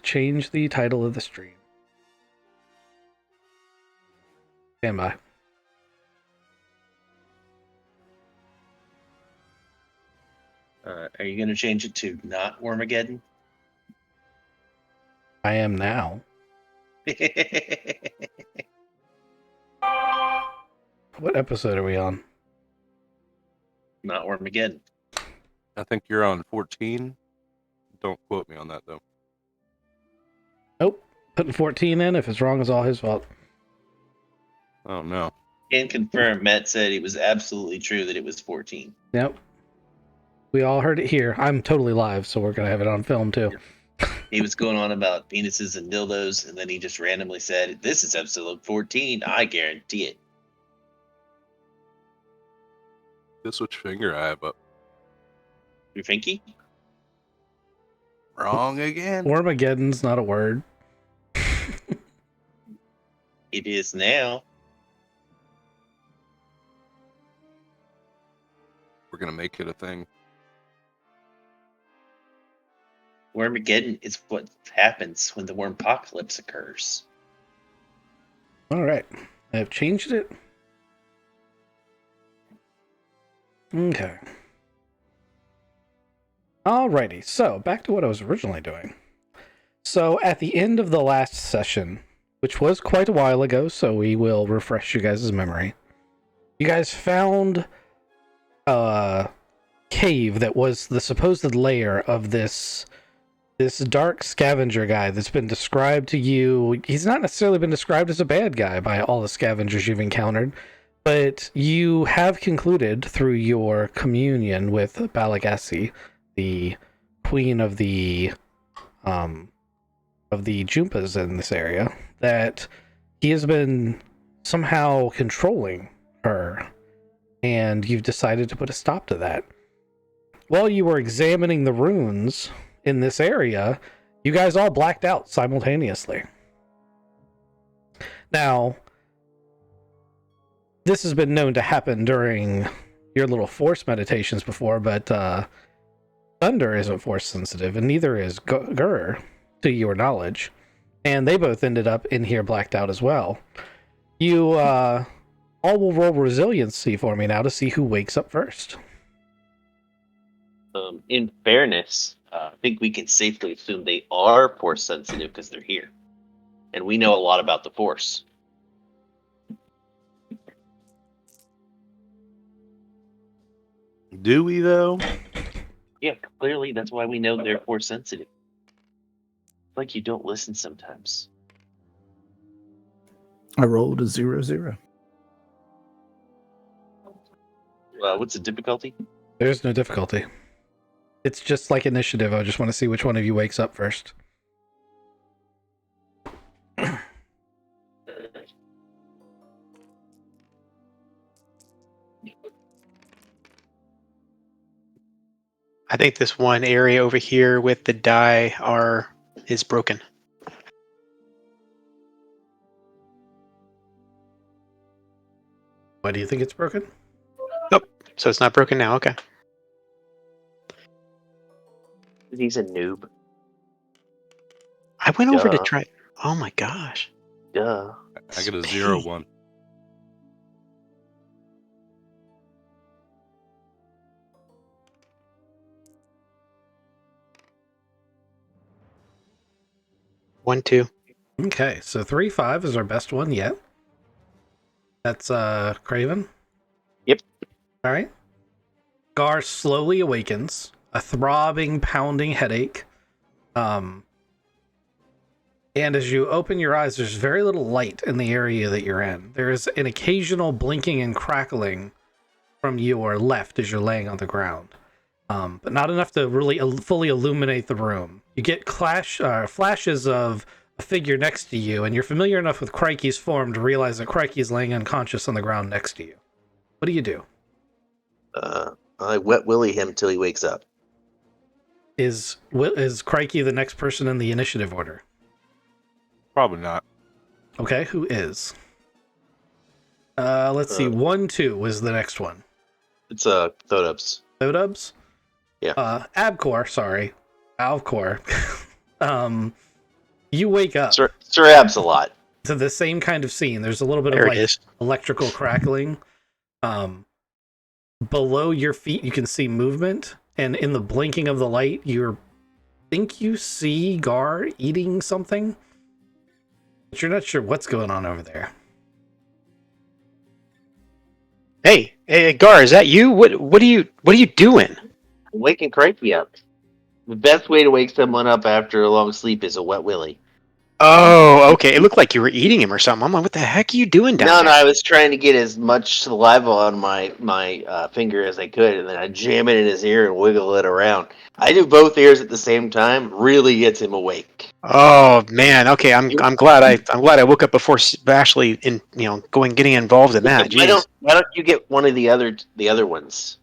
to change the title of the stream. Stand by. Are you going to change it to not wormageddon? I am now. What episode are we on? Not wormageddon. I think you're on 14. Don't quote me on that, though. Nope. Putting 14 in. If it's wrong, it's all his fault. Oh, no. Can confirm, Matt said it was absolutely true that it was 14. Yep. We all heard it here. I'm totally live, so we're going to have it on film, too. He was going on about penises and dildos, and then he just randomly said, "This is episode 14. I guarantee it." Guess which finger I have up. Your finky? Wrong again. Wormageddon's not a word. It is now. We're going to make it a thing. Wormageddon is what happens when the wormpocalypse occurs. All right. I have changed it. Okay. Alrighty. So, back to what I was originally doing. So, at the end of the last session, which was quite a while ago, so we will refresh you guys' memory, you guys found a cave that was the supposed lair of this dark scavenger guy that's been described to you. He's not necessarily been described as a bad guy by all the scavengers you've encountered, but you have concluded through your communion with Balagassi, the queen of the Jumpas in this area, that he has been somehow controlling her, and you've decided to put a stop to that. While you were examining the runes in this area, you guys all blacked out simultaneously. Now, this has been known to happen during your little force meditations before, but Thunder isn't force sensitive, and neither is Gur, to your knowledge. And they both ended up in here blacked out as well. You all will roll resiliency for me now to see who wakes up first. In fairness, I think we can safely assume they are force sensitive because they're here. And we know a lot about the force. Do we, though? Yeah, clearly that's why we know they're force sensitive. It's like you don't listen sometimes. I rolled a 0-0. What's the difficulty? There's no difficulty. It's just like initiative. I just want to see which one of you wakes up first. I think this one area over here with the die is broken. Why do you think it's broken? Oh, so it's not broken now. Okay. He's a noob. I went over to Duh. try. Oh my gosh. Duh. I get a 0-1. One, two. Okay, so 3-5 is our best one yet. That's Craven. Yep. All right. Gar slowly awakens, a throbbing, pounding headache. And as you open your eyes, there's very little light in the area that you're in. There is an occasional blinking and crackling from your left as you're laying on the ground, but not enough to really fully illuminate the room. You get flashes of a figure next to you, and you're familiar enough with Crikey's form to realize that Crikey is laying unconscious on the ground next to you. What do you do? I wet willy him till he wakes up. Is Crikey the next person in the initiative order? Probably not. Okay, who is? Let's see. 1-2 was the next one. It's Thodubs. Thodubs? Yeah. Abcor, sorry. Alcor. You wake up Sir Abs-a-lot. to the same kind of scene. There's a little bit There of it like is. electrical crackling. Below your feet, you can see movement, and in the blinking of the light, you think you see Gar eating something, but you're not sure what's going on over there. Hey, Gar, is that you? What are you doing? Waking Crikey up. The best way to wake someone up after a long sleep is a wet willy. Oh, okay. It looked like you were eating him or something. I'm like, what the heck are you doing down No, there? I was trying to get as much saliva on my finger as I could, and then I jam it in his ear and wiggle it around. I do both ears at the same time. Really gets him awake. Oh man. Okay, I'm glad I woke up before Ashley getting involved in that. Why Jeez. don't you get one of the other ones?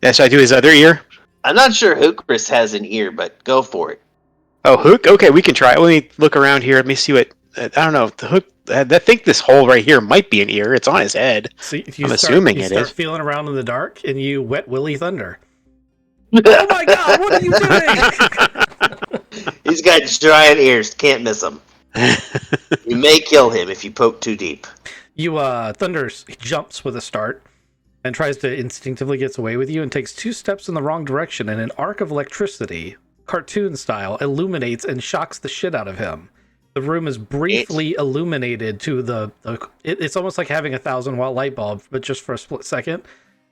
Yeah, should I do his other ear? I'm not sure Hookris has an ear, but go for it. Oh, Hook. Okay, we can try it. Let me look around here. Let me see what. I don't know. The Hook. I think this hole right here might be an ear. It's on his head. So I'm assuming you it start is. feeling around in the dark, and you wet Willy Thunder. Oh my god, what are you doing? He's got giant ears. Can't miss him. You may kill him if you poke too deep. You Thunder jumps with a start and tries to instinctively gets away with you and takes 2 steps in the wrong direction, and an arc of electricity, cartoon style, illuminates and shocks the shit out of him. The room is briefly illuminated to it's almost like having a 1,000-watt light bulb, but just for a split second.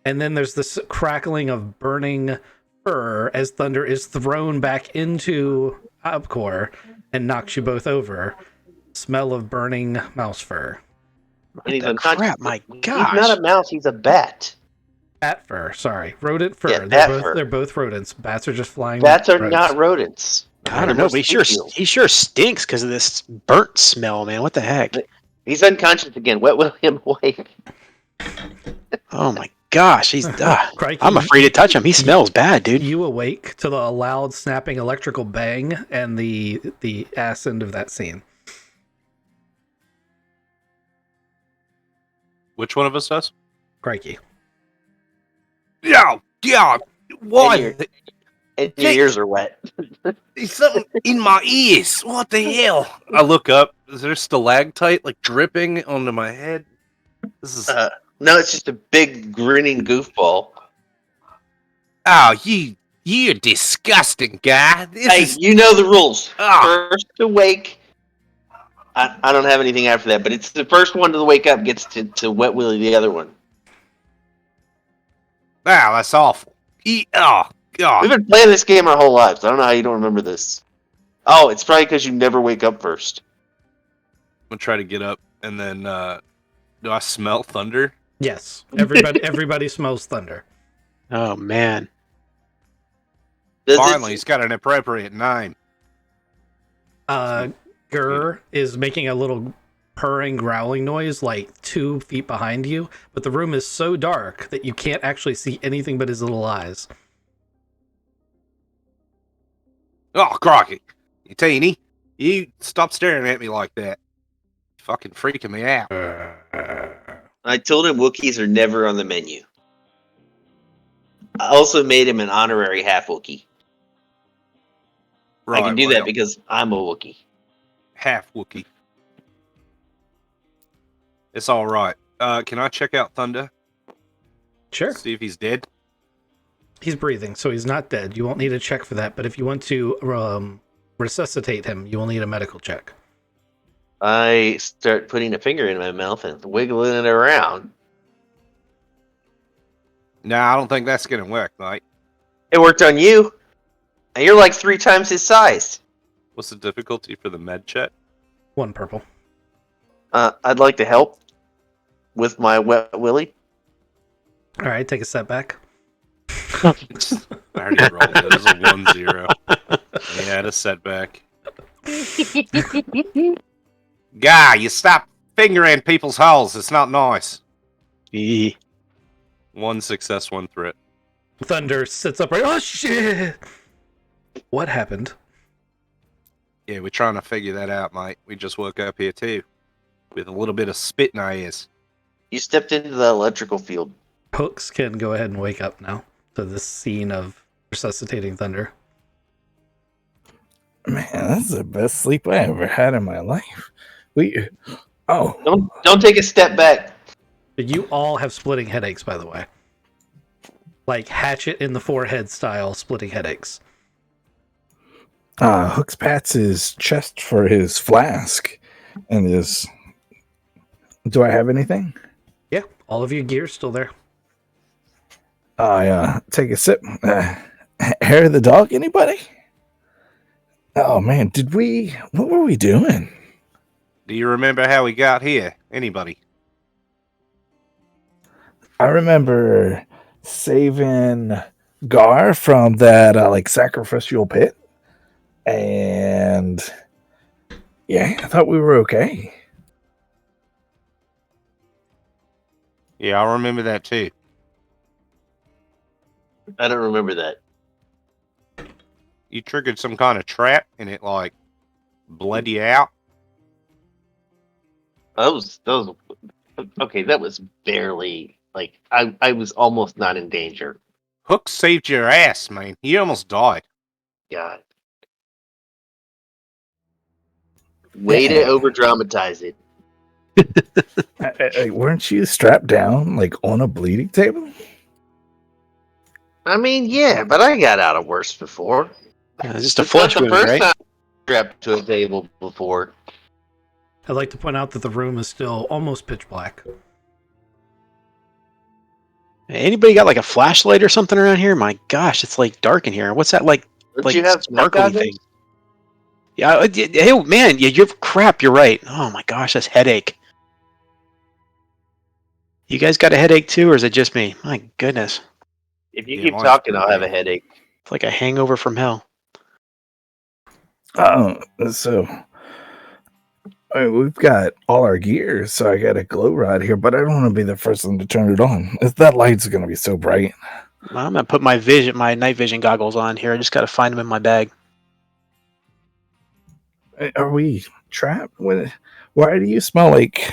And then there's this crackling of burning fur as Thunder is thrown back into Abcor and knocks you both over. Smell of burning mouse fur. And he's the unconscious. crap, my He's gosh. not a mouse. He's a bat. Bat fur, sorry. Rodent fur. Yeah, bat fur. They're both rodents. Bats are just flying. Bats are roads. not rodents. I don't know, but he sure stinks because of this burnt smell, man. What the heck? He's unconscious again. Wet William awake. Oh my gosh, he's. Crikey, I'm afraid to touch him. He smells bad, dude. You awake to the loud snapping electrical bang and the ass end of that scene. Which one of us does? Crikey. Yeah. Why? And your ears are wet. There's something in my ears. What the hell? I look up. Is there stalactite like dripping onto my head? This is. No, it's just a big grinning goofball. Oh, you're disgusting, guy. Hey, you know the rules. First to wake. I don't have anything after that, but it's the first one to wake up gets to wet willy the other one. Wow, that's awful. Oh, God. We've been playing this game our whole lives. I don't know how you don't remember this. Oh, it's probably because you never wake up first. I'm gonna try to get up, and then do I smell thunder? Yes. Everybody smells thunder. Oh man. Finally, he's got an appropriate name. Gur is making a little purring, growling noise like 2 feet behind you, but the room is so dark that you can't actually see anything but his little eyes. Oh, Crocky. You teeny. You stop staring at me like that. You're fucking freaking me out. I told him Wookiees are never on the menu. I also made him an honorary half Wookiee. Right, I can do that well, because I'm a Wookiee. half Wookiee. It's all right. Can I check out Thunder? Sure. See if he's dead. He's breathing, so he's not dead. You won't need a check for that, but if you want to resuscitate him, you will need a medical check. I start putting a finger in my mouth and wiggling it around. Nah, I don't think that's gonna work, mate. It worked on you. And you're like 3 times his size. What's the difficulty for the med check? 1 purple. I'd like to help with my wet willy. All right, take a step back. I already rolled it. It was a 1-0. He had a setback. Guy, you stop fingering people's holes. It's not nice. Eee. 1 success, 1 threat. Thunder sits upright. Oh shit! What happened? Yeah, we're trying to figure that out, mate. We just woke up here too, with a little bit of spit in our ears. You stepped into the electrical field. Hooks can go ahead and wake up now to this scene of resuscitating Thunder. Man, that's the best sleep I ever had in my life. Oh, Don't take a step back. You all have splitting headaches, by the way. Like hatchet in the forehead style splitting headaches. Hooks pats his chest for his flask and his. Do I have anything? Yeah, all of your gear's still there. I take a sip. Hair of the dog, anybody? Oh man, what were we doing? Do you remember how we got here? Anybody? I remember saving Gar from that like sacrificial pit. And yeah, I thought we were okay. Yeah, I remember that too. I don't remember that. You triggered some kind of trap and it like bled you out. Those okay, that was barely like I was almost not in danger. Hook saved your ass, man. You almost died. God. Way to over dramatize it. Weren't you strapped down like on a bleeding table? I mean, yeah, but I got out of worse before. Just a It's flesh not the wound, first right? time I strapped to a table before. I'd like to point out that the room is still almost pitch black. Anybody got like a flashlight or something around here? My gosh, it's like dark in here. What's that like Don't you have night sparkly goggles? thing? Yeah, hey man, yeah, you're crap. You're right. Oh my gosh, that's headache. You guys got a headache too, or is it just me? My goodness, If you Yeah, keep mine's talking, pretty I'll have a bad. headache. it's like a hangover from hell. So we've got all our gear, so I got a glow rod here, but I don't want to be the first one to turn it on. That light's gonna be so bright. I'm gonna put my night vision goggles on here. I just gotta find them in my bag. Are we trapped? Why do you smell like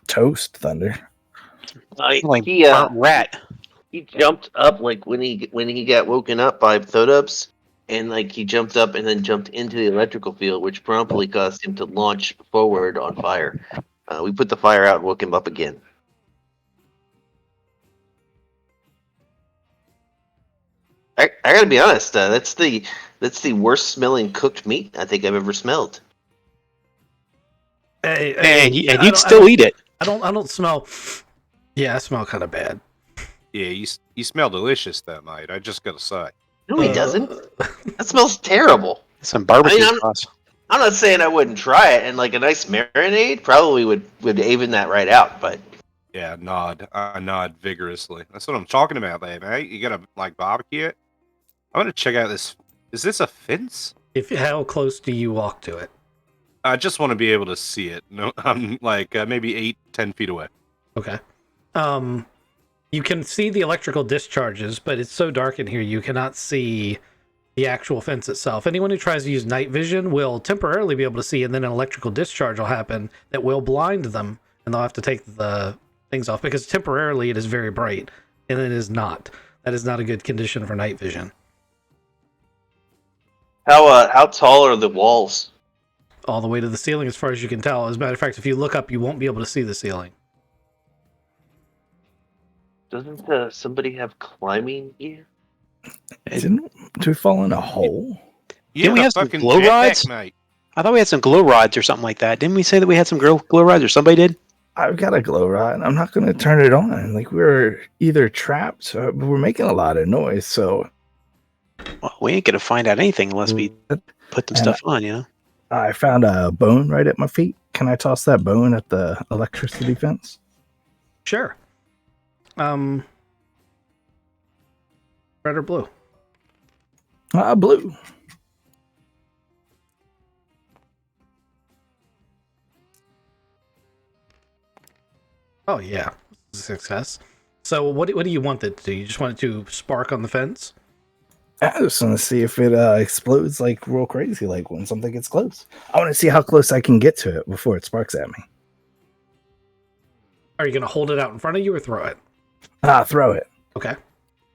toast, Thunder? Like He burnt rat. he jumped up like when he got woken up by Thodups, and like he jumped up and then jumped into the electrical field, which promptly caused him to launch forward on fire. We put the fire out and woke him up again. I gotta be honest. That's the worst smelling cooked meat I think I've ever smelled. Hey, And I you'd don't- still eat it. I don't smell. Yeah, I smell kind of bad. Yeah, you smell delicious though, mate. I just gotta say. No, he doesn't. That smells terrible. Some barbecue I mean, sauce. I'm not saying I wouldn't try it, and like a nice marinade probably would even that right out. But Yeah, I nod vigorously. That's what I'm talking about, there, mate. You gotta like barbecue it. I want to check out this. Is this a fence? How close do you walk to it? I just want to be able to see it. No, I'm like maybe 8-10 feet away. Okay. You can see the electrical discharges, but it's so dark in here you cannot see the actual fence itself. Anyone who tries to use night vision will temporarily be able to see, and then an electrical discharge will happen that will blind them, and they'll have to take the things off because temporarily it is very bright, and it is not. That is not a good condition for night vision. how tall are the walls? All the way to the ceiling, as far as you can tell. As a matter of fact, if you look up, you won't be able to see the ceiling. Doesn't somebody have climbing gear? Did we fall in a hole? Didn't we the have some fucking glow jetpack, rods? mate. I thought we had some glow rods or something like that. Didn't we say that we had some glow rods or somebody did? I've got a glow rod. I'm not going to turn it on. Like we're either trapped, but we're making a lot of noise. So Well, we ain't gonna find out anything unless we put some stuff on, you know? I found a bone right at my feet. Can I toss that bone at the electricity fence? Sure. Red or blue? Blue. Oh yeah, success. So what do you want it to do? You just want it to spark on the fence? I just want to see if it explodes like real crazy, like when something gets close. I want to see how close I can get to it before it sparks at me. Are you gonna hold it out in front of you or throw it? Throw it. Okay.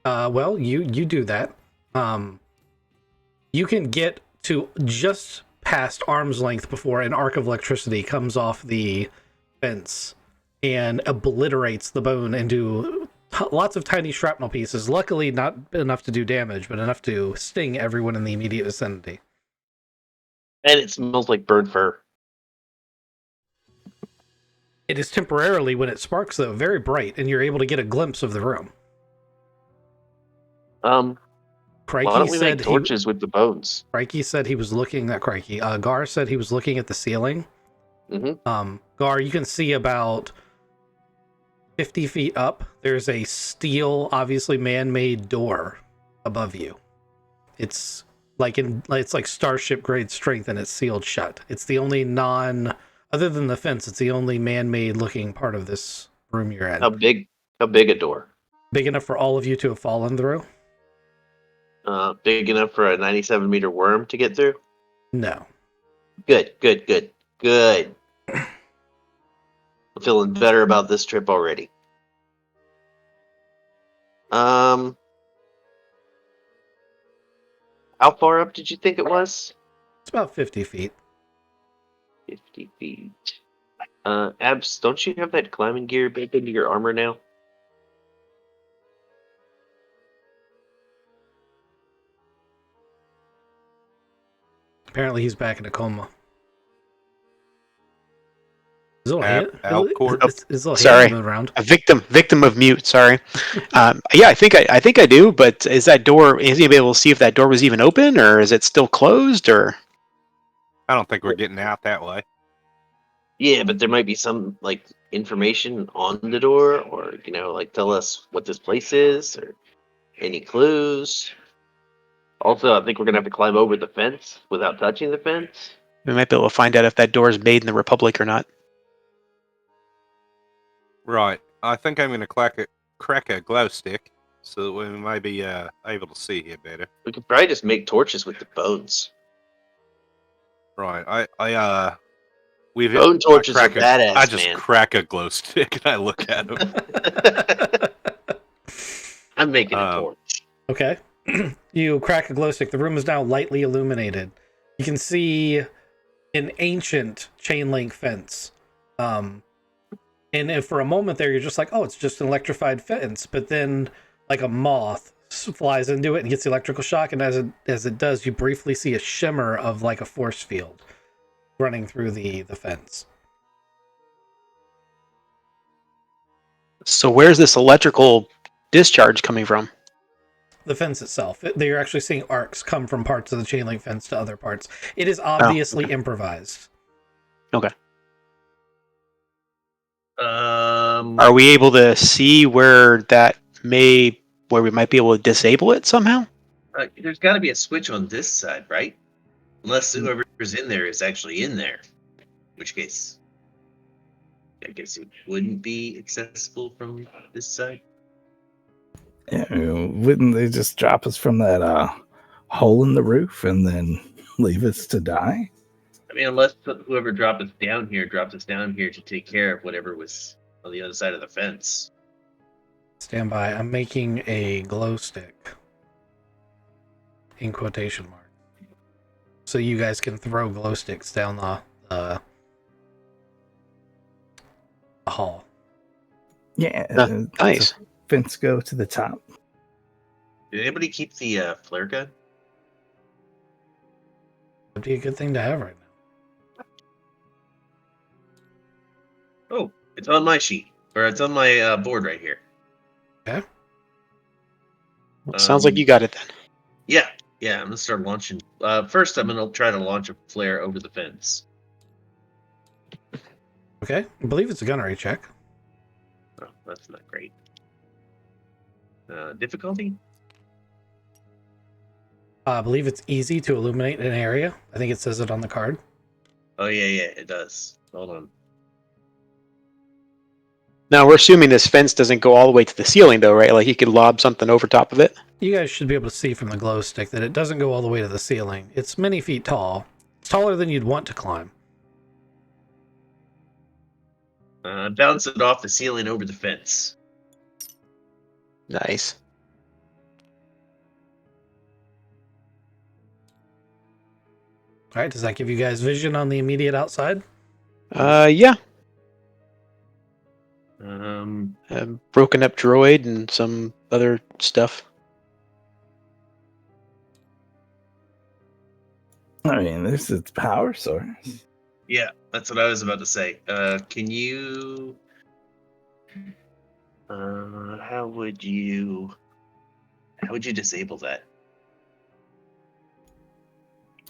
Well, you do that. You can get to just past arm's length before an arc of electricity comes off the fence and obliterates the bone into lots of tiny shrapnel pieces. Luckily, not enough to do damage, but enough to sting everyone in the immediate vicinity. And it smells like bird fur. It is temporarily, when it sparks, though, very bright, and you're able to get a glimpse of the room. Why Crikey don't we said make torches with the bones? Crikey said he was looking at Crikey. Gar said he was looking at the ceiling. Mm-hmm. Gar, you can see about 50 feet up. There's a steel, obviously man-made door above you. It's like starship grade strength, and it's sealed shut. It's the only other than the fence, it's the only man-made looking part of this room you're in. How big a door? Big enough for all of you to have fallen through? Big enough for a 97-meter worm to get through? No. Good. I'm feeling better about this trip already. How far up did you think it was? It's about 50 feet. 50 feet. Abs, don't you have that climbing gear built into your armor now? Apparently he's back in a coma. His little Out cord. his little Sorry. hand moving around. A victim of mute. Sorry. Yeah, I think I do. But is that door? Is he able to see if that door was even open, or is it still closed? Or I don't think we're getting out that way. Yeah, but there might be some like information on the door, or like tell us what this place is, or any clues. Also, I think we're gonna have to climb over the fence without touching the fence. we might be able to find out if that door is made in the Republic or not. Right. I think I'm going to crack a glow stick so that we might be able to see here better. We could probably just make torches with the bones. Right. Bone torches are badass, I just man. crack a glow stick and I look at them. I'm making a torch. Okay. You crack a glow stick. The room is now lightly illuminated. You can see an ancient chain link fence. And if for a moment there, you're just like, oh, it's just an electrified fence. But then, like a moth flies into it and gets the electrical shock. And as it does, you briefly see a shimmer of like a force field running through the fence. So where's this electrical discharge coming from? The fence itself. You're actually seeing arcs come from parts of the chain link fence to other parts. It is obviously improvised. Okay. Are Are we able to see where we might be able to disable it somehow? There's got to be a switch on this side, right? Unless whoever's in there is actually in there. In which case, I guess it wouldn't be accessible from this side. Yeah, wouldn't they just drop us from that hole in the roof and then leave us to die? I mean, unless whoever dropped us down here to take care of whatever was on the other side of the fence. Stand by. I'm making a glow stick. In quotation marks. So you guys can throw glow sticks down the hall. Yeah, Nice. Fence go to the top. Did anybody keep the flare gun? Would be a good thing to have right now. Oh, it's on my sheet. Or it's on my board right here. Okay. Well, sounds like you got it then. Yeah, I'm gonna start launching. First, I'm gonna try to launch a flare over the fence. Okay. I believe it's a gunnery check. Oh, that's not great. Difficulty? I believe it's easy to illuminate an area. I think it says it on the card. Oh yeah, it does. Hold on. Now we're assuming this fence doesn't go all the way to the ceiling, though, right? Like you could lob something over top of it. You guys should be able to see from the glow stick that it doesn't go all the way to the ceiling. It's many feet tall. It's taller than you'd want to climb. Bounce it off the ceiling over the fence. Nice. All right, does that give you guys vision on the immediate outside? Yeah. Um, A broken up droid and some other stuff. I mean, this is power source. yeah, that's what I was about to say. Can you? How would you? How would you disable that?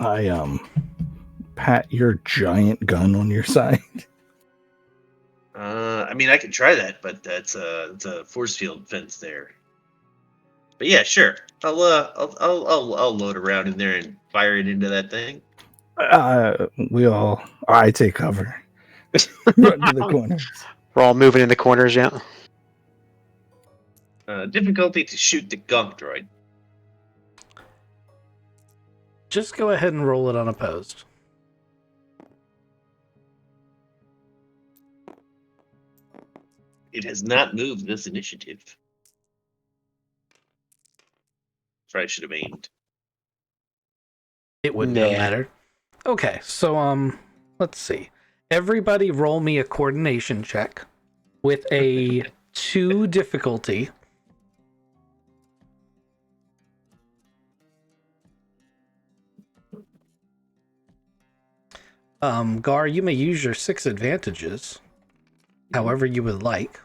I pat your giant gun on your side. I mean, I can try that, but it's a force field fence there. But yeah, sure. I'll load around in there and fire it into that thing. I take cover. Run to the corners. We're all moving in the corners, yeah. Difficulty to shoot the gunk droid. Just go ahead and roll it unopposed. It has not moved this initiative. Probably should have aimed. It wouldn't have Nah. mattered. Okay, so let's see. Everybody roll me a coordination check with a 2 difficulty. Gar, you may use your 6 advantages however you would like.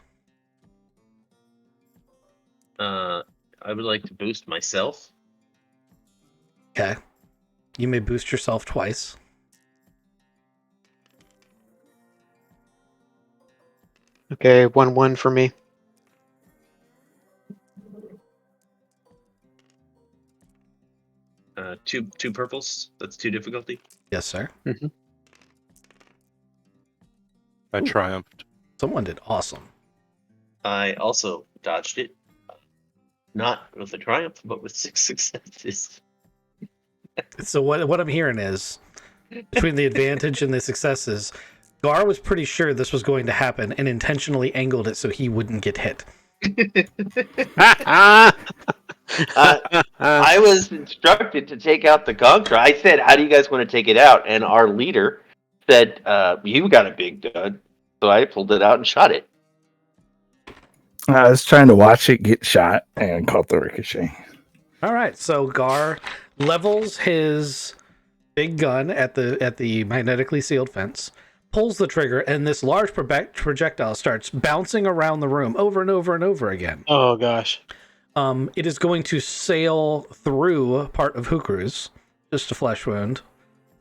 I would like to boost myself. Okay. You may boost yourself twice. Okay, 1-1 for me. Two purples. That's 2 difficulty. Yes, sir. I triumphed. Someone did awesome. I also dodged it. Not with a triumph, but with 6 successes. So what I'm hearing is, between the advantage and the successes, Gar was pretty sure this was going to happen and intentionally angled it so he wouldn't get hit. I was instructed to take out the gunk droid. I said, "How do you guys want to take it out?" And our leader said, "You got a big gun." So I pulled it out and shot it. I was trying to watch it get shot and caught the ricochet. All right, so Gar levels his big gun at the magnetically sealed fence, pulls the trigger, and this large projectile starts bouncing around the room over and over and over again. Oh gosh. It is going to sail through part of Hukru's, just a flesh wound.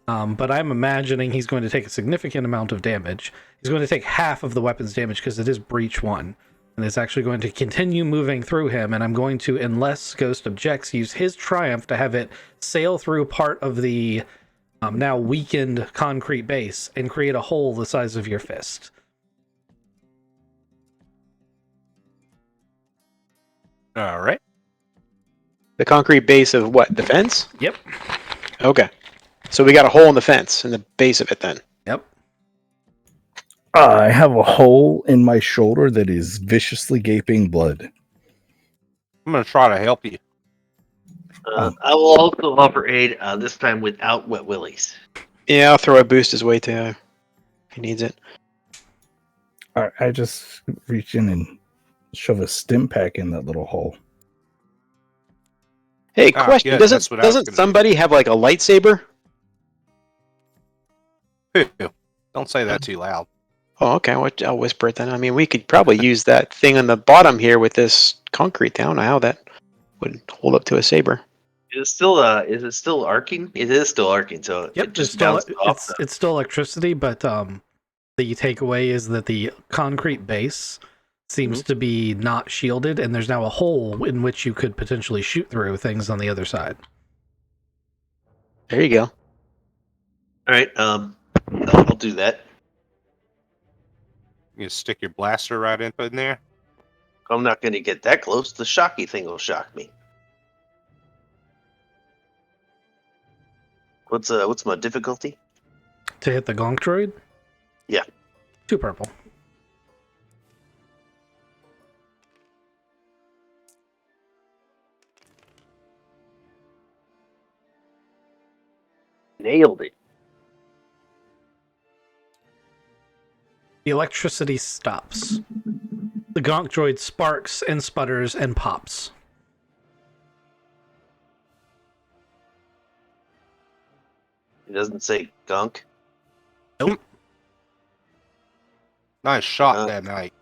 But I'm imagining he's going to take a significant amount of damage. He's going to take half of the weapon's damage because it is breach 1. And it's actually going to continue moving through him. And I'm going to, unless Ghost objects, use his triumph to have it sail through part of the now weakened concrete base and create a hole the size of your fist. All right. The concrete base of what? The fence? Yep. Okay. So we got a hole in the fence in the base of it then. Yep. I have a hole in my shoulder that is viciously gaping blood. I'm gonna try to help you. I will also offer aid, this time without wet willies. Yeah, I'll throw a boost his way too. If he needs it. I just reach in and shove a stim pack in that little hole. Hey, Ah, question. yeah, that's doesn't what I was doesn't gonna do. somebody have like a lightsaber? Don't say that too loud. Oh, okay. I'll whisper it then. I mean, we could probably use that thing on the bottom here with this concrete down. I don't know how that would hold up to a saber. Is it still arcing? It is still arcing, so Yep. it just It's still bounced off. it's still electricity, but the takeaway is that the concrete base seems to be not shielded, and there's now a hole in which you could potentially shoot through things on the other side. There you go. All right, I'll do that. You stick your blaster right in there. I'm not going to get that close. The shocky thing will shock me. What's my difficulty? To hit the gonk droid? Yeah. 2 purple. Nailed it. The electricity stops. The gonk droid sparks and sputters and pops. It doesn't say gunk. Nice shot Uh, that night.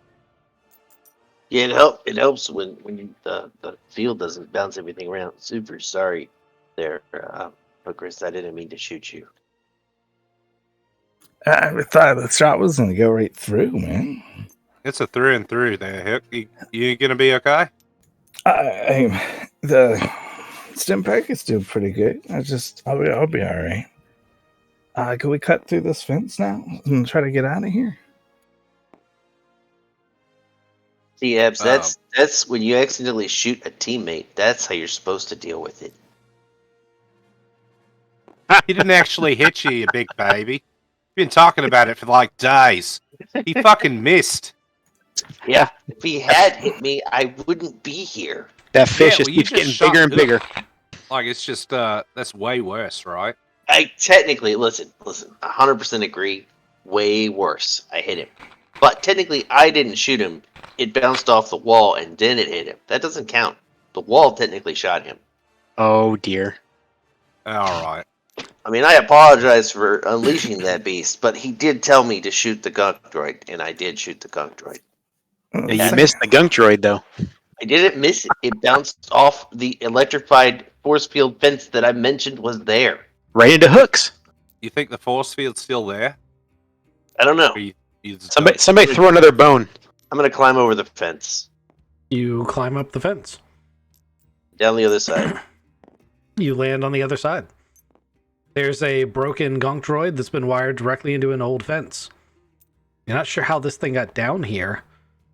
Yeah, it helps when the field doesn't bounce everything around. Super sorry there, Chris. I didn't mean to shoot you. I thought the shot was going to go right through, man. It's a through and through there, Hook. You gonna be okay? The stim pack is still pretty good. I'll be all right. Can we cut through this fence now and try to get out of here? See, Abs, that's when you accidentally shoot a teammate. That's how you're supposed to deal with it. He didn't actually hit you, you big baby. You've been talking about it for like days. He fucking missed. Yeah, if he had hit me, I wouldn't be here. That fish Yeah, just well, you keeps just getting bigger and shot bigger. Like, it's just, that's way worse, right? I technically, listen, 100% agree. Way worse. I hit him. But technically, I didn't shoot him. It bounced off the wall and then it hit him. That doesn't count. The wall technically shot him. Oh dear. All right. I mean, I apologize for unleashing that beast, but he did tell me to shoot the gunk droid, and I did shoot the gunk droid. You missed the gunk droid though. I didn't miss it. It bounced off the electrified force field fence that I mentioned was there. Right into hooks. You think the force field's still there? I don't know. Or you just Somebody throw another bone. I'm going to climb over the fence. You climb up the fence. Down the other side. You land on the other side. There's a broken gonk droid that's been wired directly into an old fence. You're not sure how this thing got down here,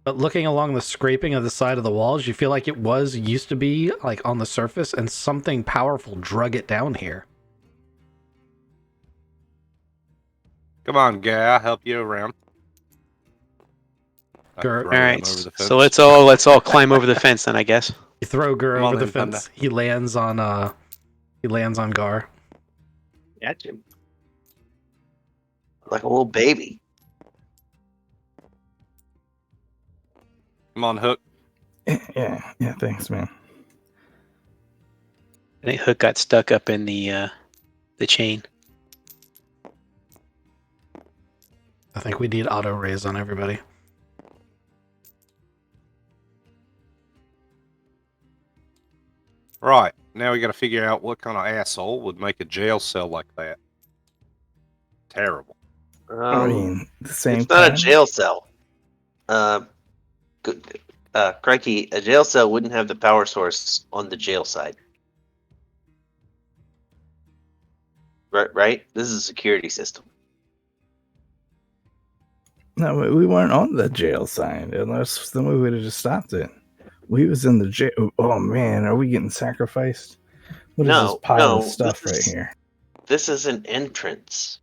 but looking along the scraping of the side of the walls, you feel like it used to be like on the surface, and something powerful drug it down here. Come on, guy. I'll help you around. Gur- All right. So let's all climb over the fence then, I guess. You throw Gur Come on over the then, fence. He lands on Gar. Gotcha. Like a little baby. Come on, Hook. Yeah, thanks, man. I think Hook got stuck up in the chain. I think we need auto raise on everybody. Right. Now we got to figure out what kind of asshole would make a jail cell like that. Terrible. I mean, the same it's not time. a jail cell. Crikey, a jail cell wouldn't have the power source on the jail side. Right? This is a security system. No, we weren't on the jail side. Unless then we would have just stopped it. We was in the jail. Oh man, are we getting sacrificed? What is this pile of stuff right here? This is an entrance.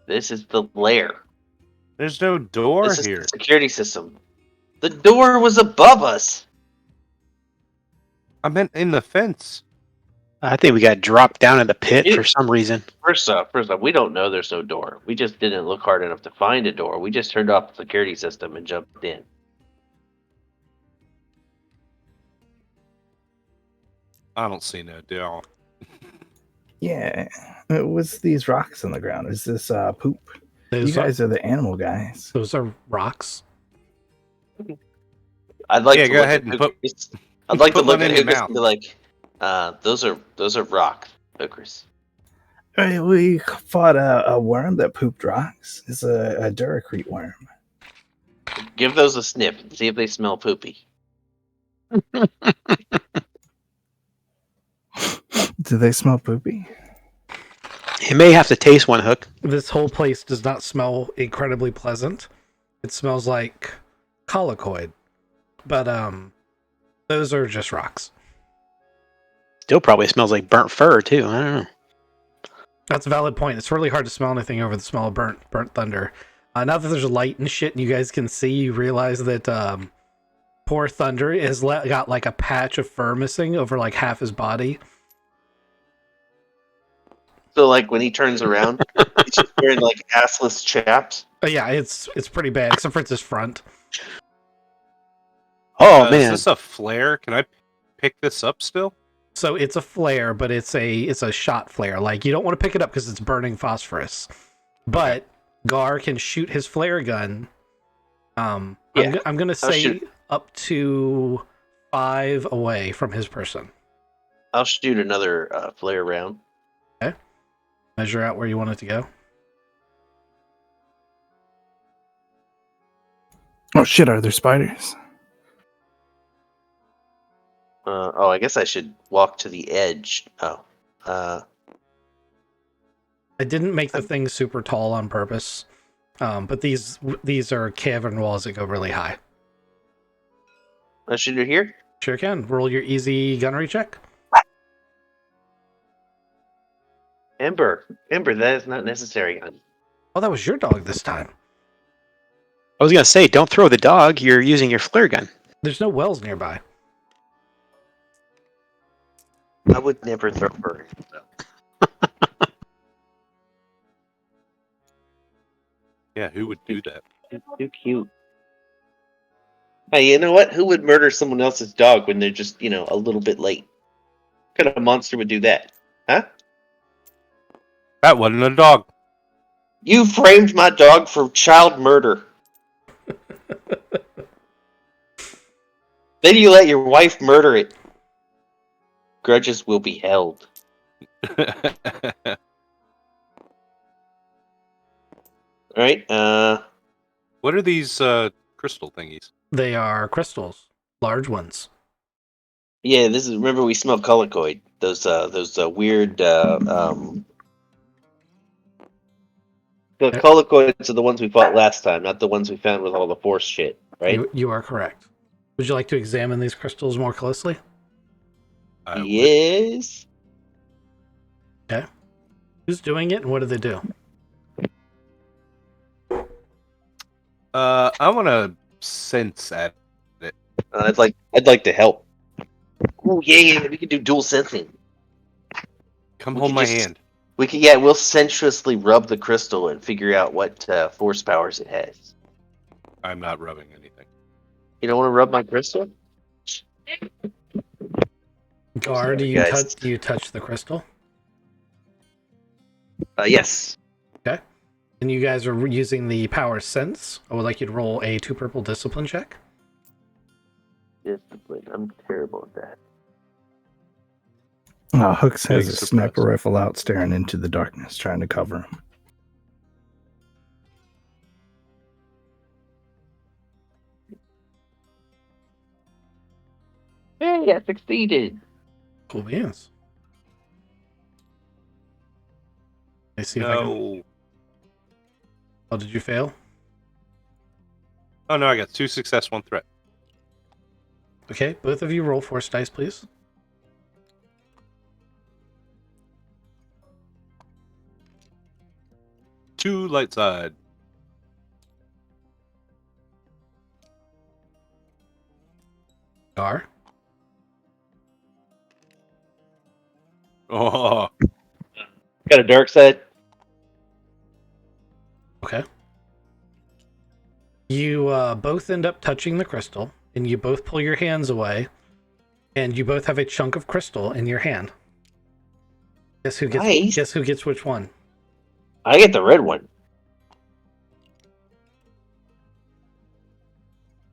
This is the lair. There's no door This is here. the security system. The door was above us. I meant in the fence. I think we got dropped down in the pit for some reason. First off, we don't know there's no door. We just didn't look hard enough to find a door. We just turned off the security system and jumped in. I don't see no door. Yeah. What's these rocks on the ground? Is this poop? You Those guys are the animal guys. are rocks. I'd like to go look ahead at and Hookers. I'd like to put look one at in your Hookers mouth. and be like, those are rock Hookers. Hey, we fought a worm that pooped rocks. It's a Duracrete worm. Give those a sniff and see if they smell poopy. Do they smell poopy? You may have to taste one, Hook. This whole place does not smell incredibly pleasant. It smells like collocoid. But those are just rocks. Still probably smells like burnt fur too. I don't know. That's a valid point. It's really hard to smell anything over the smell of burnt thunder. Now that there's light and shit and you guys can see, you realize that poor Thunder has got like a patch of fur missing over like half his body. So like when he turns around, He's just wearing like assless chaps. Oh, yeah, it's pretty bad, except for it's his front. Oh Is man, this a flare? Can I pick this up still? So it's a flare, but it's a shot flare. Like, you don't want to pick it up because it's burning phosphorus. But Gar can shoot his flare gun. I'm gonna say shoot. up to 5 away from his person. I'll shoot another flare round. Measure out where you want it to go. Oh shit! Are there spiders? I guess I should walk to the edge. I didn't make the thing super tall on purpose, but these are cavern walls that go really high. I shoot it here. Sure can. Roll your easy gunnery check. Ember, that is not necessary. Oh, that was your dog this time. I was gonna say, don't throw the dog. You're using your flare gun. There's no wells nearby. I would never throw her. Yeah, who would do that? It's too cute. Hey, you know what? Who would murder someone else's dog when they're just, a little bit late? What kind of monster would do that? Huh? That wasn't a dog. You framed my dog for child murder. Then you let your wife murder it. Grudges will be held. Alright, What are these crystal thingies? They are crystals, large ones. yeah, remember we smelled colicoid. Those weird, the colicoids are the ones we fought last time, not the ones we found with all the force shit, right? You are correct. Would you like to examine these crystals more closely? I would. Yes. Who's doing it and what do they do? I want to sense at it. I'd like to help. Oh yeah, we can do dual sensing. Come We hold could my just- hand. We'll sensuously rub the crystal and figure out what force powers it has. I'm not rubbing anything. You don't want to rub my crystal? Gar, do Guys. you touch the crystal? Yes. And you guys are using the power sense. I would like you to roll a 2 purple discipline check. Discipline. I'm terrible at that. Hooks has Big a surprise. sniper rifle out staring into the darkness, trying to cover him. Hey, I succeeded. Cool beans. Let's see if I can... No. Oh, did you fail? Oh no, I got 2 success, 1 threat. Okay, both of you roll force dice, please. Two light side. Gar. Oh, Got a dark side. Okay. You both end up touching the crystal, and you both pull your hands away, and you both have a chunk of crystal in your hand. Guess who gets? Nice. Guess who gets which one? I get the red one.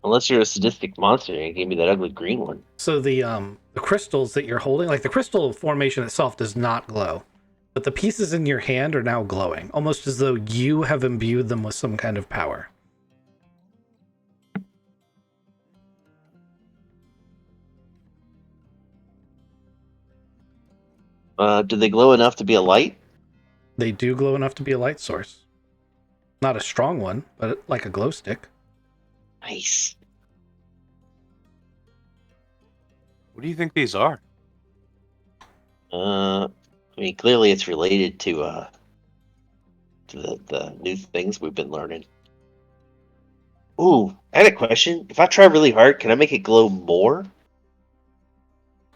Unless you're a sadistic monster and you gave me that ugly green one. So the crystals that you're holding, like the crystal formation itself, does not glow, but the pieces in your hand are now glowing, almost as though you have imbued them with some kind of power. Do they glow enough to be a light? They do glow enough to be a light source. Not a strong one, but like a glow stick. Nice. what do you think these are? I mean, clearly it's related to the new things we've been learning. Ooh, I had a question. If I try really hard, can I make it glow more?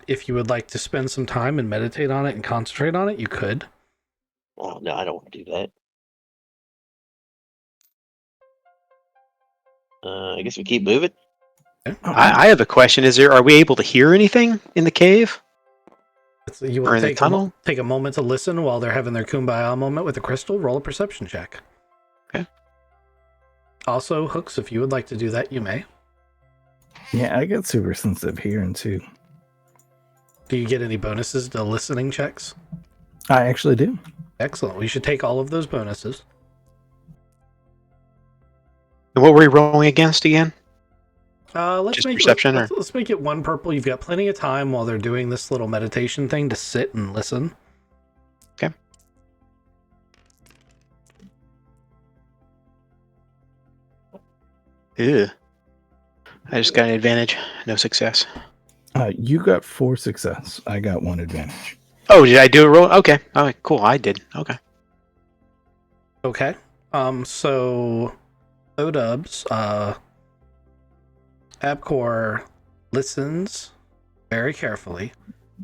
If you would like to spend some time and meditate on it and concentrate on it, you could. Oh no, I don't want to do that. I guess we keep moving. I have a question. Are we able to hear anything in the cave You or want in to the tunnel? take a moment to listen while they're having their kumbaya moment with the crystal. Roll a perception check. Okay. Also, Hooks, if you would like to do that, you may. Yeah, I get super sensitive hearing too. Do you get any bonuses to listening checks? I actually do. Excellent. We should take all of those bonuses. And what were we rolling against again? Let's Just perception, let's make it one purple. You've got plenty of time while they're doing this little meditation thing to sit and listen. Okay. Ew. I just got an advantage. No success. You got 4 success. I got 1 advantage. Oh, did I do a roll? Okay. All right, cool. I did. Okay. Okay. So Odubs, Abcor listens very carefully,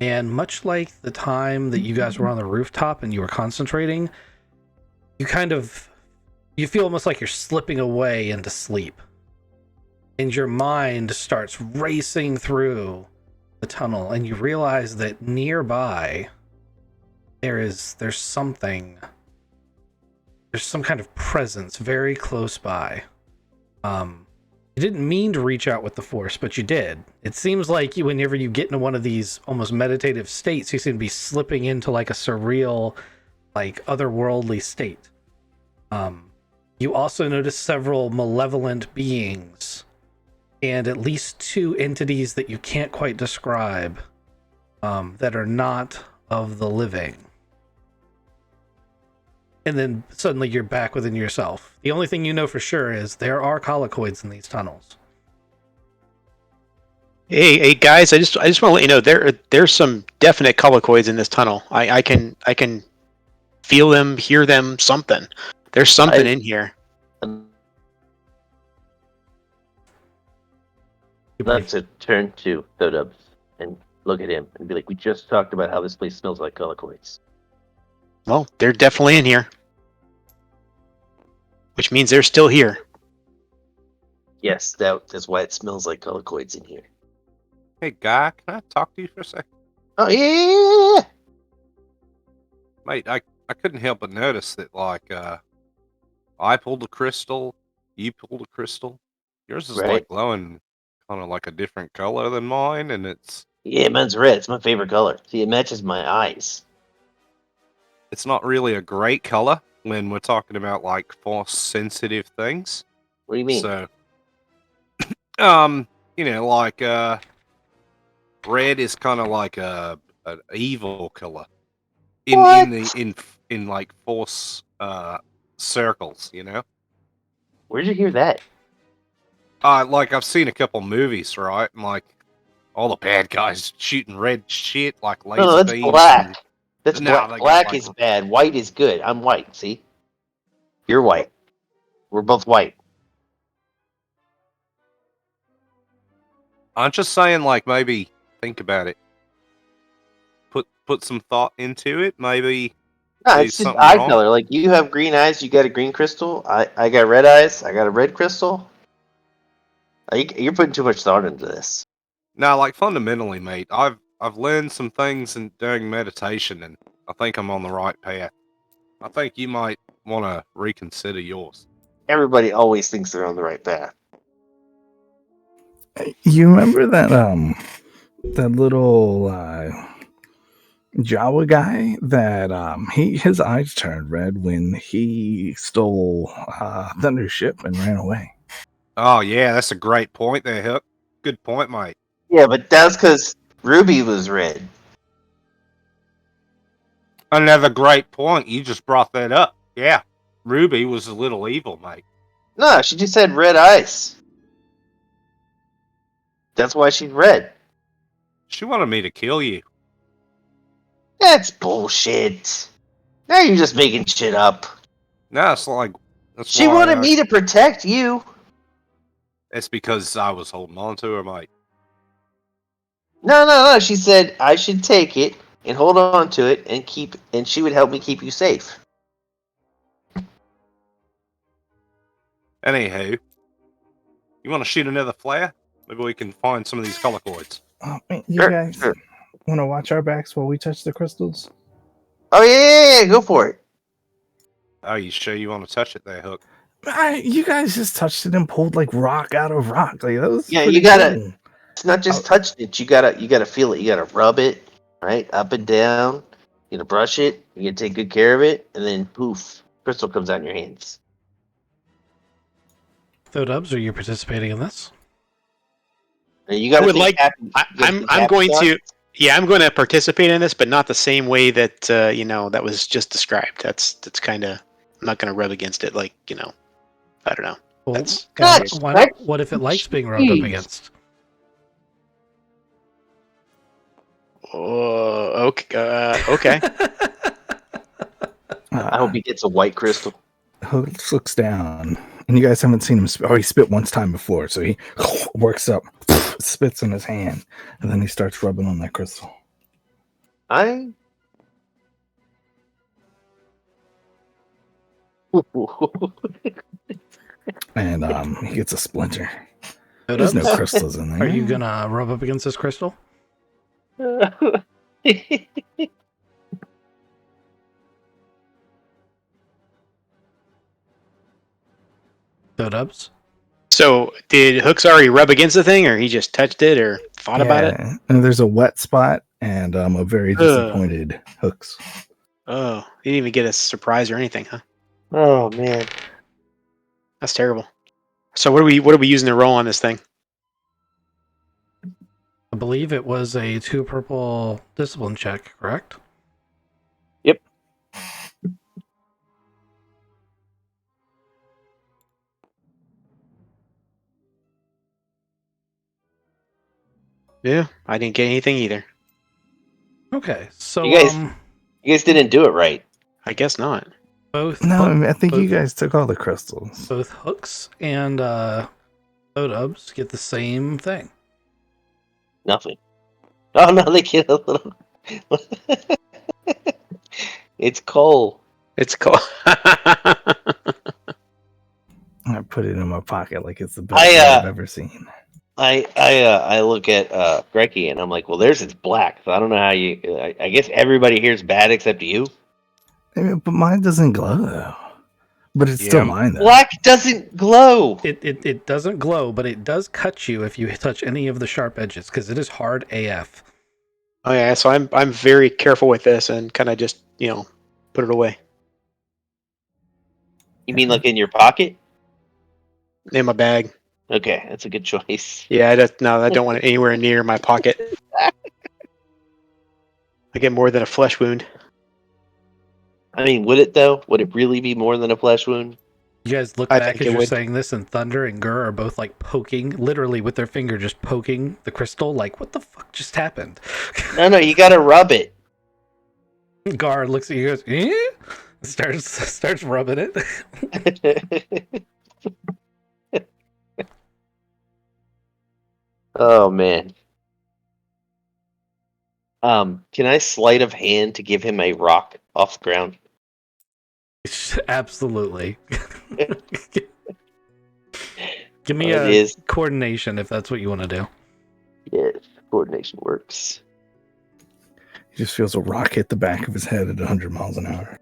and much like the time that you guys were on the rooftop and you were concentrating, you feel almost like you're slipping away into sleep. And your mind starts racing through the tunnel, and you realize that nearby there's some kind of presence very close by. You didn't mean to reach out with the force, but you did. It seems like whenever you get into one of these almost meditative states, you seem to be slipping into like a surreal, like otherworldly state. You also notice several malevolent beings and at least 2 entities that you can't quite describe, that are not of the living. And then suddenly you're back within yourself. The only thing you know for sure is there are colloquids in these tunnels. Hey, guys! I just want to let you know there's some definite colloquids in this tunnel. I can feel them, hear them, something. There's something in here. Let's turn to Thotubs and look at him and be like, we just talked about how this place smells like colloquids. Well, they're definitely in here. Which means they're still here. Yes, that's why it smells like colloquids in here. Hey, guy, can I talk to you for a second? Oh, yeah! Mate, I couldn't help but notice that, like, I pulled a crystal, you pulled a crystal. Yours is, Right. like, glowing kind of like a different color than mine, and it's... Yeah, mine's red. It's my favorite color. See, it matches my eyes. It's not really a great color when we're talking about, like, force-sensitive things. What do you mean? So, like, red is kind of like an evil color in like force circles, you know. Where'd you hear that? Like I've seen a couple movies, right? And like all the bad guys shooting red shit like laser No, that's beams. black. That's No, black. they got, Black like- is bad. White is good. I'm white. See, you're white. We're both white. I'm just saying, like maybe think about it. Put some thought into it. Maybe No, do it's just something eye wrong. color. Like you have green eyes, you got a green crystal. I got red eyes. I got a red crystal. You're putting too much thought into this. No, like fundamentally, mate. I've learned some things during meditation, and I think I'm on the right path. I think you might want to reconsider yours. Everybody always thinks they're on the right path. You remember that that little Jawa guy that his eyes turned red when he stole Thunder's ship and ran away. Oh yeah, that's a great point there, Hook. Good point, mate. Yeah, but that's because Ruby was red. Another great point. You just brought that up. Yeah, Ruby was a little evil, mate. No, she just had red eyes. That's why she's red. She wanted me to kill you. That's bullshit. Now you're just making shit up. No, it's like She wanted me to protect you. It's because I was holding on to her, mate. No. She said I should take it and hold on to it and she would help me keep you safe. Anywho, You want to shoot another flare? Maybe we can find some of these collocoids. Oh, man, you Sure, guys sure. want to watch our backs while we touch the crystals? Oh yeah, go for it. Oh, you sure you want to touch it there, Hook? You guys just touched it and pulled like rock out of rock. Like that was Yeah, pretty you gotta. cool. It's not just touching it. You gotta feel it. You gotta rub it, right, up and down. You gotta brush it. You gotta take good care of it, and then poof, crystal comes out in your hands. So, Dubs, are you participating in this? And you gotta I would think like. happy, you gotta I'm think I'm happy going thoughts. to. Yeah, I'm going to participate in this, but not the same way that that was just described. That's kind of. I'm not going to rub against it like I don't know. Well, That's why, Touch, why right? not? What if it likes being rubbed up Jeez. against? Okay. Okay. I hope he gets a white crystal. Hook looks down, and you guys haven't seen him spit. Oh, he spit once time before, so he works up, spits in his hand, and then he starts rubbing on that crystal. I. And he gets a splinter. So, There's no Dubs, crystals in there. are you gonna rub up against this crystal? So, Dubs? So did Hooks already rub against the thing, or he just touched it, or thought about it? And there's a wet spot and a very disappointed Hooks. Oh, he didn't even get a surprise or anything, huh? Oh man. That's terrible. So what are we using to roll on this thing? I believe it was a 2 purple discipline check, correct? Yep. Yeah, I didn't get anything either. Okay, so You guys didn't do it right. I guess not. both No, I think you both- guys took all the crystals. both Hooks and Dubs get the same thing. Nothing. Oh no, they get a little. It's coal. It's cool. I put it in my pocket like it's the best I, thing I've ever seen. I look at Brecky and I'm like, well, theirs is black, so I don't know how you. I guess everybody here is bad except you. I mean, but mine doesn't glow. But it's still Yeah. mine, though. Black doesn't glow. It doesn't glow, but it does cut you if you touch any of the sharp edges because it is hard AF. Oh yeah, so I'm very careful with this and kind of just put it away You mean like in your pocket? in my bag. Okay, that's a good choice. Yeah, I don't want it anywhere near my pocket. I get more than a flesh wound. I mean, would it though? Would it really be more than a flesh wound? You guys look I back think as it you're would. saying this, and Thunder and Gur are both like poking, literally with their finger, just poking the crystal. Like, what the fuck just happened? No, you gotta rub it. Gar looks at you, goes, eh? Starts rubbing it. Oh man. Can I sleight of hand to give him a rock off the ground? Absolutely. Give me It a is. coordination if that's what you want to do. Yes, coordination works. He just feels a rock hit the back of his head at 100 miles an hour.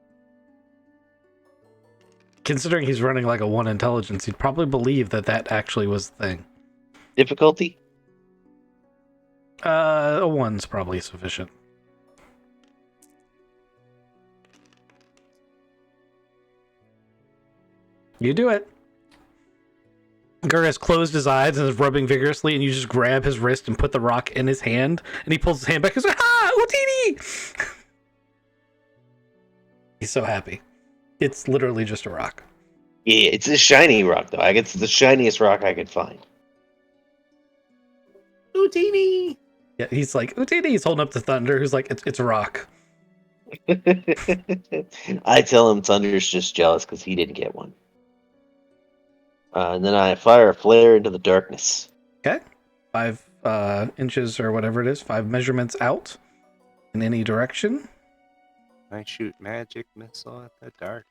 Considering he's running like a 1 intelligence, he'd probably believe that actually was the thing. Difficulty? A 1's probably sufficient. You do it. Gur has closed his eyes and is rubbing vigorously, and you just grab his wrist and put the rock in his hand, and he pulls his hand back and goes, "Ah, Utini!" He's so happy. It's literally just a rock. Yeah, it's a shiny rock though. I guess it's the shiniest rock I could find. Utini! Yeah, he's like, Utini! He's holding up to Thunder, who's like, it's a rock. I tell him Thunder's just jealous because he didn't get one. And then I fire a flare into the darkness. Okay. 5 inches or whatever it is, 5 measurements out in any direction. I shoot magic missile at the dark.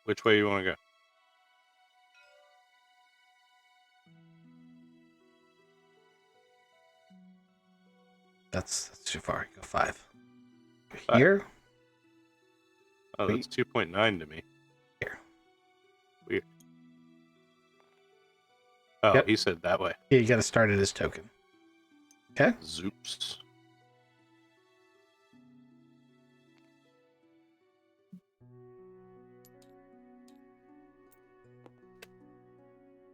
Which way you want to go? That's too far. Go 5. Five. Here? Oh, that's 2.9 to me. Here. Weird. Oh, Yep. he said that way. Yeah, you got to start at his token. Okay. Zoops.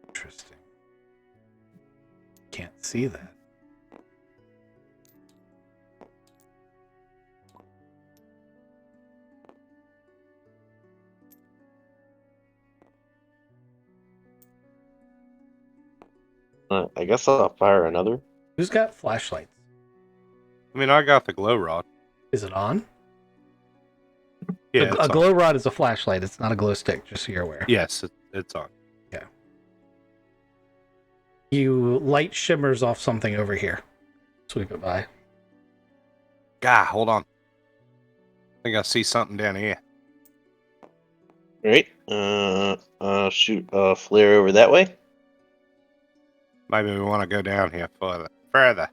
Interesting. Can't see that. I guess I'll fire another. Who's got flashlights? I mean, I got the glow rod. Is it on? Yeah, A it's on. glow rod is a flashlight. It's not a glow stick, just so you're aware. Yes, it's on. You light shimmers off something over here. Sweep it by. Gah, hold on. I think I see something down here. All right. Shoot a flare over that way. Maybe we want to go down here further.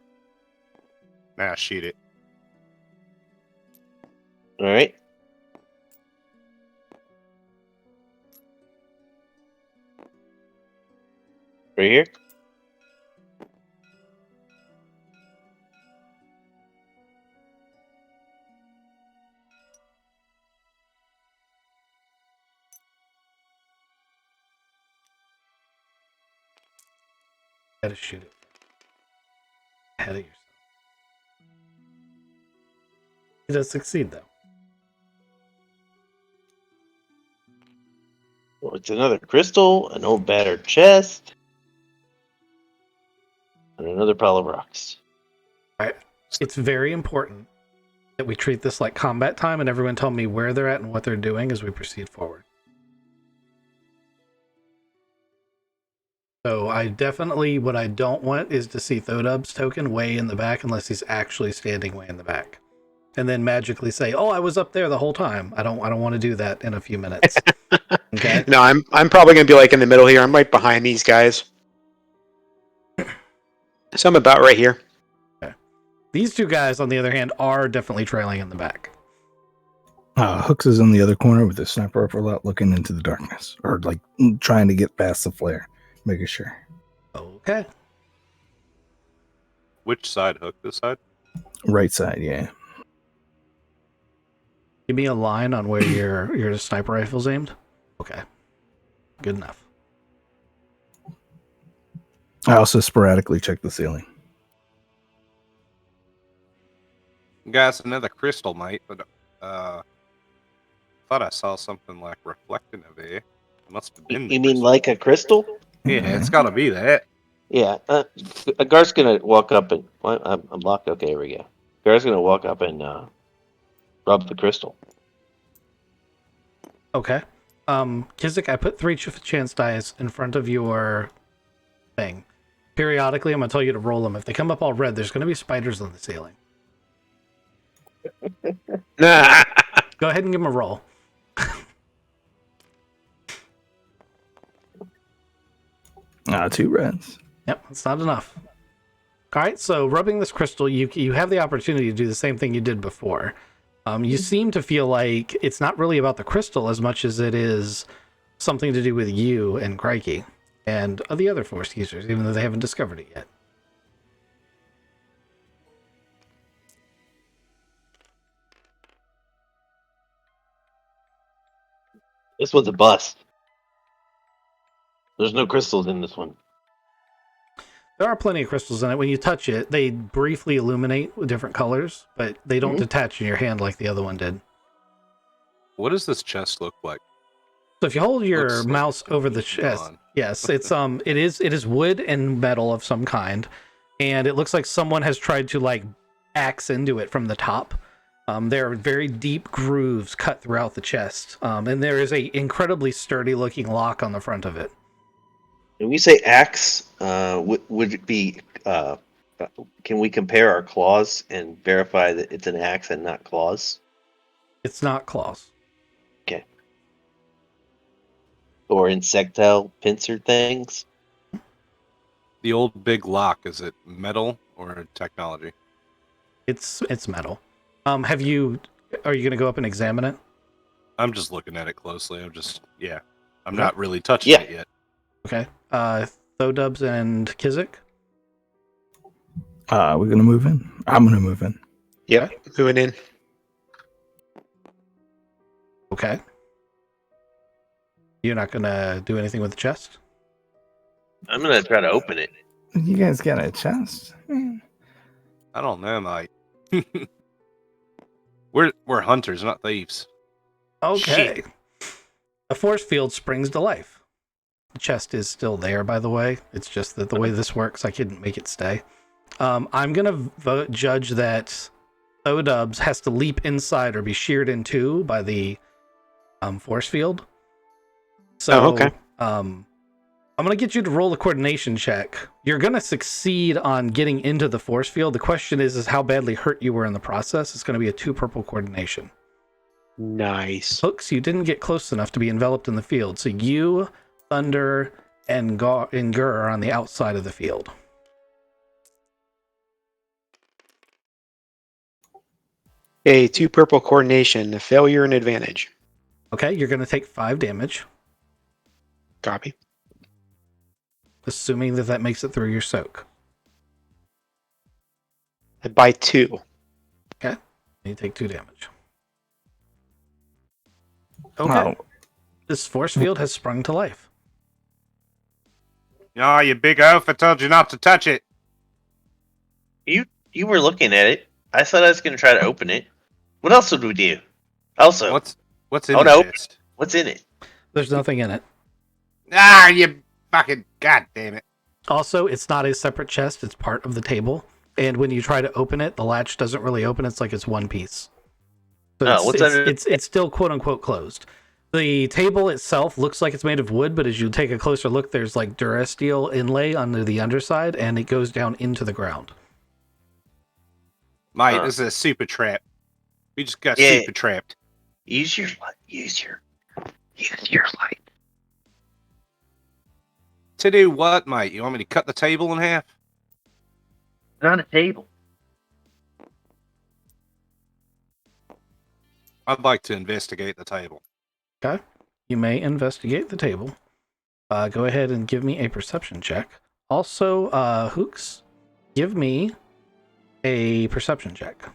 Now shoot it. All right. Right here. Gotta shoot it ahead of yourself. He does succeed, though. Well, it's another crystal, an old battered chest, and another pile of rocks. It's very important that we treat this like combat time and everyone tell me where they're at and what they're doing as we proceed forward. So I definitely, what I don't want is to see Thodub's token way in the back unless he's actually standing way in the back. And then magically say, "Oh, I was up there the whole time." I don't want to do that in a few minutes. Okay? No, I'm probably gonna be like in the middle here. I'm right behind these guys. So I'm about right here. Okay. These two guys, on the other hand, are definitely trailing in the back. Hooks is in the other corner with his sniper rifle out, looking into the darkness, or like trying to get past the flare, making sure. Okay. Which side? Hook this side? Right side, yeah. Give me a line on where your sniper rifle's aimed. Okay. Good enough. I also sporadically check the ceiling. Guys, another crystal, mate. But thought I saw something like reflecting over here. It must have been. You mean like a crystal? Yeah, it's got to be that. Yeah. Gar's gonna walk up and I'm locked. Okay, here we go. Gar's gonna walk up and rub the crystal. Okay. Kizik, I put 3 chance dice in front of your thing. Periodically, I'm going to tell you to roll them. If they come up all red, there's going to be spiders on the ceiling. Nah. Go ahead and give them a roll. 2 reds. Yep, that's not enough. All right, so rubbing this crystal, you have the opportunity to do the same thing you did before. You seem to feel like it's not really about the crystal as much as it is something to do with you and Crikey and the other Force users, even though they haven't discovered it yet. This one's a bust. There's no crystals in this one. There are plenty of crystals in it. When you touch it, they briefly illuminate with different colors, but they don't detach in your hand like the other one did. What does this chest look like? So if you hold your Looks like mouse it's over the gonna be chest, fun. yes, it's it is wood and metal of some kind, and it looks like someone has tried to like axe into it from the top. There are very deep grooves cut throughout the chest, and there is a incredibly sturdy looking lock on the front of it. When we say axe, would it be? Can we compare our claws and verify that it's an axe and not claws? It's not claws. Okay. or insectile pincer things. The old big lock, is it metal or technology? It's metal. Are you gonna go up and examine it? I'm just looking at it closely. I'm Okay. not really touching Yeah. it yet. Okay. Thodubs and Kizik. We're gonna move in. I'm gonna move in. Yep, moving in. Okay. You're not gonna do anything with the chest? I'm gonna try to open it. You guys got a chest? I don't know, mate. We're hunters, not thieves. Okay. A force field springs to life. The chest is still there, by the way. It's just that the way this works, I couldn't make it stay. I'm gonna judge that Thodubs has to leap inside or be sheared in two by the force field. So, okay. I'm gonna get you to roll a coordination check. You're gonna succeed on getting into the force field. The question is how badly hurt you were in the process. It's gonna be a 2 purple coordination. Nice. Hooks, you didn't get close enough to be enveloped in the field. So you, Thunder, and Gur are on the outside of the field. A 2 purple coordination, a failure and advantage. Okay, you're gonna take 5 damage, Copy. assuming that makes it through your soak. By 2. Okay, you take 2 damage. Okay, Oh, this force field has sprung to life. Oh, you big oaf! I told you not to touch it. You were looking at it. I said I was gonna try to open it. What else would we do? Also, What's in Oh, the no. chest? what's in it? There's nothing in it. Ah, you fucking god damn it! Also, it's not a separate chest, it's part of the table. And when you try to open it, the latch doesn't really open. It's like it's one piece. So Oh, what's under- it's still quote unquote closed. The table itself looks like it's made of wood, but as you take a closer look, there's like Durasteel inlay under the underside, and it goes down into the ground. Mate, this is a super trap. We just got Yeah. super trapped. Use your light. To do what, mate? You want me to cut the table in half? It's on a table. I'd like to investigate the table. Okay. You may investigate the table. Go ahead and give me a perception check. Also, Hooks, give me a perception check.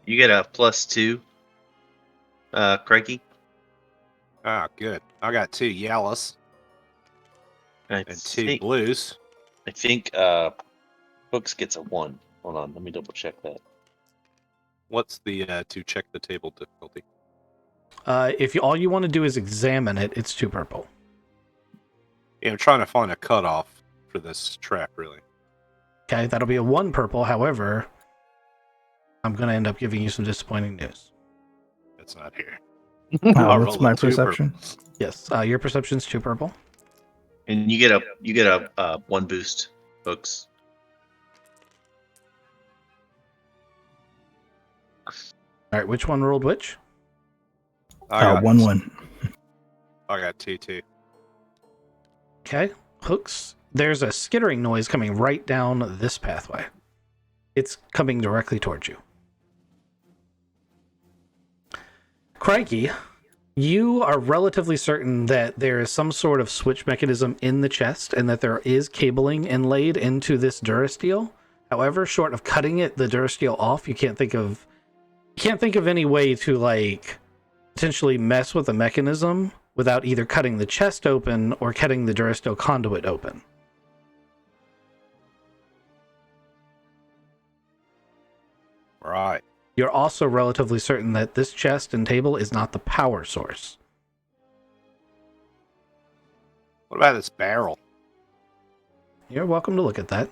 You get a +2. Craigie. Ah, good. I got 2 yellows and 2 blues. I think Hooks gets a 1. Hold on, let me double check that. What's the to check the table difficulty? If all you want to do is examine it, it's 2 purple. Yeah, I'm trying to find a cutoff for this trap, really. Okay, that'll be a 1 purple. However, I'm going to end up giving you some disappointing news. It's not here. What's my perception? Yes, your perception's 2 purple. And you get a 1 boost, Hooks. All right, which one rolled which? I got 1-1. I got 2. Okay, Hooks, there's a skittering noise coming right down this pathway. It's coming directly towards you. Crikey, you are relatively certain that there is some sort of switch mechanism in the chest and that there is cabling inlaid into this Durasteel. However, short of cutting the Durasteel off, you can't think of any way to like potentially mess with the mechanism without either cutting the chest open or cutting the Durasteel conduit open. Right. You're also relatively certain that this chest and table is not the power source. What about this barrel? You're welcome to look at that.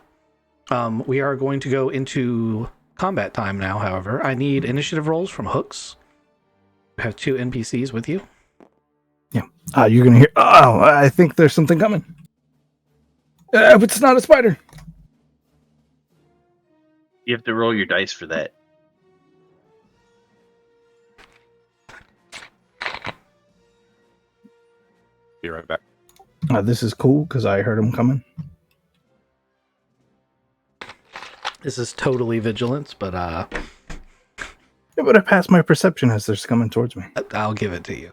We are going to go into combat time now, however. I need initiative rolls from Hooks. You have 2 NPCs with you. Yeah. You're going to hear... Oh, I think there's something coming. It's not a spider. You have to roll your dice for that. Be right back. This is cool because I heard him coming. This is totally vigilance, but Yeah, but I passed my perception as they're coming towards me. I'll give it to you.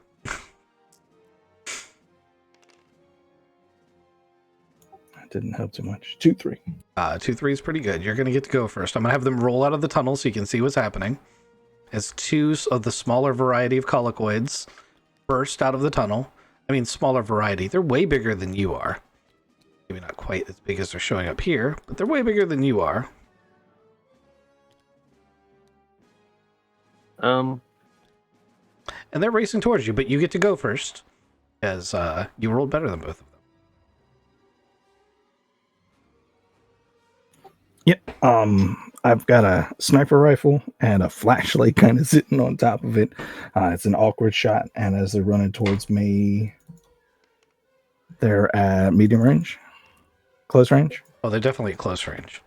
That didn't help too much. 2-3. 2-3 is pretty good. You're going to get to go first. I'm going to have them roll out of the tunnel so you can see what's happening. As two of the smaller variety of colloquids burst out of the tunnel. I mean, smaller variety. They're way bigger than you are. Maybe not quite as big as they're showing up here, but they're way bigger than you are. And they're racing towards you, but you get to go first, as you rolled better than both of them. Yep. I've got a sniper rifle and a flashlight kind of sitting on top of it. It's an awkward shot, and as they're running towards me, they're at medium range, close range. Oh, they're definitely at close range.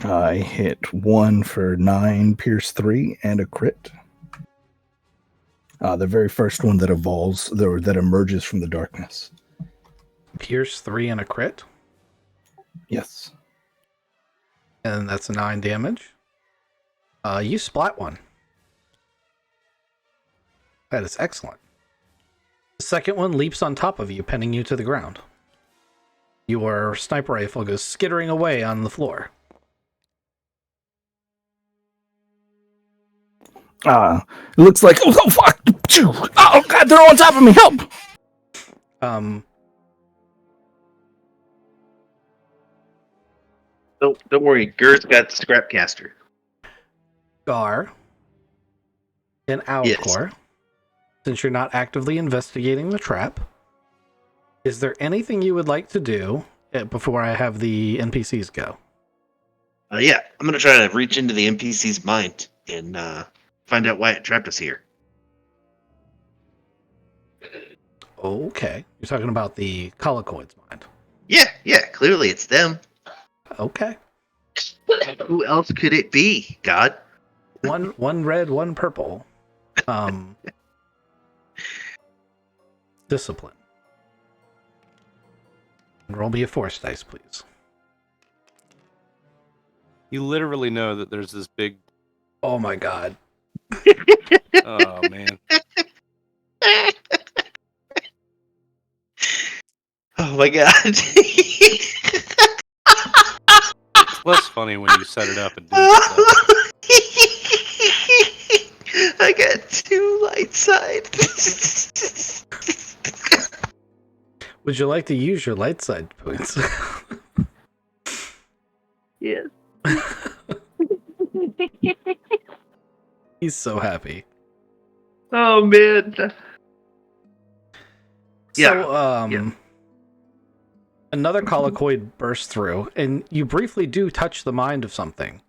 I hit 1 for 9, pierce 3, and a crit. The very first one that evolves, that emerges from the darkness. Pierce 3 and a crit. Yes. And that's a 9 damage. You splat one. That is excellent. The second one leaps on top of you, pinning you to the ground. Your sniper rifle goes skittering away on the floor. It looks like, oh fuck! Oh god, they're on top of me! Help! Don't worry, Gur's got the Scrapcaster. Gar and Alcor, since you're not actively investigating the trap, is there anything you would like to do before I have the NPCs go? Yeah, I'm gonna try to reach into the NPC's mind and find out why it trapped us here. Okay. You're talking about the colloquids mind. Yeah, clearly it's them. Okay. Who else could it be, God? One red, one purple. Discipline. Roll me a force dice, please. You literally know that there's this big. Oh my god. Oh man. Oh my God. It's less funny when you set it up and do it. I got 2 light side. Would you like to use your light side points? Yes. He's so happy. Oh man. So, another colloquid bursts through, and you briefly do touch the mind of something.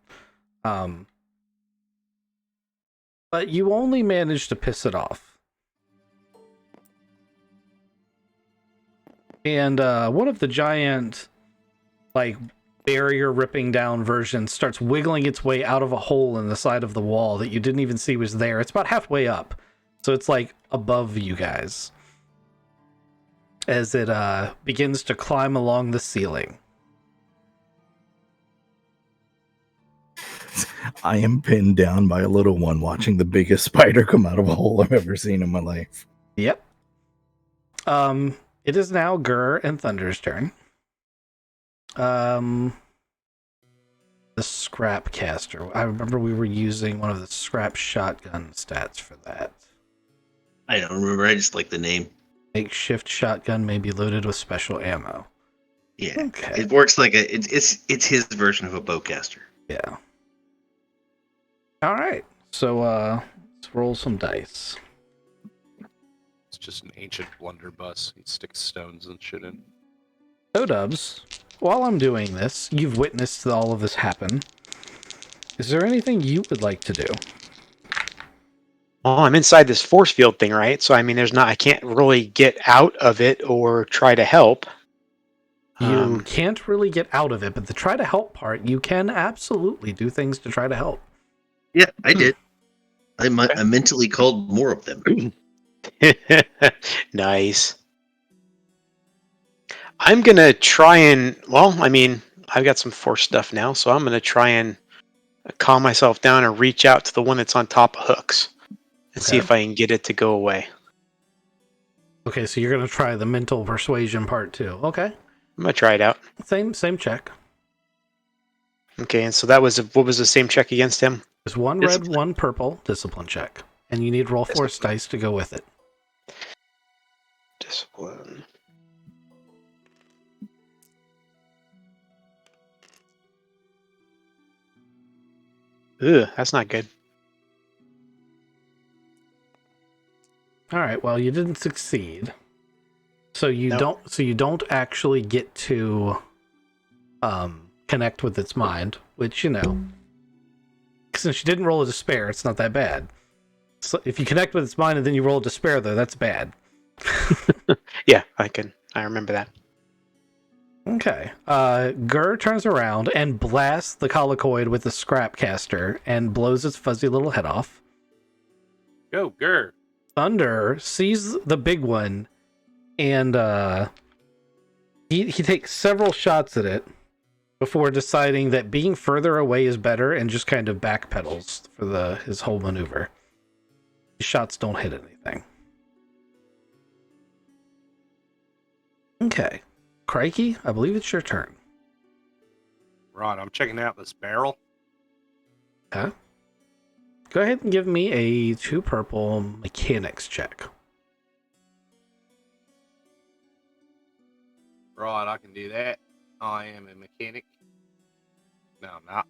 But you only manage to piss it off. And one of the giant, barrier ripping down versions starts wiggling its way out of a hole in the side of the wall that you didn't even see was there. It's about halfway up. So it's above you guys. As it begins to climb along the ceiling. I am pinned down by a little one watching the biggest spider come out of a hole I've ever seen in my life. Yep. It is now Gur and Thunder's turn. The Scrapcaster. I remember we were using one of the scrap shotgun stats for that. I don't remember. I just like the name. Makeshift shotgun may be loaded with special ammo. Yeah. Okay. It works like it's his version of a bowcaster. Yeah. Alright. So let's roll some dice. It's just an ancient blunderbuss. He sticks stones and shit in. So Dubs, while I'm doing this, you've witnessed all of this happen. Is there anything you would like to do? Well, I'm inside this force field thing, right? So I mean, I can't really get out of it or try to help. You can't really get out of it, but the try to help part, you can absolutely do things to try to help. Yeah, I did. I mentally called more of them. Nice. I'm gonna try and I've got some force stuff now, so I'm gonna try and calm myself down and reach out to the one that's on top of hooks and see Okay. if I can get it to go away. Okay, so you're gonna try the mental persuasion part too. Okay. I'm gonna try it out. Same check. Okay, and so what was the same check against him? There's one red, one purple discipline check, and you need roll force dice to go with it. Discipline. Ugh, that's not good. All right. Well, you didn't succeed, so you don't actually get to connect with its mind, which since you didn't roll a despair, it's not that bad. So if you connect with its mind and then you roll a despair, though, that's bad. Yeah, I remember that. Okay. Gur turns around and blasts the collocoid with the scrap caster and blows its fuzzy little head off. Go, Gur. Thunder sees the big one and he takes several shots at it before deciding that being further away is better and just kind of backpedals for his whole maneuver. These shots don't hit anything. Okay. Crikey, I believe it's your turn. Right, I'm checking out this barrel. Okay. Go ahead and give me a 2 purple mechanics check. Right, I can do that. I am a mechanic. No, I'm not.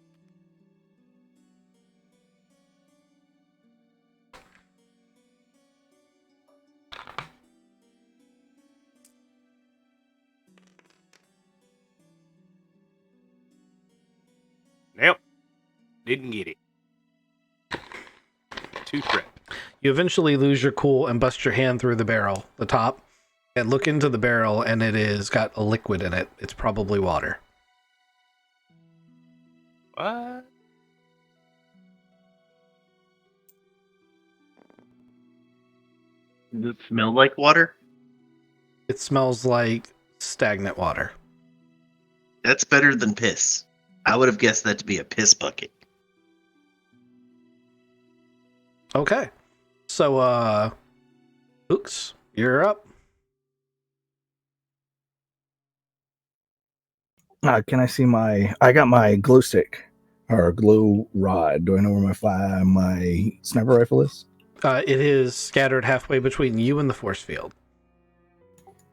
Nope. Didn't get it. 2 crit. You eventually lose your cool and bust your hand through the barrel, the top, and look into the barrel, and it is got a liquid in it. It's probably water. What? Does it smell like water? It smells like stagnant water. That's better than piss. I would have guessed that to be a piss bucket. Okay. So, Hooks, you're up. Can I see I got my glow stick or glow rod. Do I know where my sniper rifle is? It is scattered halfway between you and the force field.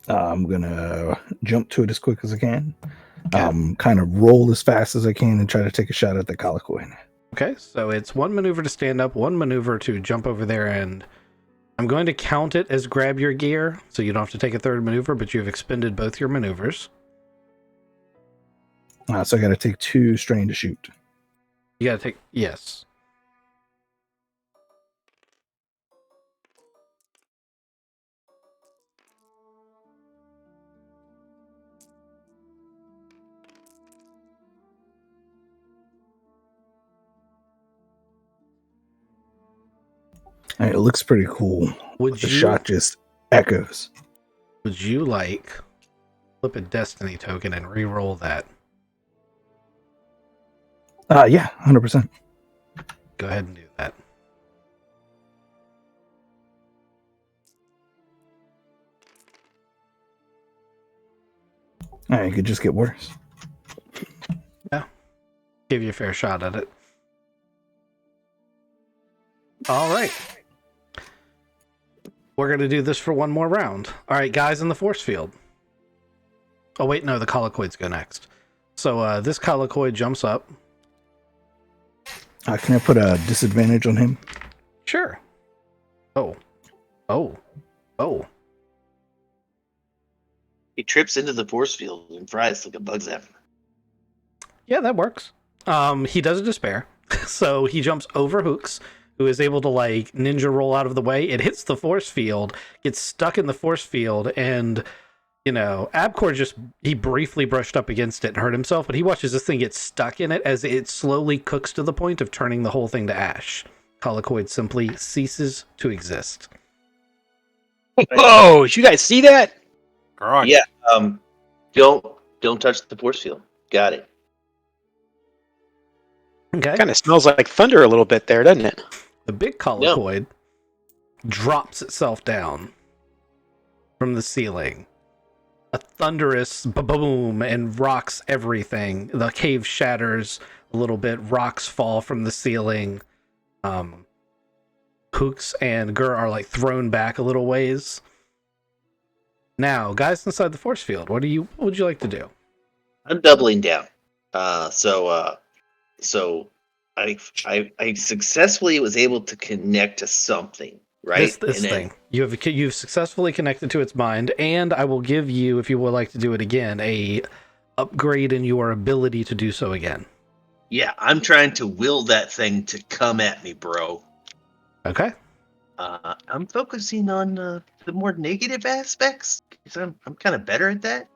I'm gonna jump to it as quick as I can. Okay. Kind of roll as fast as I can and try to take a shot at the collocoid. Okay, so it's 1 maneuver to stand up, 1 maneuver to jump over there, and I'm going to count it as grab your gear, so you don't have to take a 3rd maneuver, but you've expended both your maneuvers. So I got to take 2 strain to shoot. You gotta take... Yes. It looks pretty cool. The shot just echoes. Would you like flip a destiny token and re-roll that? Yeah, 100%. Go ahead and do that. It could just get worse. Yeah. Give you a fair shot at it. All right. We're going to do this for 1 more round. All right, guys in the force field. Oh, wait, no, the collocoids go next. So this collocoid jumps up. Can I put a disadvantage on him? Sure. Oh. He trips into the force field and fries like a bug's after. Yeah, that works. He does a despair. So he jumps over Hooks, who is able to ninja roll out of the way. It hits the force field, gets stuck in the force field, and Abcor he briefly brushed up against it and hurt himself, but he watches this thing get stuck in it as it slowly cooks to the point of turning the whole thing to ash. Colicoid simply ceases to exist. Whoa! Did you guys see that? All right. Yeah. Don't touch the force field. Got it. Okay. Kind of smells like thunder a little bit there, doesn't it? The big colicoid drops itself down from the ceiling. A thunderous boom and rocks everything. The cave shatters a little bit. Rocks fall from the ceiling. Hooks and Gur are like thrown back a little ways. Now, guys inside the force field, what would you like to do? I'm doubling down. So I successfully was able to connect to something, right? This thing. You've successfully connected to its mind, and I will give you, if you would like to do it again, a upgrade in your ability to do so again. Yeah, I'm trying to will that thing to come at me, bro. Okay. I'm focusing on the more negative aspects because I'm kind of better at that.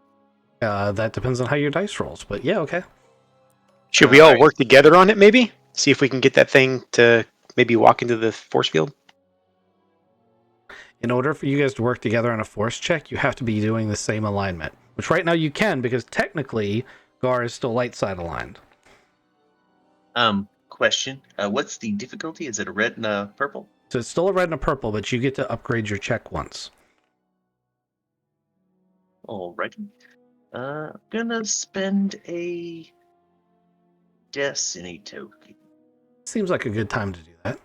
That depends on how your dice rolls, but yeah, okay. Should we all Alright. work together on it, maybe? See if we can get that thing to maybe walk into the force field? In order for you guys to work together on a force check, you have to be doing the same alignment, which right now you can because technically Gar is still light side aligned. Question. What's the difficulty? Is it a red and a purple? So it's still a red and a purple, but you get to upgrade your check once. Alrighty. Gonna spend a destiny token. Seems like a good time to do that.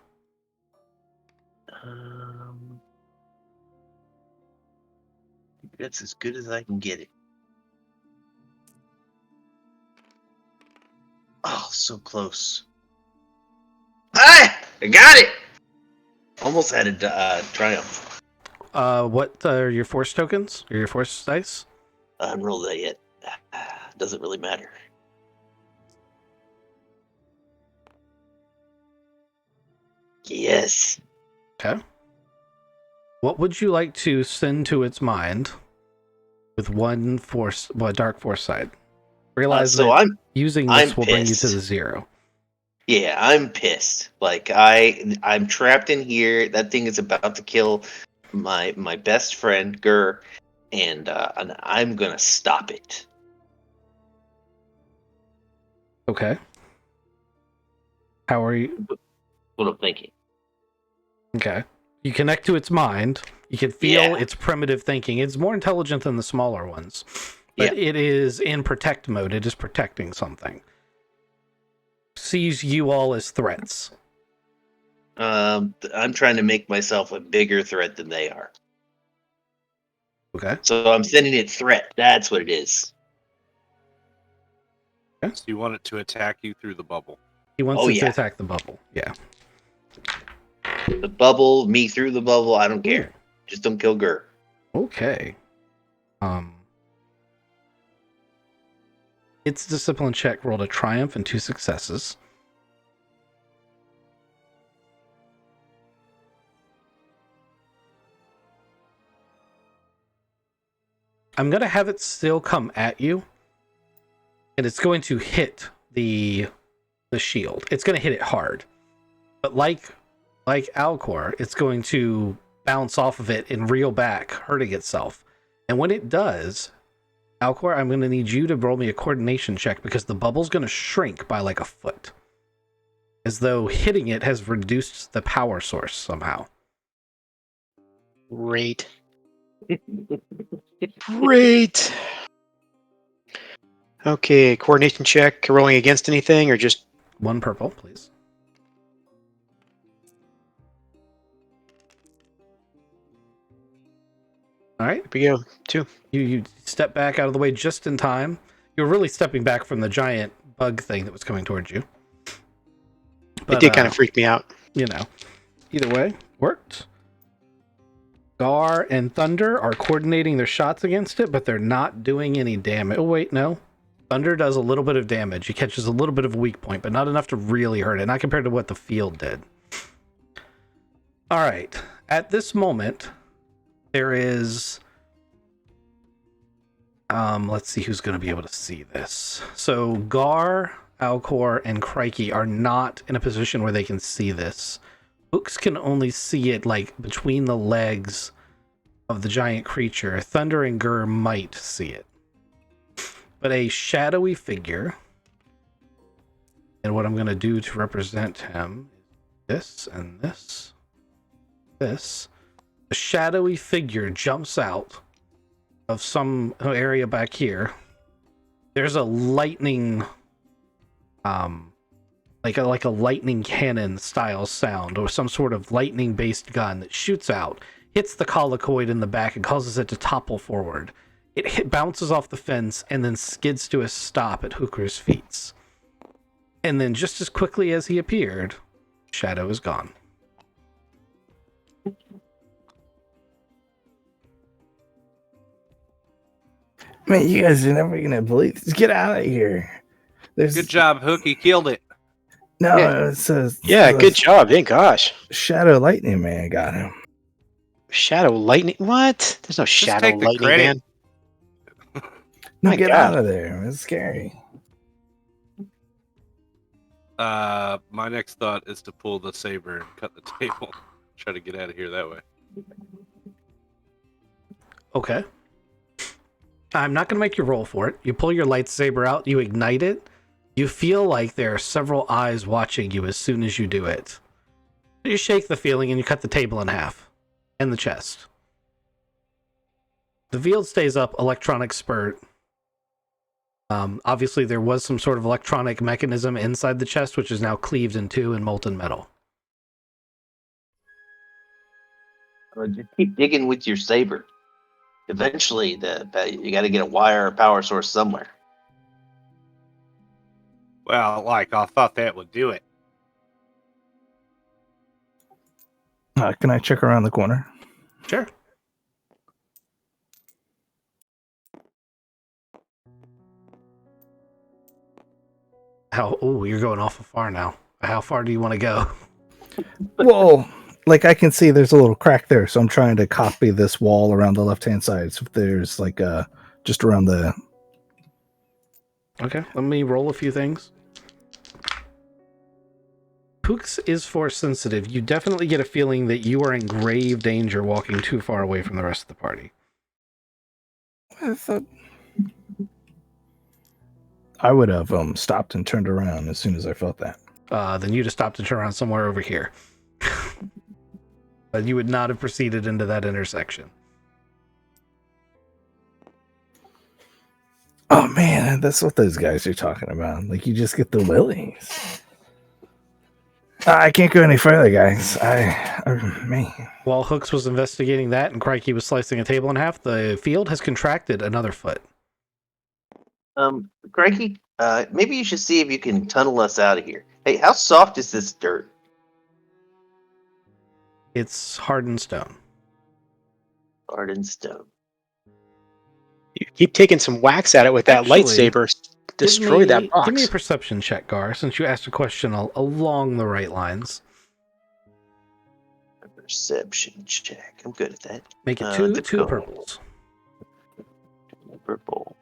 That's as good as I can get it. Oh, so close. Ah! I got it! Almost had a triumph. What are your force tokens? Or your force dice? I haven't rolled that yet. Doesn't really matter. Yes. Okay. What would you like to send to its mind with one dark force side? Realize So that I'm using this I'm will bring you to pissed. the 0. Yeah, I'm pissed. Like I'm trapped in here. That thing is about to kill my best friend Gur, and I'm gonna stop it. Okay. How are you? What I'm thinking. Okay. You connect to its mind. You can feel Yeah. its primitive thinking. It's more intelligent than the smaller ones. But it is in protect mode. It is protecting something. Sees you all as threats. I'm trying to make myself a bigger threat than they are. Okay. So I'm sending it threat. That's what it is. So you want it to attack you through the bubble. He wants Oh, it to yeah. attack the bubble. Yeah. The bubble, me through the bubble, I don't care. Just don't kill Gur. Okay. Its discipline check rolled a triumph and 2 successes. I'm going to have it still come at you. And it's going to hit the shield. It's going to hit it hard. But like Alcor, it's going to bounce off of it and reel back, hurting itself. And when it does, Alcor, I'm going to need you to roll me a coordination check because the bubble's going to shrink by like a foot. As though hitting it has reduced the power source somehow. Great. Great. Okay, coordination check. Rolling against anything or just 1 purple, please. All right. here we go. 2. You step back out of the way just in time. You're really stepping back from the giant bug thing that was coming towards you. It did kind of freak me out. Either way, worked. Gar and Thunder are coordinating their shots against it, but they're not doing any damage. Oh, wait, no. Thunder does a little bit of damage. He catches a little bit of a weak point, but not enough to really hurt it. Not compared to what the field did. All right. At this moment, there is Let's see who's going to be able to see this. So Gar, Alcor, and Crikey are not in a position where they can see this. Hooks can only see it like between the legs of the giant creature. Thunder and Gur might see it. But a shadowy figure, and what I'm going to do to represent him is this and this. This. A shadowy figure jumps out of some area back here. There's a lightning, like a lightning cannon style sound, or some sort of lightning based gun that shoots out, hits the colicoid in the back, and causes it to topple forward. It bounces off the fence and then skids to a stop at Hooker's feet. And then, just as quickly as he appeared, Shadow is gone. Man, you guys are never gonna believe this. Get out of here. There's Good job, Hook. He killed it. no. Yeah. It's a Good job. Thank gosh. Shadow Lightning Man got him. Shadow lightning. What? There's no shadow take the lightning, credit. man. No, My get God. out of there. It's scary. My next thought is to pull the saber and cut the table. Try to get out of here that way. Okay. I'm not going to make you roll for it. You pull your lightsaber out, you ignite it. You feel like there are several eyes watching you as soon as you do it. You shake the feeling and you cut the table in half. And the chest. The field stays up, electronic spurt. Obviously, there was some sort of electronic mechanism inside the chest, which is now cleaved in two in molten metal. Just keep digging with your saber. Eventually, you got to get a wire or power source somewhere. Well, like, I thought that would do it. Can I check around the corner? Sure. Oh, you're going awful far now. How far do you want to go? Well, like I can see there's a little crack there, so I'm trying to copy this wall around the left-hand side. So if there's like just around the. Okay, let me roll a few things. Pooks is force sensitive. You definitely get a feeling that you are in grave danger walking too far away from the rest of the party. I thought I would have stopped and turned around as soon as I felt that. Then you'd have stopped and turned around somewhere over here. But you would not have proceeded into that intersection. Oh man, that's what those guys are talking about. Like you just get the willies. I can't go any further, guys. Man. While Hooks was investigating that and Crikey was slicing a table in half, the field has contracted another foot. Crikey, maybe you should see if you can tunnel us out of here. Hey, how soft is this dirt? It's hardened stone. Hardened stone. You keep taking some wax at it with that Actually, lightsaber. Destroy that box. Give me a perception check, Gar, since you asked a question along the right lines. A perception check. I'm good at that. Make it The two code. purples. Purple.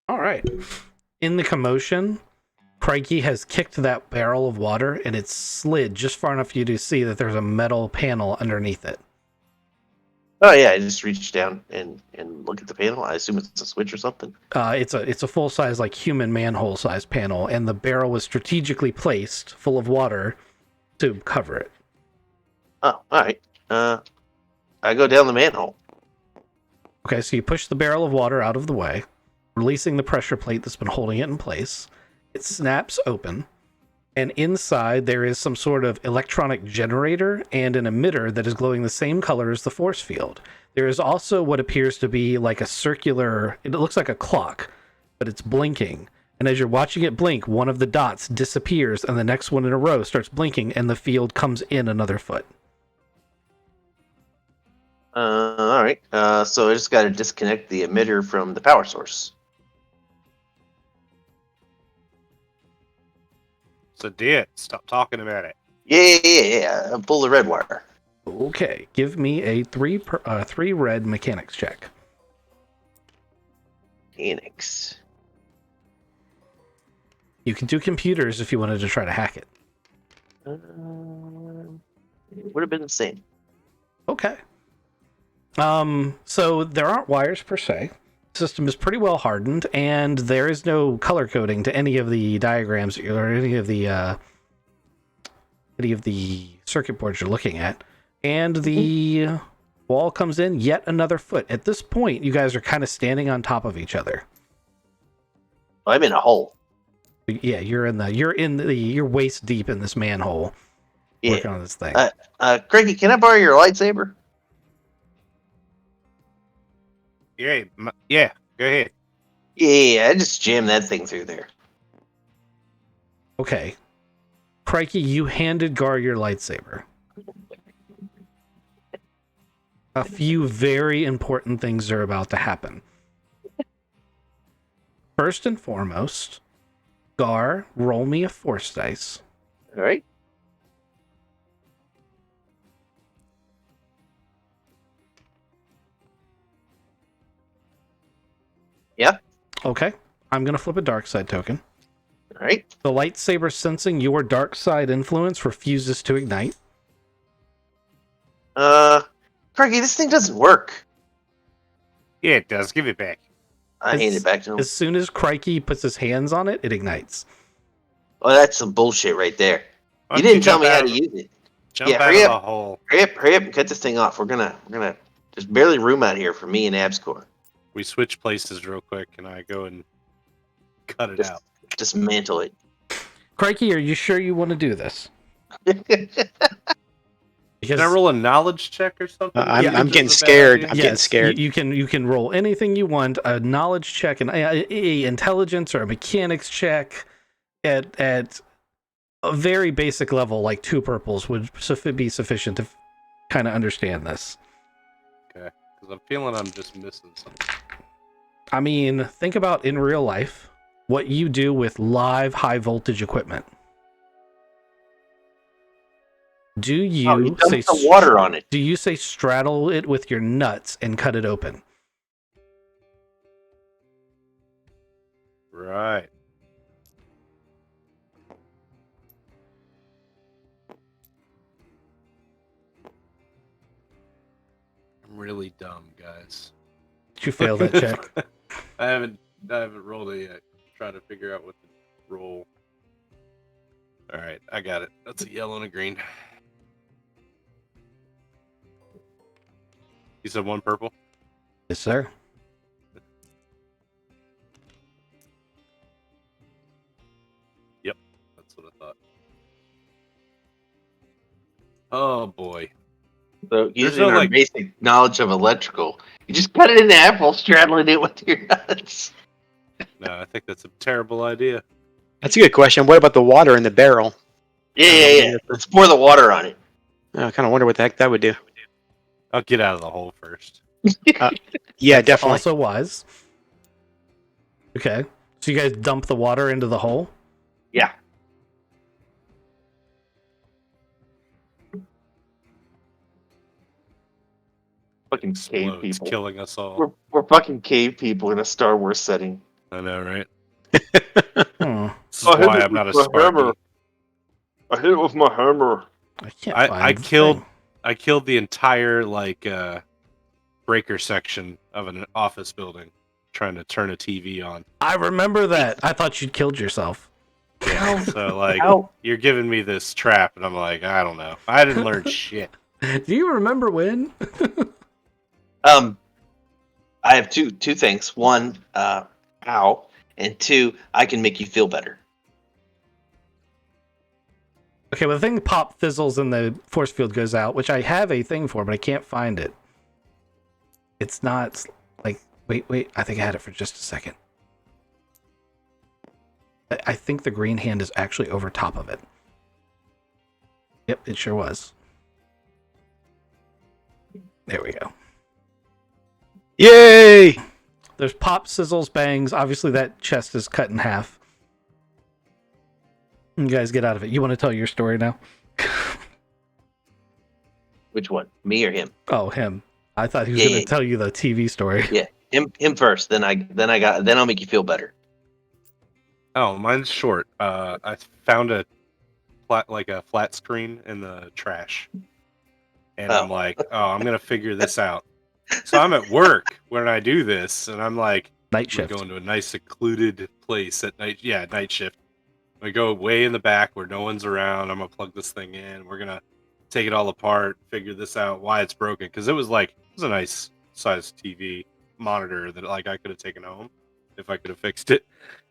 All right. In the commotion, Crikey has kicked that barrel of water and it's slid just far enough for you to see that there's a metal panel underneath it. Oh yeah, I just reached down and look at the panel. I assume it's a switch or something. It's a full size, like human manhole size panel, and the barrel was strategically placed full of water to cover it. Oh, all right. I go down the manhole. Okay, so you push the barrel of water out of the way, releasing the pressure plate that's been holding it in place. It snaps open, and inside there is some sort of electronic generator and an emitter that is glowing the same color as the force field. There is also what appears to be like a circular, it looks like a clock, but it's blinking. And as you're watching it blink, one of the dots disappears and the next one in a row starts blinking and the field comes in another foot. All right. So I just got to disconnect the emitter from the power source. So, Dit, stop talking about it. Yeah. Pull the red wire. Okay, give me a three red mechanics check. Phoenix. You can do computers if you wanted to try to hack it. Would have been the same. Okay. So there aren't wires per se. The system is pretty well hardened, and there is no color coding to any of the diagrams or any of the circuit boards you're looking at. And the wall comes in yet another foot. At this point, you guys are kind of standing on top of each other. I'm in a hole. Yeah, you're waist deep in this manhole Yeah. working on this thing. Craigie, can I borrow your lightsaber? Yeah, go ahead. Yeah, I just jammed that thing through there. Okay. Crikey, you handed Gar your lightsaber. A few very important things are about to happen. First and foremost, Gar, roll me a force dice. All right. Yeah. Okay. I'm going to flip a dark side token. All right. The lightsaber sensing your dark side influence refuses to ignite. Craigie, this thing doesn't work. Yeah, it does. Give it back. I hand it back to him. As soon as Crikey puts his hands on it, it ignites. Oh, that's some bullshit right there. Why You don't didn't tell jump me how out to of- use it. Jump Yeah, out hurry of up. the hole. Hurry up and cut this thing off. We're gonna there's barely room out here for me and Abscore. We switch places real quick, and I go and cut it Just- out. Dismantle it. Crikey, are you sure you want to do this? Because Can I roll a knowledge check or something? I'm Is this getting a bad scared. idea? I'm getting scared. You can roll anything you want. A knowledge check, a intelligence, or a mechanics check at a very basic level, like 2 purples would be sufficient to kind of understand this. Okay, because I'm feeling I'm just missing something. I mean, think about in real life what you do with live high voltage equipment. Do you Oh, you say dumped the water on it. Do you say straddle it with your nuts and cut it open? Right. I'm really dumb, guys. Did you fail that check? I haven't rolled it yet. Trying to figure out what to roll. All right, I got it. That's a yellow and a green. You said 1 purple? Yes, sir. That's what I thought. Oh boy. So using no, our like- basic knowledge of electrical, you just cut it in half while straddling it with your nuts. No, I think that's a terrible idea. That's a good question. What about the water in the barrel? Yeah. Let's pour the water on it. I kind of wonder what the heck that would do. I'll get out of the hole first. Yeah, definitely. Also wise. Okay. So you guys dump the water into the hole? Yeah. Fucking cave Explodes, people. killing us all. We're fucking cave people in a Star Wars setting. I know, right? Hmm. This is why I'm not a Sparky. I hit it with my hammer. I can't I find the killed- thing. I killed the entire breaker section of an office building trying to turn a TV on. I remember that. I thought you'd killed yourself. So like Ow. you're giving me this trap and I'm like, I don't know. I didn't learn shit. Do you remember when? I have two things. One, ow, and 2, I can make you feel better. Okay, well, the thing pop fizzles and the force field goes out, which I have a thing for, but I can't find it. It's not like wait. I think I had it for just a second. I think the green hand is actually over top of it. Yep, it sure was. There we go. Yay! There's pop, sizzles, bangs. Obviously, that chest is cut in half. You guys get out of it. You want to tell your story now? Which one? Me or him? Oh, him. I thought he was Yeah, going to yeah. tell you the TV story. Yeah, him first. Then I'll make you feel better. Oh, mine's short. I found a flat screen in the trash, and I'm Oh. like, oh, I'm gonna figure this out. So I'm at work when I do this, and I'm like, Night we're shift. going to a nice secluded place at night. Yeah, night shift. We go way in the back where no one's around. I'm gonna plug this thing in. We're gonna take it all apart, figure this out, why it's broken. Because it was a nice sized TV monitor that like I could have taken home if I could have fixed it.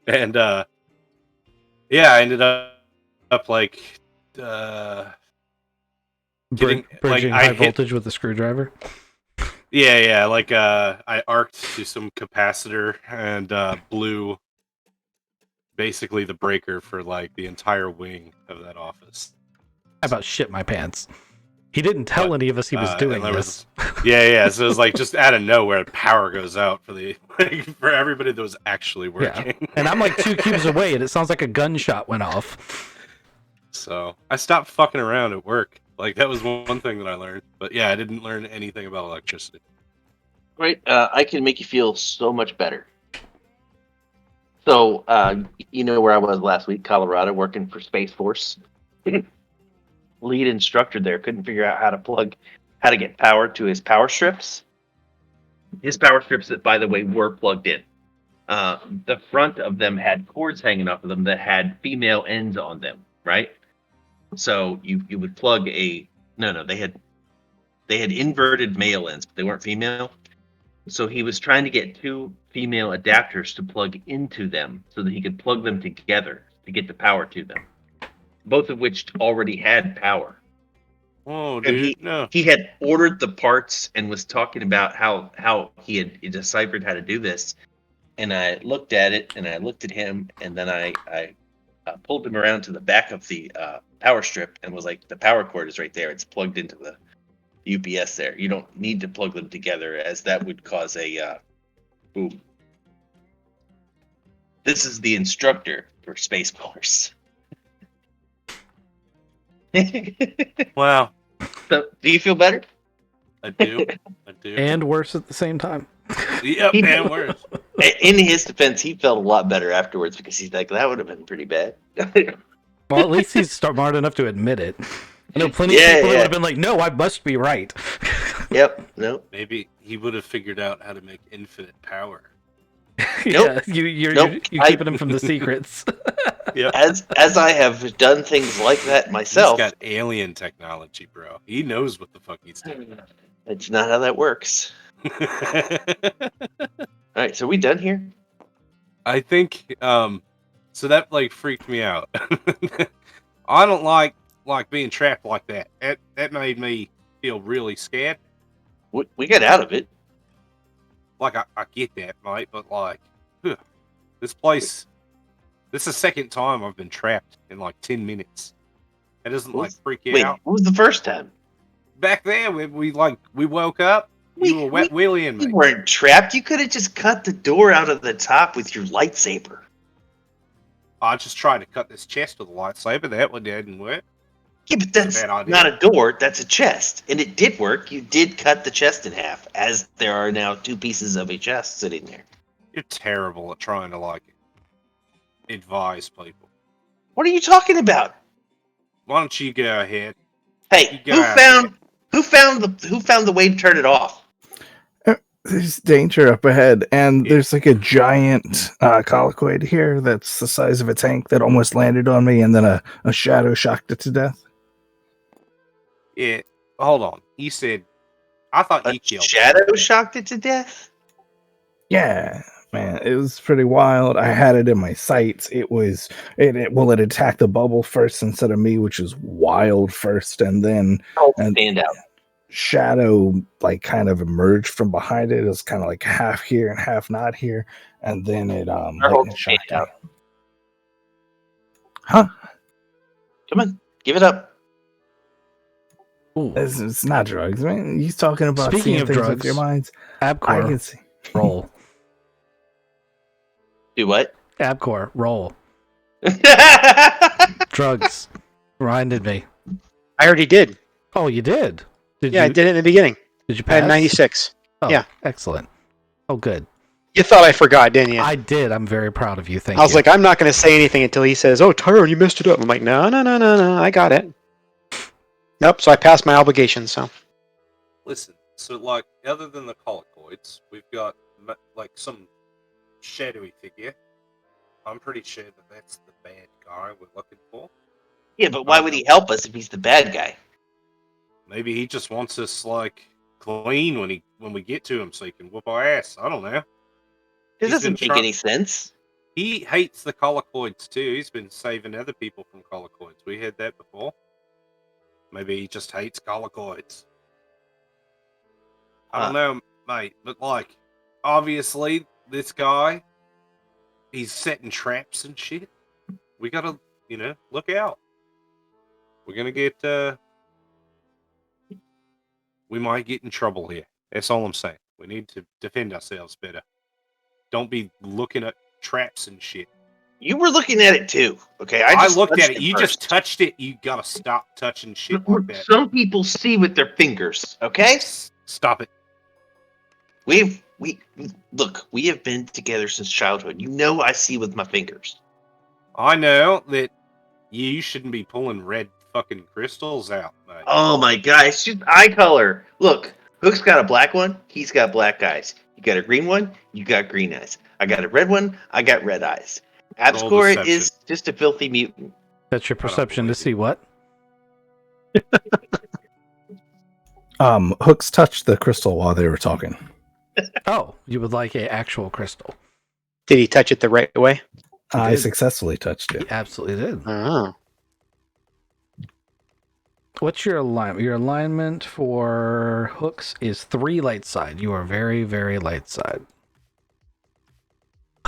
And yeah, I ended up like getting Bridging I high hit- voltage with a screwdriver. Yeah, like I arced to some capacitor and blew basically the breaker for like the entire wing of that office. I about shit my pants. He didn't tell any of us he was doing and there this. Yeah. So it was like just out of nowhere, power goes out for the for everybody that was actually working. Yeah. And I'm like 2 cubes away, and it sounds like a gunshot went off. So I stopped fucking around at work. Like that was one thing that I learned. But yeah, I didn't learn anything about electricity. Right, I can make you feel so much better. So, you know where I was last week, Colorado, working for Space Force. Lead instructor there couldn't figure out how to get power to his power strips. His power strips, that by the way, were plugged in. The front of them had cords hanging off of them that had female ends on them, right? So you would plug they had inverted male ends, but they weren't female. So he was trying to get 2 female adapters to plug into them so that he could plug them together to get the power to them. Both of which already had power. Oh, And dude, no. he had ordered the parts and was talking about how he deciphered how to do this. And I looked at it, and I looked at him, and then I pulled him around to the back of the power strip and was like, the power cord is right there. It's plugged into the UPS there. You don't need to plug them together, as that would cause a boom. This is the instructor for Space Force. Wow, So, do you feel better? I do. And worse at the same time. Yep, and worse. In his defense, he felt a lot better afterwards because he's like, that would have been pretty bad. Well, at least he's smart enough to admit it. I know plenty of Yeah, people that yeah. would have been like, no, I must be right. Yep. No. Maybe he would have figured out how to make infinite power. Yeah, you're Nope. keeping him from the secrets. Yep. As I have done things like that myself, He's got alien technology, bro. He knows what the fuck he's doing. it's not how that works. All right. So we done here? I think so that like freaked me out. I don't like being trapped like that. That made me feel really scared. We got out of it. Like I get that, mate, but like this place, this is the second time I've been trapped in like 10 minutes. It doesn't like freak you Wait, out. what was the first time? Back there we woke up, you were wet wheeling You me. weren't trapped. You could have just cut the door out of the top with your lightsaber. I just tried to cut this chest with a lightsaber. That one didn't work. Yeah, but that's Bad idea. not a door. That's a chest, and it did work. You did cut the chest in half, as there are now 2 pieces of a chest sitting there. You're terrible at trying to like advise people. What are you talking about? Why don't you go ahead? Hey, You go who found the way to turn it off? There's danger up ahead, and Yeah. there's like a giant colloquid here that's the size of a tank that almost landed on me, and then a shadow shocked it to death. Yeah, hold on. You said I thought A you killed shadow shocked it to death? Yeah, man, it was pretty wild. I had it in my sights. It attacked the bubble first instead of me, which is wild first, and then Stand out. shadow like kind of emerged from behind it. It was kind of like half here and half not here, and then it lightning stand shocked me. out. Huh? Come on, give it up. Ooh. It's not drugs, man. You talking about Speaking seeing of things drugs, with your minds? I Abcor, can see. roll. Do what? Abcor, roll. Drugs. Reminded me. I already did. Oh, you did? Did Yeah, you, I did it in the beginning. Did you I had pass? 96. Oh, yeah. Excellent. Oh, good. You thought I forgot, didn't you? I did. I'm very proud of you. Thank you. I was like, I'm not going to say anything until he says, "Oh, Tyrone, you messed it up." I'm like, no, I got it. Nope. So I passed my obligation. So Listen, so like, other than the collocoids, we've got like some shadowy figure. I'm pretty sure that that's the bad guy we're looking for. Yeah, but why would he help us if he's the bad guy? Maybe he just wants us like clean when we get to him, so he can whoop our ass. I don't know. This He's been doesn't make any sense. He hates the collocoids too. He's been saving other people from collocoids. We had that before. Maybe he just hates collocoids. I don't know, mate, but like, obviously, this guy, he's setting traps and shit. We gotta, look out. We're gonna get, we might get in trouble here. That's all I'm saying. We need to defend ourselves better. Don't be looking at traps and shit. You were looking at it too, okay? I looked at it. touched You first. just touched it. You gotta stop touching shit like that. Some people see with their fingers, okay? Stop it. We look. We have been together since childhood. You know, I see with my fingers. I know that you shouldn't be pulling red fucking crystals out, mate. Oh my god, it's just eye color. Look, Hook's got a black one. He's got black eyes. You got a green one. You got green eyes. I got a red one. I got red eyes. Abscore deception. is just a filthy mutant. That's your perception to see what? Hooks touched the crystal while they were talking. Oh, you would like a actual crystal. did he touch it the right way? I did. successfully touched He it. absolutely did. Oh. What's your alignment? Your alignment for Hooks is 3 light side. You are very, very light side.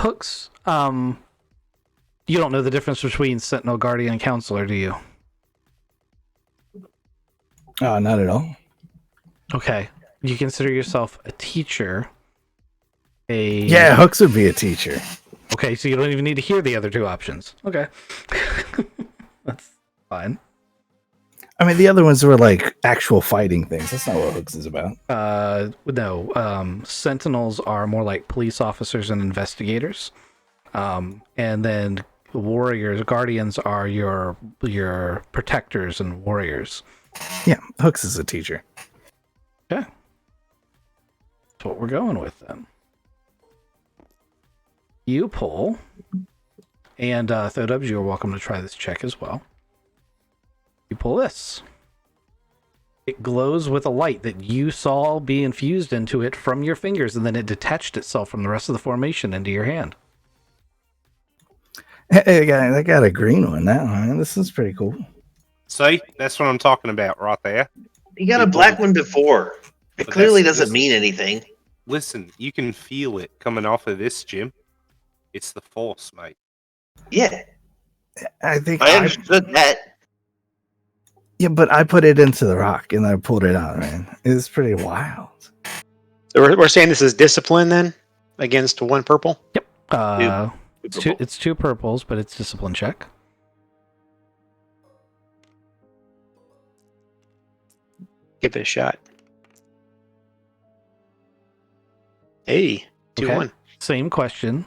Hooks, you don't know the difference between Sentinel, Guardian, and Counselor, do you? Not at all. Okay. You consider yourself a teacher. Yeah, Hooks would be a teacher. Okay, so you don't even need to hear the other 2 options. Okay. That's fine. I mean, the other ones were like actual fighting things. That's not what Hooks is about. No. Sentinels are more like police officers and investigators. And then warriors, guardians are your protectors and warriors. Yeah, Hooks is a teacher. Okay. That's what we're going with then. You pull, and Thodubs, you're welcome to try this check as well. You pull this. It glows with a light that you saw be infused into it from your fingers, and then it detached itself from the rest of the formation into your hand. Hey, I got a green one now. Man. This is pretty cool. See, that's what I'm talking about right there. You got a black one before. It But clearly that's- doesn't mean anything. Listen, you can feel it coming off of this, Jim. It's the force, mate. Yeah, I think I understood that. Yeah, but I put it into the rock and I pulled it out, man. It's pretty wild. So we're saying this is discipline then against 1 purple. Yep. It's 2 purples, but it's discipline check. Give it a shot. Hey, 2-1. Same question.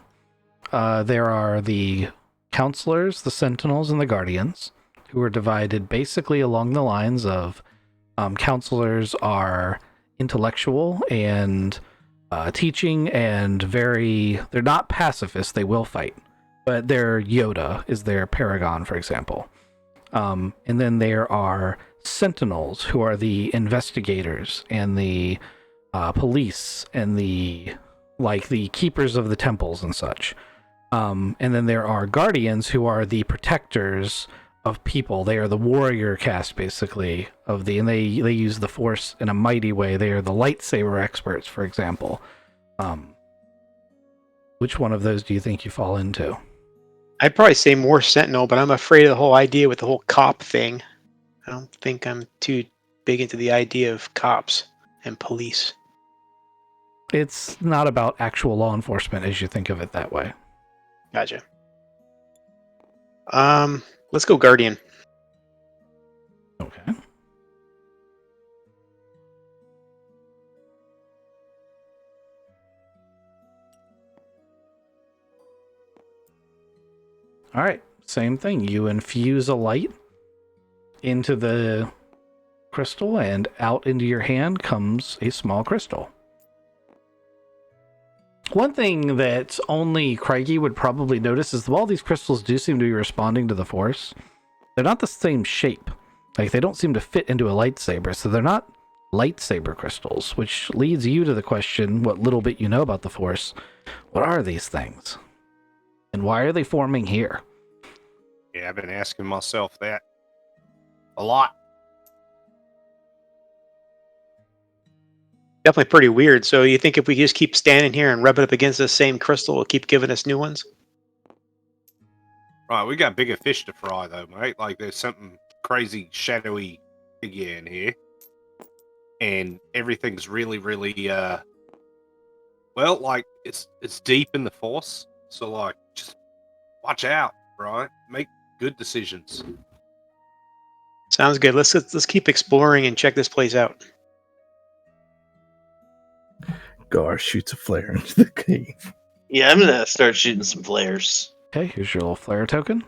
There are the counselors, the sentinels, and the guardians, who are divided basically along the lines of counselors are intellectual and teaching and they're not pacifists, they will fight, but their EotE is their paragon, for example. And then there are sentinels, who are the investigators and the police and the keepers of the temples and such. And then there are guardians, who are the protectors of people. They are the warrior caste, basically, and they use the force in a mighty way. They are the lightsaber experts, for example. Which one of those do you think you fall into? I'd probably say more sentinel, but I'm afraid of the whole idea with the whole cop thing. I don't think I'm too big into the idea of cops and police. It's not about actual law enforcement as you think of it that way. Gotcha. Let's go Guardian. Okay. All right, same thing. You infuse a light into the crystal, and out into your hand comes a small crystal. One thing that only Craigie would probably notice is that while these crystals do seem to be responding to the Force, they're not the same shape. Like, they don't seem to fit into a lightsaber, so they're not lightsaber crystals, which leads you to the question, what little bit you know about the Force, what are these things? And why are they forming here? Yeah, I've been asking myself that a lot. Definitely pretty weird. So you think if we just keep standing here and rubbing up against the same crystal, it'll keep giving us new ones? Right, we got bigger fish to fry, though, mate. Like, there's something crazy, shadowy figure in here. And everything's really, really, well, like, it's deep in the Force. So, like, just watch out, right? Make good decisions. Sounds good. Let's keep exploring and check this place out. Gar shoots a flare into the cave. Yeah, I'm gonna start shooting some flares. Okay, here's your little flare token.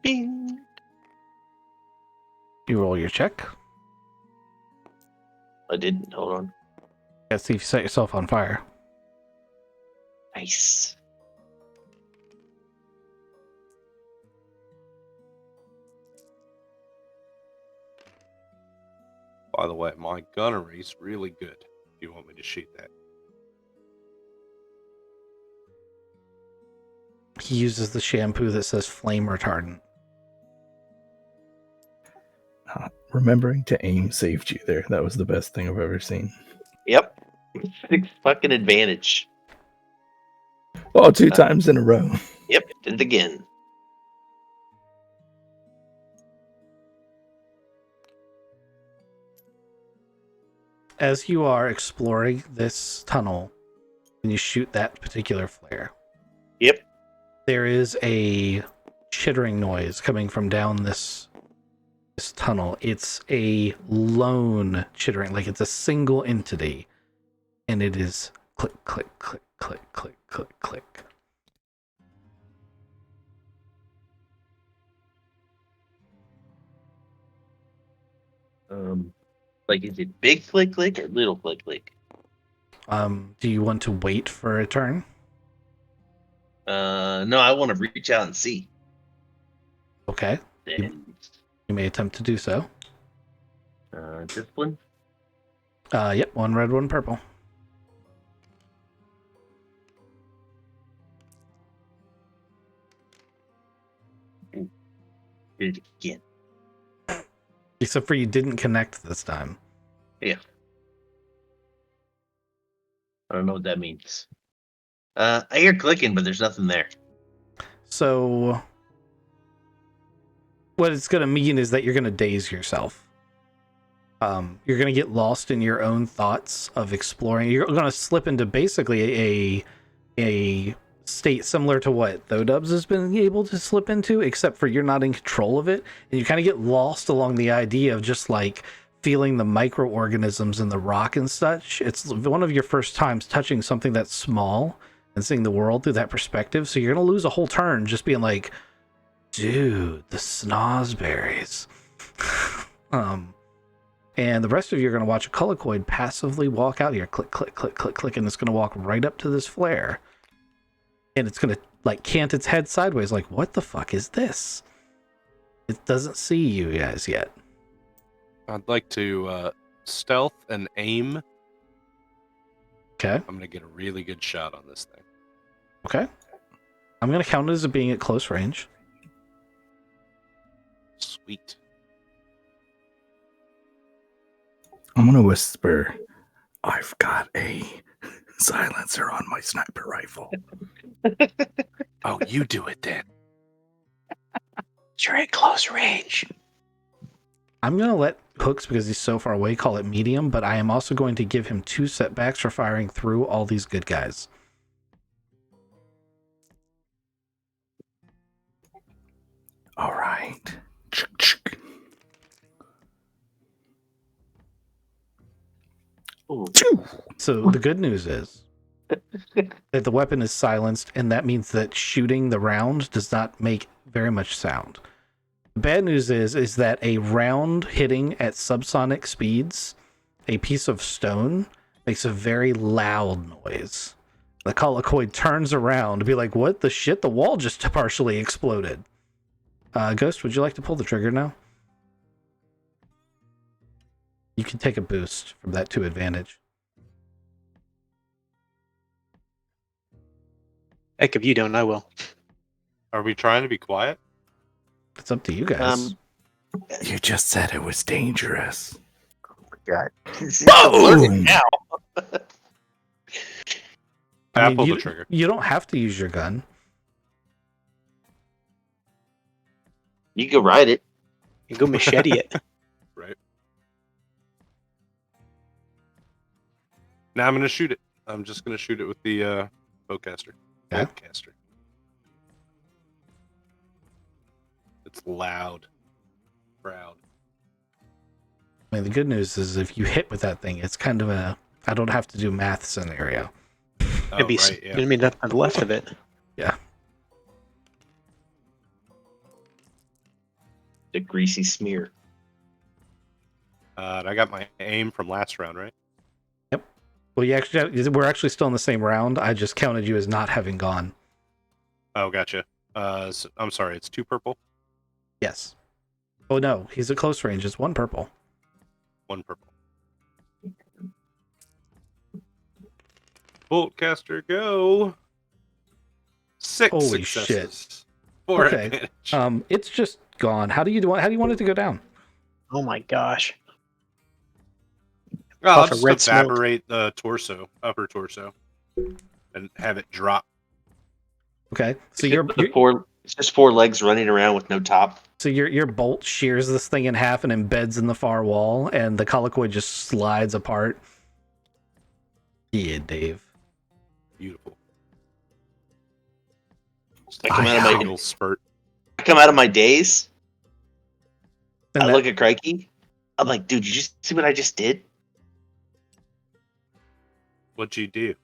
Bing. You roll your check. I didn't. Hold on. Let's see if you set yourself on fire. Nice. By the way, my gunnery's really good. If you want me to shoot that. He uses the shampoo that says flame retardant. Remembering to aim saved you there. That was the best thing I've ever seen. Yep. 6 fucking advantage. Oh, 2 times in a row. Yep, did it again. As you are exploring this tunnel, and you shoot that particular flare, Yep. there is a chittering noise coming from down this tunnel. It's a lone chittering, like it's a single entity, and it is click, click, click, click, click, click, click. Like, is it big click click or little click click? Do you want to wait for a turn? No, I want to reach out and see. Okay, And, you may attempt to do so. discipline. Yep, 1 red, 1 purple. Did it again. Except for you didn't connect this time. I don't know what that means. I hear clicking, but there's nothing there. So, what it's going to mean is that you're going to daze yourself. You're going to get lost in your own thoughts of exploring. You're going to slip into basically a state similar to what Thodubs has been able to slip into, except for you're not in control of it, and you kind of get lost along the idea of just like feeling the microorganisms in the rock and such. It's one of your first times touching something that's small and seeing the world through that perspective, so you're going to lose a whole turn just being like, dude, the snozberries. And the rest of you are going to watch a Colicoid passively walk out here, click, click, click, click, click, and it's going to walk right up to this flare. And it's going to like cant its head sideways like, what the fuck is this? It doesn't see you guys yet. I'd like to stealth and aim. Okay. I'm going to get a really good shot on this thing. Okay. I'm going to count it as being at close range. Sweet. I'm going to whisper, I've got a silencer on my sniper rifle. Oh, you do it then. You're at close range. I'm going to let Hooks, because he's so far away, call it medium, but I am also going to give him 2 setbacks for firing through all these good guys. All right. Ooh. So the good news is that the weapon is silenced, and that means that shooting the round does not make very much sound. The bad news is that a round hitting at subsonic speeds, a piece of stone, makes a very loud noise. The colloquoid turns around to be like, what the shit? The wall just partially exploded. Ghost, would you like to pull the trigger now? You can take a boost from that to advantage. Heck, if you don't, I will. Are we trying to be quiet? It's up to you guys. You just said it was dangerous. God. Boom! Now. I mean, Pull the trigger. you don't have to use your gun. You can ride it. You go machete it. Right. Now I'm going to shoot it. I'm just going to shoot it with the bowcaster. Okay. Bowcaster. It's loud. Proud. I mean, the good news is if you hit with that thing, it's kind of a I don't have to do math scenario. Oh, It'd be, right, yeah. it'd be nothing left of it. Yeah. The greasy smear. I got my aim from last round, right? Well, we're actually still in the same round. I just counted you as not having gone. Oh, gotcha. So, I'm sorry, it's 2 purple, Yes. Oh no, he's at close range. It's 1 purple. 1 purple. Boltcaster, go! 6 Holy successes. 4 Okay. advantage. It's just gone. How do you want it to go down? Oh my gosh. I'll Puff of just red smoke. evaporate the torso, upper torso, and have it drop. Okay. So It's just 4 legs running around with no top. your bolt shears this thing in half and embeds in the far wall, and the colloquy just slides apart. Yeah, Dave. Beautiful. I come out of my Single spurt. I come out of my daze. And I that- look at Crikey. I'm like, dude, you just see what I just did? What'd you do?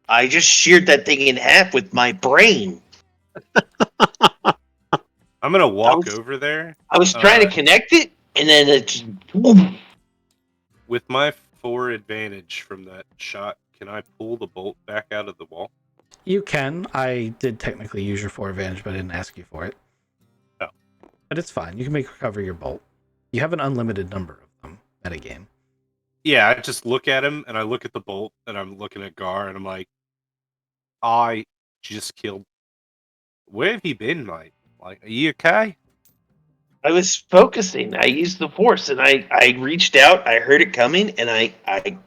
I just sheared that thing in half with my brain. I'm gonna walk was- over there I was trying to connect it, and then it just with my 4 advantage from that shot. Can I pull the bolt back out of the wall? You can. I did technically use your 4 advantage, but I didn't ask you for it. Oh. But it's fine. You can recover your bolt. You have an unlimited number of them at a game. Yeah, I just look at him and I look at the bolt and I'm looking at Gar and I'm like, I just killed. Where have you been, mate? Like, are you okay? I was focusing. I used the force, and I reached out. I heard it coming, and I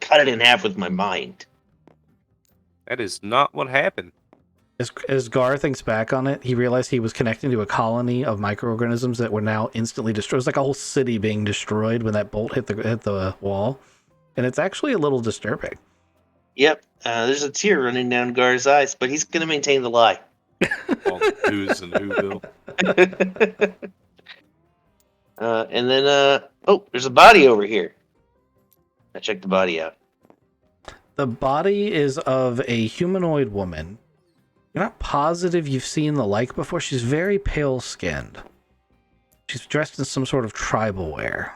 cut it in half with my mind. That is not what happened. As Gar thinks back on it, he realized he was connecting to a colony of microorganisms that were now instantly destroyed. It was like a whole city being destroyed when that bolt hit the wall. And it's actually a little disturbing. Yep, there's a tear running down Gar's eyes, but he's going to maintain the lie. All who's and whoville. And then, there's a body over here. I checked the body out. The body is of a humanoid woman. You're not positive you've seen the like before. She's very pale skinned. She's dressed in some sort of tribal wear.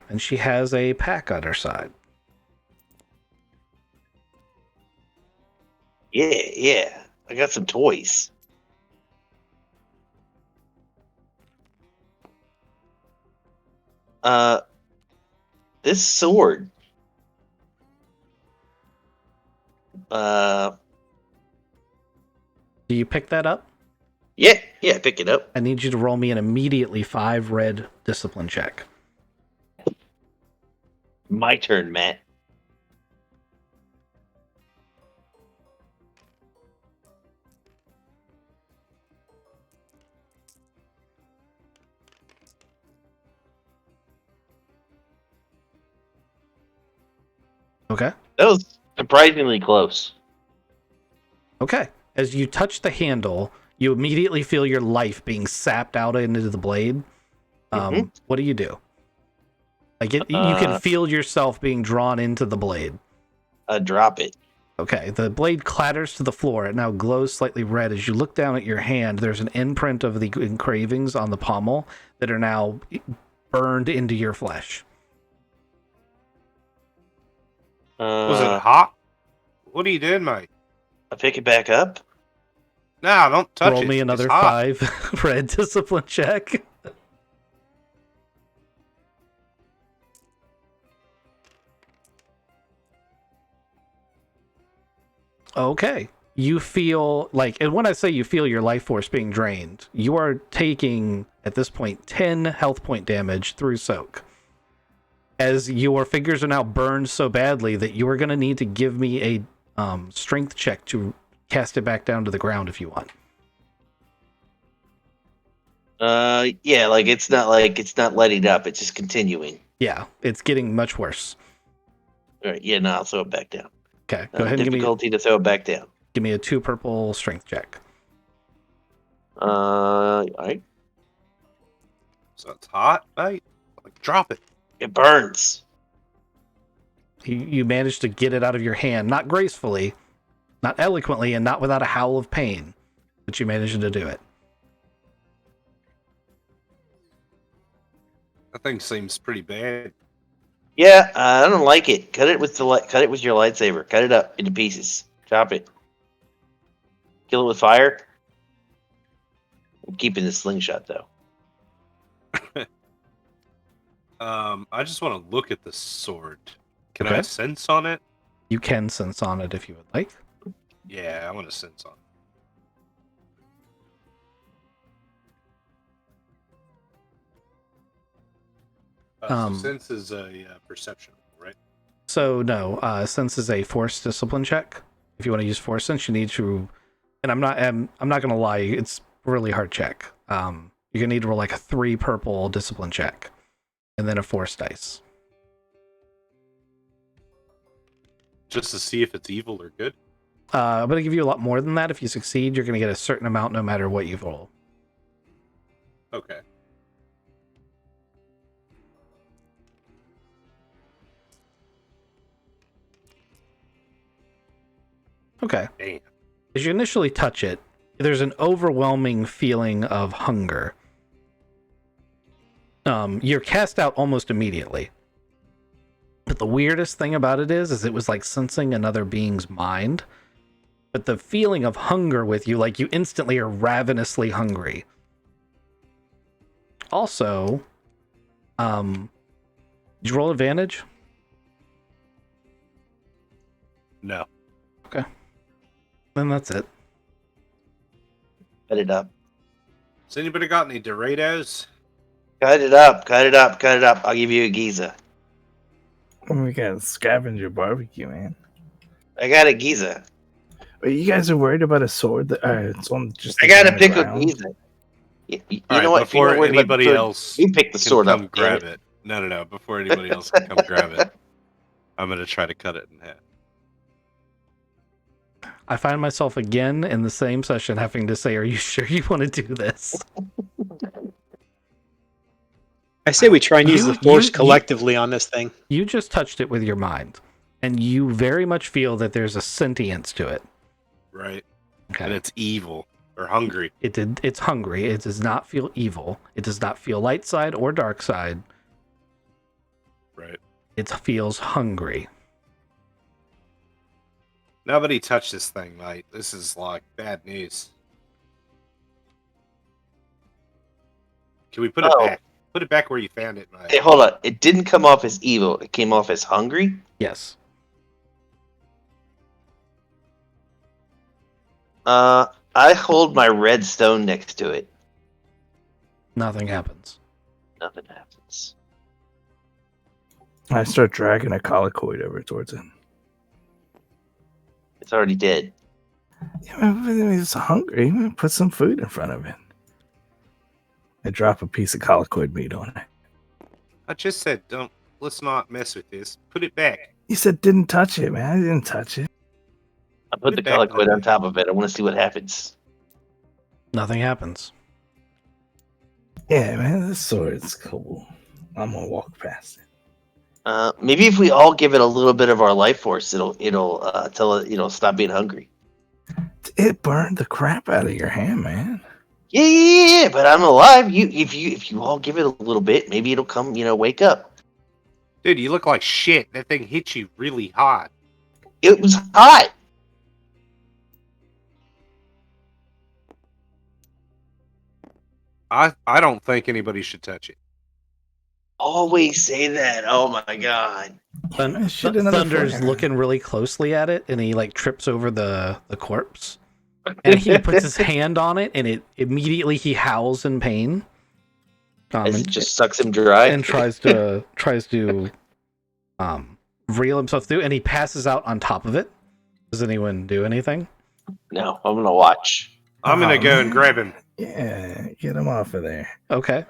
And she has a pack on her side. Yeah. I got some toys. This sword. Do you pick that up? Yeah, pick it up. I need you to roll me an immediately 5 red discipline check. My turn, Matt. Okay. That was surprisingly close. Okay. As you touch the handle, you immediately feel your life being sapped out into the blade. What do you do? Like you can feel yourself being drawn into the blade. Drop it. Okay, the blade clatters to the floor. It now glows slightly red. As you look down at your hand, there's an imprint of the engravings on the pommel that are now burned into your flesh. Was it hot? What are you doing, mate? I pick it back up. No, don't touch it. Roll me It's another hot. 5 red discipline check. Okay. You feel like, and when I say you feel your life force being drained, you are taking, at this point, 10 health point damage through soak. As your fingers are now burned so badly that you are going to need to give me a strength check to cast it back down to the ground if you want. Yeah, like it's not letting up. It's just continuing. Yeah, it's getting much worse. All right, yeah, no, I'll throw it back down. Okay, go ahead and Difficulty to throw it back down. give me a 2 purple strength check. All right. So it's hot, mate. Like, drop it. It burns. You managed to get it out of your hand, not gracefully, not eloquently, and not without a howl of pain, but you managed to do it. That thing seems pretty bad. Yeah, I don't like it. Cut it with your lightsaber. Cut it up into pieces. Chop it. Kill it with fire. I'm keeping the slingshot though. I just want to look at the sword. Can Okay. I sense on it? You can sense on it if you would like. Yeah, I want to sense on it. So sense is a perception, right? So no, sense is a force discipline check. If you want to use force sense, you need to, and I'm not gonna lie, it's a really hard check. You're gonna need to roll like a 3 purple discipline check, and then a force dice. Just to see if it's evil or good. I'm gonna give you a lot more than that. If you succeed, you're gonna get a certain amount no matter what you roll. Okay. Okay. Damn. As you initially touch it, there's an overwhelming feeling of hunger. You're cast out almost immediately. But the weirdest thing about it is it was like sensing another being's mind. But the feeling of hunger with you, like you instantly are ravenously hungry. Also, did you roll advantage? No. Then that's it. Cut it up. Has anybody got any Doritos? Cut it up. Cut it up. Cut it up. I'll give you a Giza. We got scavenger barbecue, man. I got a Giza. But you guys are worried about a sword that it's on just. I got to on the pick a ground? Giza. You All right, know what? before If you're not worried about anybody the sword, else you pick the can sword come up. grab it. No. Before anybody else can come grab it, I'm gonna try to cut it in half. I find myself again in the same session having to say, are you sure you want to do this? I say we try and use You- the force you- collectively on this thing. You just touched it with your mind, and you very much feel that there's a sentience to it. Right. Okay. And it's evil or hungry. It's hungry. It does not feel evil. It does not feel light side or dark side. Right. It feels hungry. Nobody touch this thing, mate. This is like bad news. Can we put it back? Put it back where you found it, mate. Hey, hold on. It didn't come off as evil. It came off as hungry. Yes. I hold my red stone next to it. Nothing happens. Nothing happens. I start dragging a colloquy over towards it. It's already dead. Yeah, but it's hungry. Put some food in front of it. I drop a piece of colloquy meat on it. I just said, let's not mess with this. Put it back. You said didn't touch it, man. I didn't touch it. I put the colicoid on top of it. I want to see what happens. Nothing happens. Yeah, man, this sword's cool. I'm gonna walk past it. Maybe if we all give it a little bit of our life force, it'll tell it stop being hungry. It burned the crap out of your hand, man. Yeah, but I'm alive. If you all give it a little bit, maybe it'll come. Wake up. Dude, you look like shit. That thing hit you really hard. It was hot. I don't think anybody should touch it. Always say that. Oh my god. Thunder's looking really closely at it, and he like trips over the corpse, and he puts his hand on it, and it immediately he howls in pain. As it just sucks him dry and tries to reel himself through, and he passes out on top of it. Does anyone do anything? No, I'm gonna watch. I'm gonna go and grab him. Yeah, get him off of there. Okay.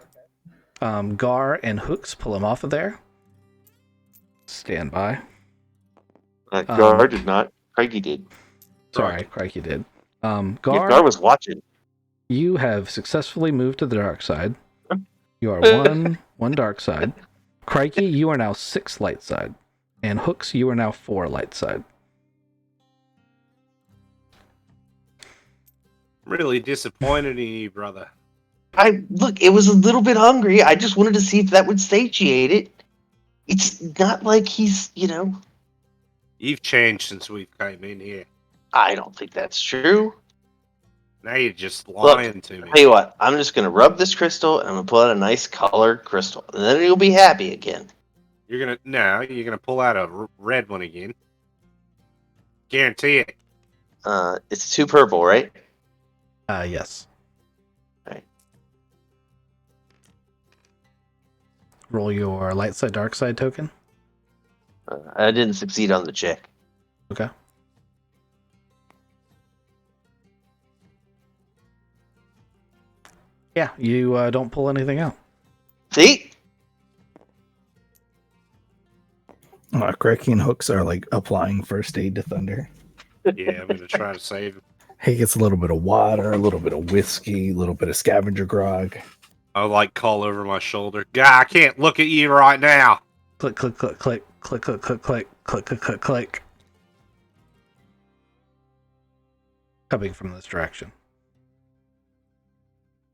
Gar and Hooks pull him off of there. Stand by. Gar did not. Craigie did. Sorry, Crikey did. Yeah, Gar, Gar was watching. you have successfully moved to the dark side. You are one dark side. Crikey, you are now 6 light side. And Hooks, you are now 4 light side. I'm really disappointed in you, brother. It was a little bit hungry. I just wanted to see if that would satiate it. It's not like he's, You've changed since we came in here. I don't think that's true. Now you're just lying to me. Tell you what, I'm just gonna rub this crystal and I'm gonna pull out a nice colored crystal, and then you'll be happy again. You're gonna pull out a red one again. Guarantee it. It's 2 purple, right? Yes. Right. Roll your light side, dark side token. I didn't succeed on the check. Okay. Yeah, you don't pull anything out. See? Cracky and Hooks are like applying first aid to Thunder. Yeah, I'm gonna try to save him. He gets a little bit of water, a little bit of whiskey, a little bit of scavenger grog. I'll like call over my shoulder. God, I can't look at you right now. Click, click, click, click, click, click, click, click, click, click, click, click. Coming from this direction.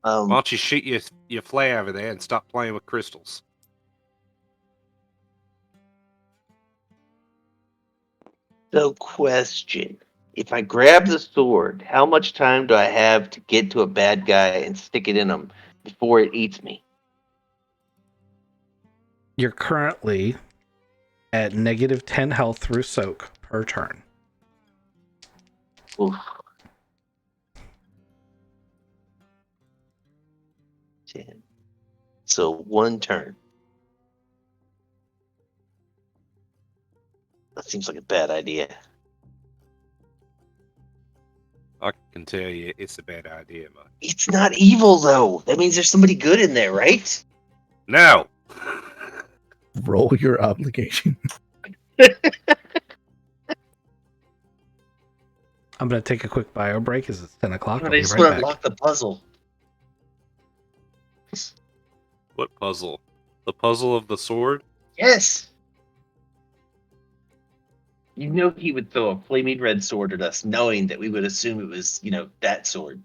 Why don't you shoot your flare over there and stop playing with crystals? So, question. If I grab the sword, how much time do I have to get to a bad guy and stick it in him before it eats me? You're currently at negative 10 health through soak per turn. Oof. 10. So 1 turn. That seems like a bad idea. I can tell you it's a bad idea, man. It's not evil, though. That means there's somebody good in there, right? No! Roll your obligation. I'm going to take a quick bio break as it's 10 o'clock. I'll I be just right want to back. unlock the puzzle. What puzzle? The puzzle of the sword? Yes! You know he would throw a flaming red sword at us, knowing that we would assume it was, that sword.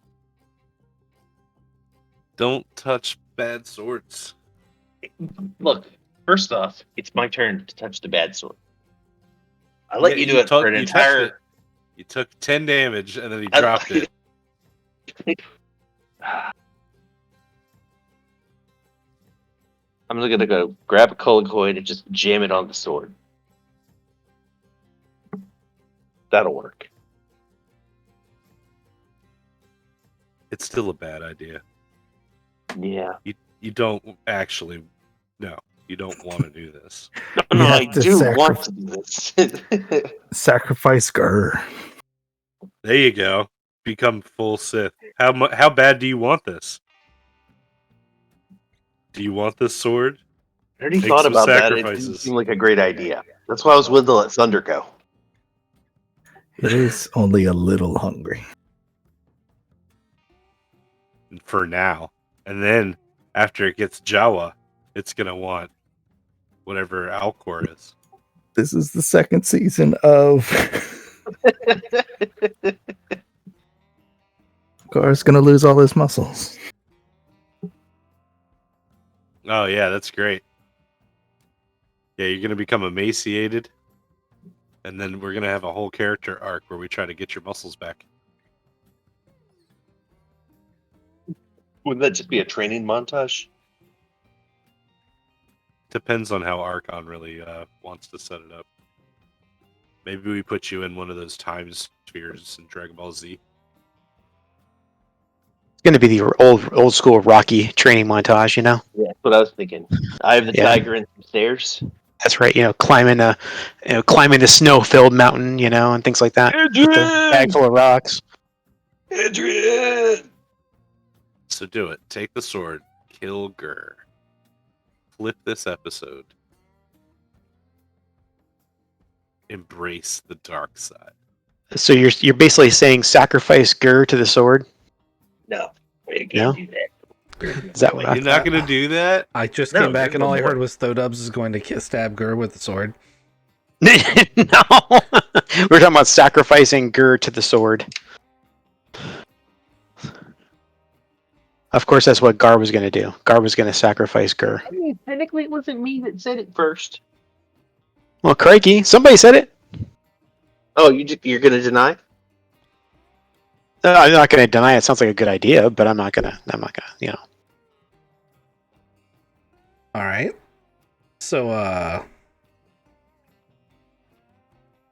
Don't touch bad swords. Look, first off, it's my turn to touch the bad sword. I let you do it for an you touched entire... it. You took 10 damage and then he dropped it. I'm gonna go grab a colicoid and just jam it on the sword. That'll work. It's still a bad idea. Yeah. You don't actually... No, you don't want to do this. No, You I have to do want to do this. Sacrifice Gur. There you go. Become full Sith. How bad do you want this? Do you want this sword? I already Take thought some about that. It didn't sacrifices. seem like a great idea. That's why I was willing to let Thunder go. It is only a little hungry. For now. And then after it gets Jawa, it's gonna want whatever Alcor is. This is the second season of. Gar's gonna lose all his muscles. Oh yeah, that's great. Yeah, you're gonna become emaciated, and then we're gonna have a whole character arc where we try to get your muscles back. Wouldn't that just be a training montage? Depends on how Archon really wants to set it up. Maybe we put you in one of those time spheres in Dragon Ball Z. It's going to be the old school Rocky training montage, you know? Yeah, that's what I was thinking. I have the Yeah. tiger and some stairs. That's right, climbing the snow-filled mountain, and things like that. With the bag full of rocks. Adrian! So do it. Take the sword. Kill Gur. Flip this episode. Embrace the dark side. So you're basically saying sacrifice Gur to the sword? No, we can't No? do that. Is that what I You're not going to do that? I just No, came back there's and no all I more. heard was Thodubs is going to stab Gur with the sword. No. We're talking about sacrificing Gur to the sword. Of course, that's what Gar was going to do. Gar was going to sacrifice Gur. I mean, technically, it wasn't me that said it first. Well, crikey, somebody said it. Oh, you're going to deny? I'm not going to deny it. Sounds like a good idea, but I'm not gonna. All right. So,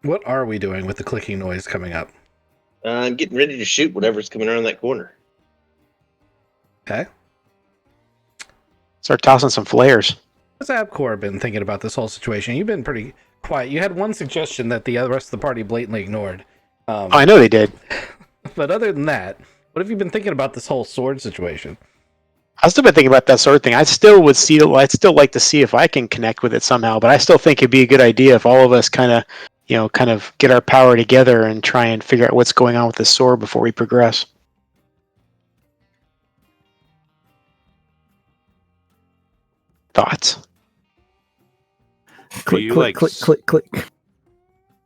what are we doing with the clicking noise coming up? I'm getting ready to shoot whatever's coming around that corner. Okay. Start tossing some flares. How's Abcor been thinking about this whole situation? You've been pretty quiet. You had one suggestion that the rest of the party blatantly ignored. I know they did. But other than that, what have you been thinking about this whole sword situation? I've still been thinking about that sort of thing. I'd still like to see if I can connect with it somehow, but I still think it'd be a good idea if all of us kind of get our power together and try and figure out what's going on with the sword before we progress. Thoughts? Click, you, click, like, click, click, click.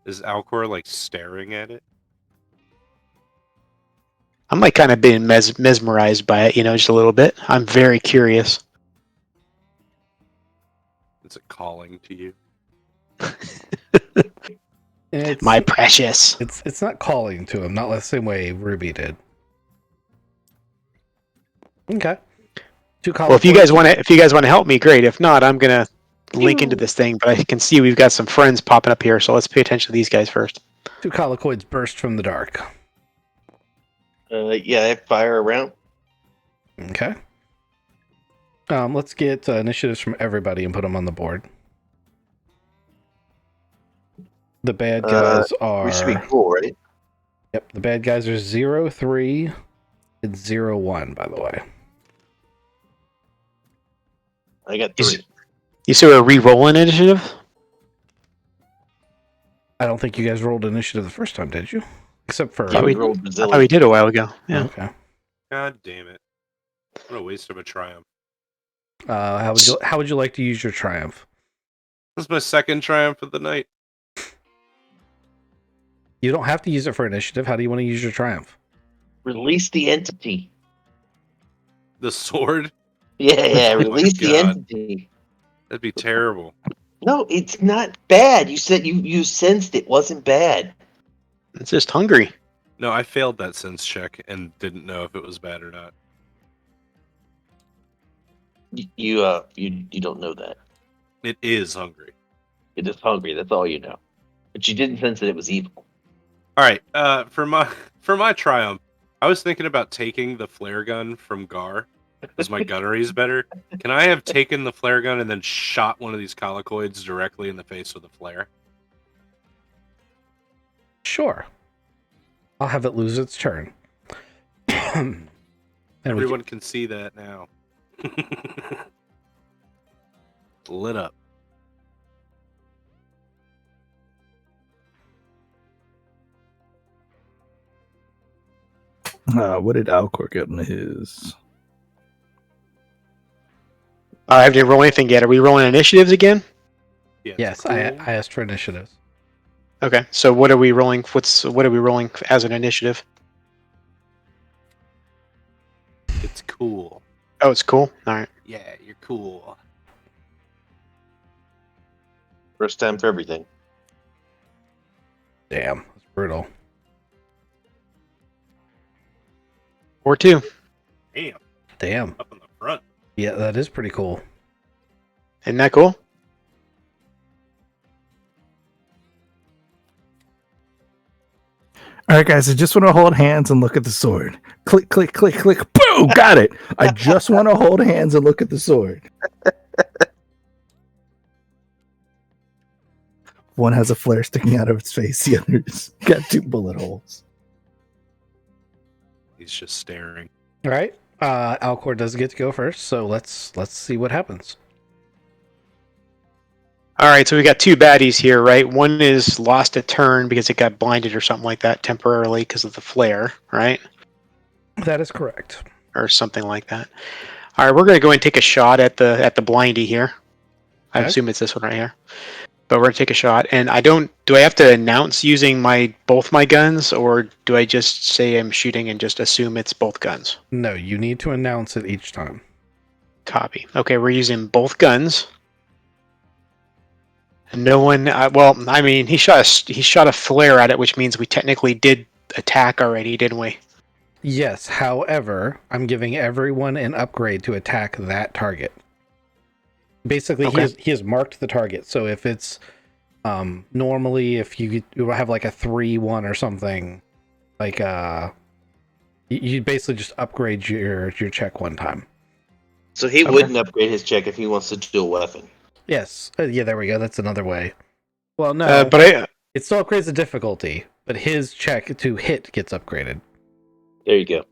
Is Alcor like staring at it? I'm like kind of being mesmerized by it, just a little bit. I'm very curious. Is it calling to you? It's, My precious. it's not calling to him, not the same way Ruby did. Okay. Well, if you guys want to help me, great. If not, I'm gonna link into this thing. But I can see we've got some friends popping up here, so let's pay attention to these guys first. Two colloquids burst from the dark. Yeah, I fire around. Okay. Let's get initiatives from everybody and put them on the board. The bad guys We should be are... cool, right? Yep, the bad guys are 0, 3, and 0, 1, by the way. I got 3. You see a re-roll initiative? I don't think you guys rolled initiative the first time, did you? Except for... Yeah, we- we rolled I Brazilian. thought we did a while ago. Yeah. Okay. God damn it. What a waste of a triumph. How would you like to use your triumph? This is my second triumph of the night. You don't have to use it for initiative. How do you want to use your triumph? Release the entity. The sword? Yeah, Oh my release the God. entity. That'd be terrible. No, it's not bad. You said you sensed it wasn't bad. It's just hungry. No, I failed that sense check and didn't know if it was bad or not. You don't know that. It is hungry. It is hungry. That's all you know. But you didn't sense that it was evil. All right, for my triumph, I was thinking about taking the flare gun from Gar because my gunnery is better. Can I have taken the flare gun and then shot one of these colloquids directly in the face with a flare? Sure. I'll have it lose its turn. And Everyone can see that now. Lit up. What did Alcor get in his? I haven't rolled anything yet. Are we rolling initiatives again? Yeah, it's Yes, cool. I asked for initiatives. Okay, so what are we rolling? What are we rolling as an initiative? It's cool. Oh, it's cool. All right. Yeah, you're cool. First time for everything. Damn, that's brutal. Or 2. Damn, Damn. up in the front. Yeah, that is pretty cool. Isn't that cool? All right, guys. I just want to hold hands and look at the sword. Click, click, click, click. Boom! Got it. I just want to hold hands and look at the sword. One has a flare sticking out of its face. The other's got 2 bullet holes. He's just staring. All right. Alcor does get to go first, so let's see what happens. All right, so we got 2 baddies here, right? One is lost a turn because it got blinded or something like that temporarily because of the flare, right? That is correct. Or something like that. All right, we're going to go and take a shot at the blindy here. I Okay. assume it's this one right here. But we're going to take a shot, and do I have to announce using both my guns, or do I just say I'm shooting and just assume it's both guns? No, you need to announce it each time. Copy. Okay, we're using both guns. No one. Well, I mean, he shot a flare at it, which means we technically did attack already, didn't we? Yes, however, I'm giving everyone an upgrade to attack that target. Basically, Okay. he has marked the target. So if it's normally if you have like a 3-1 or something, like you basically just upgrade your check one time. So he Okay. wouldn't upgrade his check if he wants to do a weapon. Yes, yeah, there we go. That's another way. Well, no, But it still upgrades the difficulty, but his check to hit gets upgraded. There you go.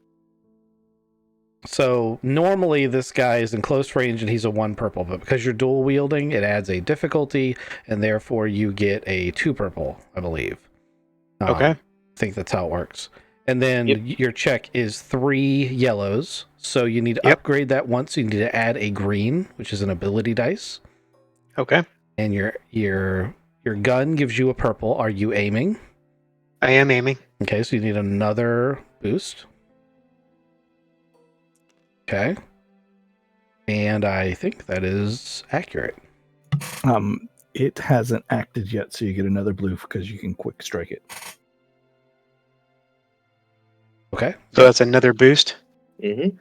So normally this guy is in close range and he's a 1 purple, but because you're dual wielding, it adds a difficulty, and therefore you get a 2 purple, I believe. Okay. I think that's how it works. And then Yep. your check is 3 yellows, so you need to Yep. upgrade that once. You need to add a green, which is an ability dice, okay, and your gun gives you a purple. Are you aiming? I am aiming. Okay, so you need another boost. Okay. And I think that is accurate. It hasn't acted yet, so you get another blue because you can quick strike it. Okay. So that's another boost. Mm-hmm.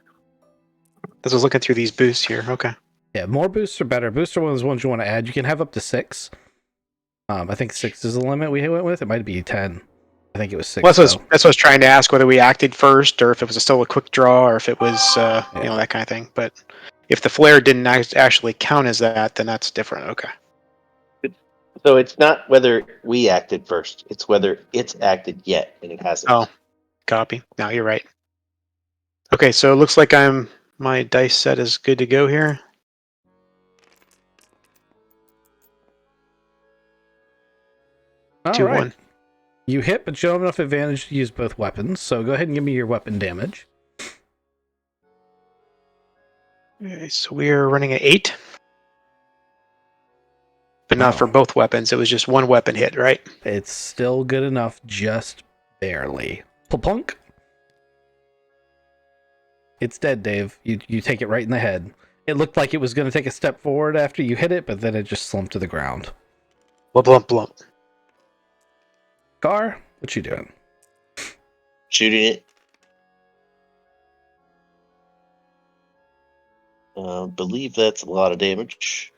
As I was looking through these boosts here. Okay. Yeah, more boosts are better. Boosts are one of those ones you want to add. You can have up to 6. I think 6 is the limit we went with. It might be 10. I think it was 6. Well, that's what I was trying to ask, whether we acted first, or if it was still a quick draw, or if it was, that kind of thing. But if the flare didn't actually count as that, then that's different. Okay. So it's not whether we acted first; it's whether it's acted yet, and it hasn't. Oh, copy. No, you're right. Okay, so it looks like my dice set is good to go here. All 2-1. right. You hit, but you don't have enough advantage to use both weapons. So go ahead and give me your weapon damage. Okay, so we are running at 8. But not for Oh. both weapons. It was just one weapon hit, right? It's still good enough, just barely. Plunk. It's dead, Dave. You take it right in the head. It looked like it was going to take a step forward after you hit it, but then it just slumped to the ground. Blump, blump, blump. Gar, what you doing? Shooting it. Believe that's a lot of damage.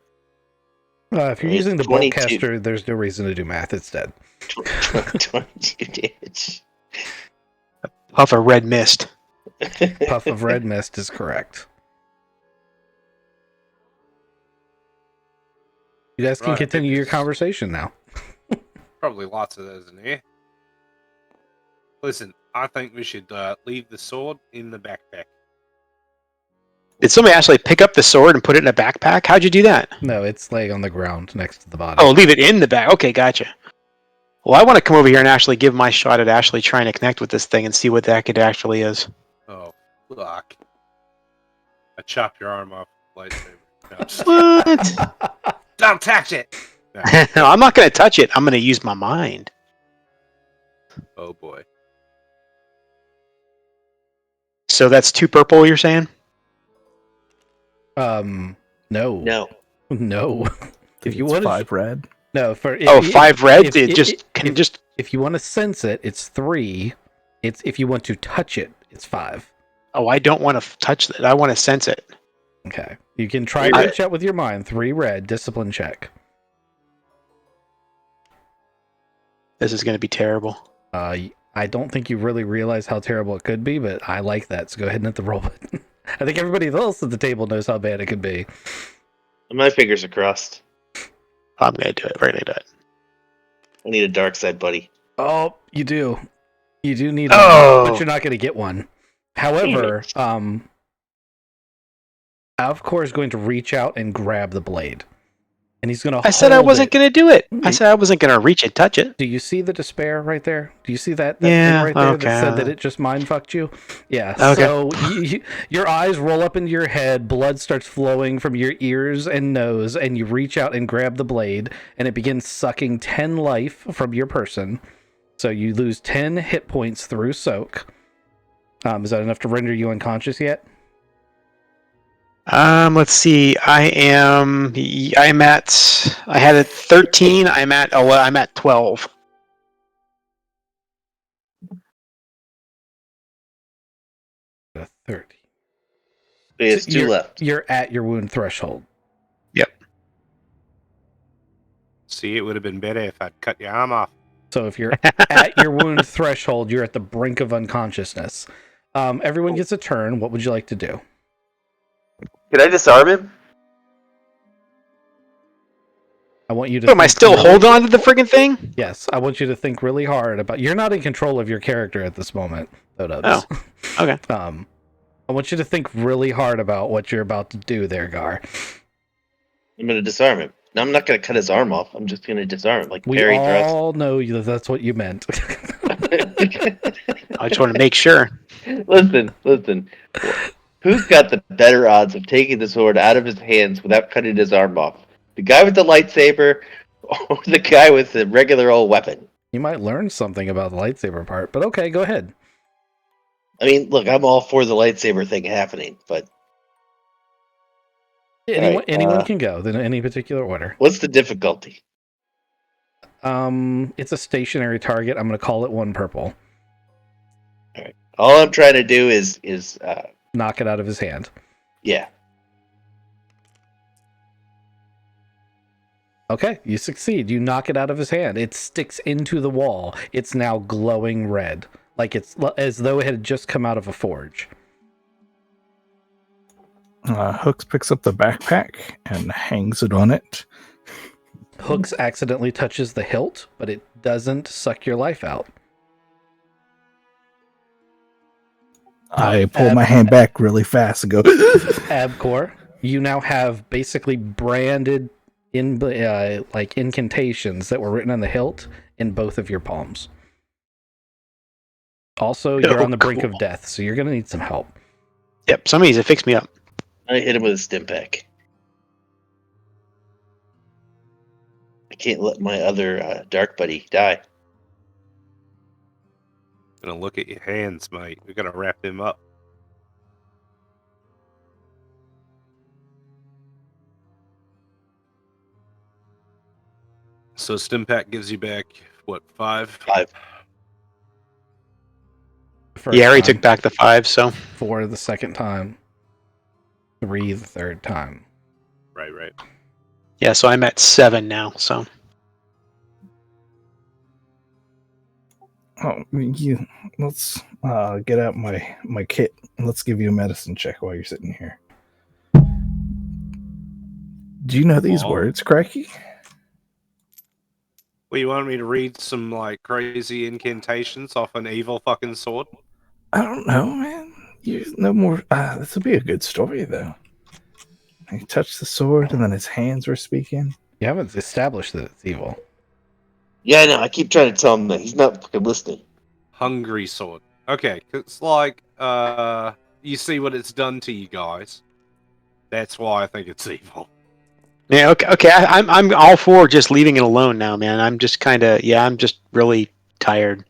If you're It's using the 22. boltcaster, there's no reason to do math. It's dead. 22 damage. Puff of red mist. Puff of red mist is correct. You guys can Right, continue your it's- conversation now. Probably lots of those in here. Listen, I think we should leave the sword in the backpack. Did somebody actually pick up the sword and put it in a backpack? How'd you do that? No, it's laying on the ground next to the body. Oh, leave it in the back. Okay, gotcha. Well, I want to come over here and actually give my shot at actually trying to connect with this thing and see what the heck it actually is. Oh, fuck. I chopped your arm off with a lightsaber. No, I'm just What? don't touch it! No. No, I'm not going to touch it. I'm going to use my mind. Oh, boy. So that's 2 purple, you're saying? No. No. No. If you It's want 5 red. No, for Oh, 5 red? if- It if- just can if- just. If you want to sense it, it's 3. It's if you want to touch it, it's 5. Oh, I don't want to touch it. I want to sense it. Okay. You can try to reach out with your mind. 3 red, discipline check. This is going to be terrible. I don't think you really realize how terrible it could be, but I like that, so go ahead and hit the roll button. I think everybody else at the table knows how bad it could be. My fingers are crossed. I'm going to do it. We're going to do it. I need a dark side, buddy. Oh, you do. You do need Oh. one, but you're not going to get one. However, Avcor is going to reach out and grab the blade. And he's going to I said I wasn't going to do it. I said I wasn't going to reach it, touch it. Do you see the despair right there? Do you see that Yeah, thing right there okay. that said that it just mind fucked you? Yeah. Okay. So your eyes roll up into your head, blood starts flowing from your ears and nose, and you reach out and grab the blade, and it begins sucking 10 life from your person. So you lose 10 hit points through soak. Is that enough to render you unconscious yet? Let's see. I had a 13. I'm at 12. A 30. It's So 2 left. You're at your wound threshold. See, it would have been better if I'd cut your arm off. So if you're at your wound threshold, you're at the brink of unconsciousness. Everyone gets a turn. What would you like to do? Can I disarm him? I want you to. So am I think still really- hold on to the friggin' thing? Yes, I want you to think really hard about. You're not in control of your character at this moment, Dodubs. Oh, okay. I want you to think really hard about what you're about to do there, Gar. I'm going to disarm him. No, I'm not going to cut his arm off. I'm just going to disarm him, like We parry thrust. all know that's what you meant. I just want to make sure. Listen. Who's got the better odds of taking the sword out of his hands without cutting his arm off? The guy with the lightsaber or the guy with the regular old weapon? You might learn something about the lightsaber part, but okay, go ahead. I mean, look, I'm all for the lightsaber thing happening, but Anyone can go in any particular order. what's the difficulty? It's a stationary target. I'm going to call it 1 purple. All I'm trying to do is Knock it out of his hand. yeah. Okay, you succeed. You knock it out of his hand. It sticks into the wall. It's now glowing red, like it's as though it had just come out of a forge. Hooks picks up the backpack and hangs it on it. Hooks accidentally touches the hilt, but it doesn't suck your life out. I pull my hand back really fast and go. Abcor, you now have basically branded in like incantations that were written on the hilt in both of your palms. Also, you're on the brink of cool. death, so you're going to need some help. Yep, somebody needs to fix me up. I hit him with a stim pack. I can't let my other dark buddy die. Gonna look at your hands, mate. We gotta wrap him up. So Stimpak gives you back what, 5? 5. First Yeah, I already time, took back the 5, so 4 the second time, 3 the third time. Right. yeah, so I'm at 7 now. So Oh, let's get out my kit. Let's give you a medicine check while you're sitting here. Do you know these Oh. words, Crikey? Well, you want me to read some like crazy incantations off an evil fucking sword? I don't know, man. You no more. This would be a good story, though. He touched the sword, and then his hands were speaking. You haven't established that it's evil. Yeah, I know. I keep trying to tell him that he's not fucking listening. Hungry sword. Okay, 'cause it's like, you see what it's done to you guys. That's why I think it's evil. Yeah, okay. I'm all for just leaving it alone now, man. I'm just kind of I'm just really tired.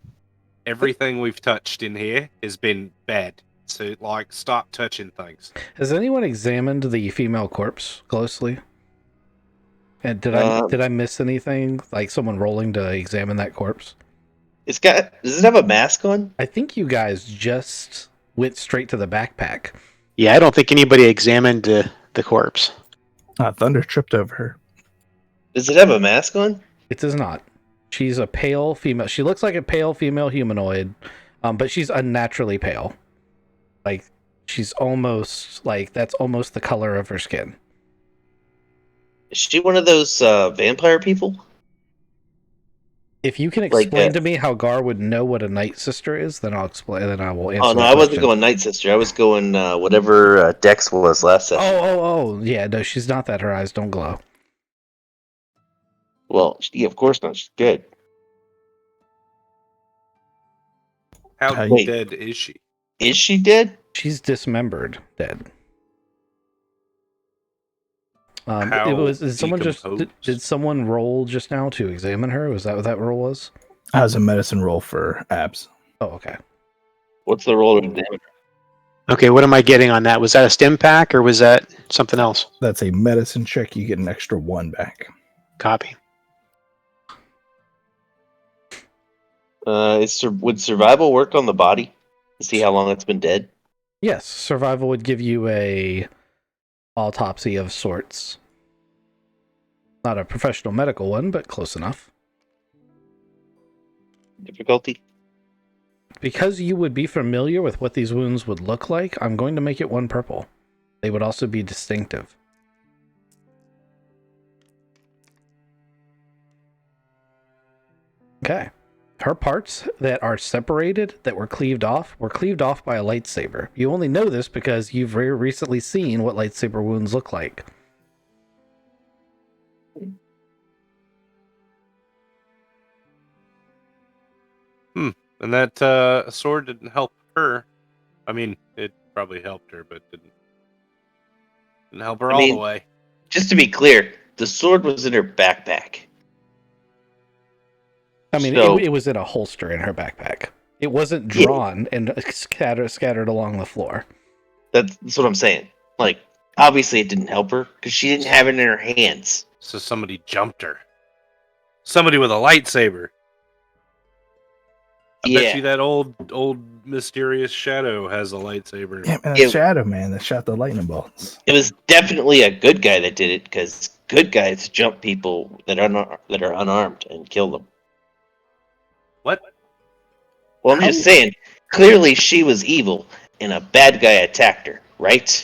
Everything we've touched in here has been bad. So, like, stop touching things. Has anyone examined the female corpse closely? And did I miss anything? Like someone rolling to examine that corpse? Does it have a mask on? I think you guys just went straight to the backpack. Yeah, I don't think anybody examined the corpse. Thunder tripped over her. Does it have a mask on? It does not. She's a pale female. She looks like a pale female humanoid, but she's unnaturally pale. Like, she's almost like that's almost the color of her skin. Is she one of those vampire people? If you can explain to me how Gar would know what a Night Sister is, then I'll explain. Then I will answer. Oh no, I wasn't going Night Sister. I was going whatever Dex was last session. Oh, yeah. No, she's not that. Her eyes don't glow. Well, yeah, of course not. She's good. How Wait. dead is she? Is she dead? She's dismembered, dead. How it was. Did someone decomposed? did someone roll just now to examine her? Was that what that roll was? That was a medicine roll for abs. Oh, okay. What's the role of damage? Okay, what am I getting on that? Was that a stim pack or was that something else? That's a medicine check. You get an extra 1 back. Copy. Would survival work on the body to see how long it's been dead? Yes, survival would give you a autopsy of sorts. Not a professional medical one, but close enough. Difficulty? Because you would be familiar with what these wounds would look like, I'm going to make it 1 purple. They would also be distinctive. Okay. Her parts that are separated, that were cleaved off by a lightsaber. You only know this because you've very recently seen what lightsaber wounds look like. And that sword didn't help her. I mean, it probably helped her, but didn't help her all the way. Just to be clear, the sword was in her backpack. I mean, So- it was in a holster in her backpack. It wasn't drawn and scattered along the floor. That's what I'm saying. Like, obviously it didn't help her because she didn't have it in her hands. So somebody jumped her. Somebody with a lightsaber. I bet you that old mysterious shadow has a lightsaber. Yeah, man, that's Shadow Man that shot the lightning bolts. It was definitely a good guy that did it because good guys jump people that are unarmed and kill them. What? Well, I'm just saying. Clearly, she was evil, and a bad guy attacked her. Right?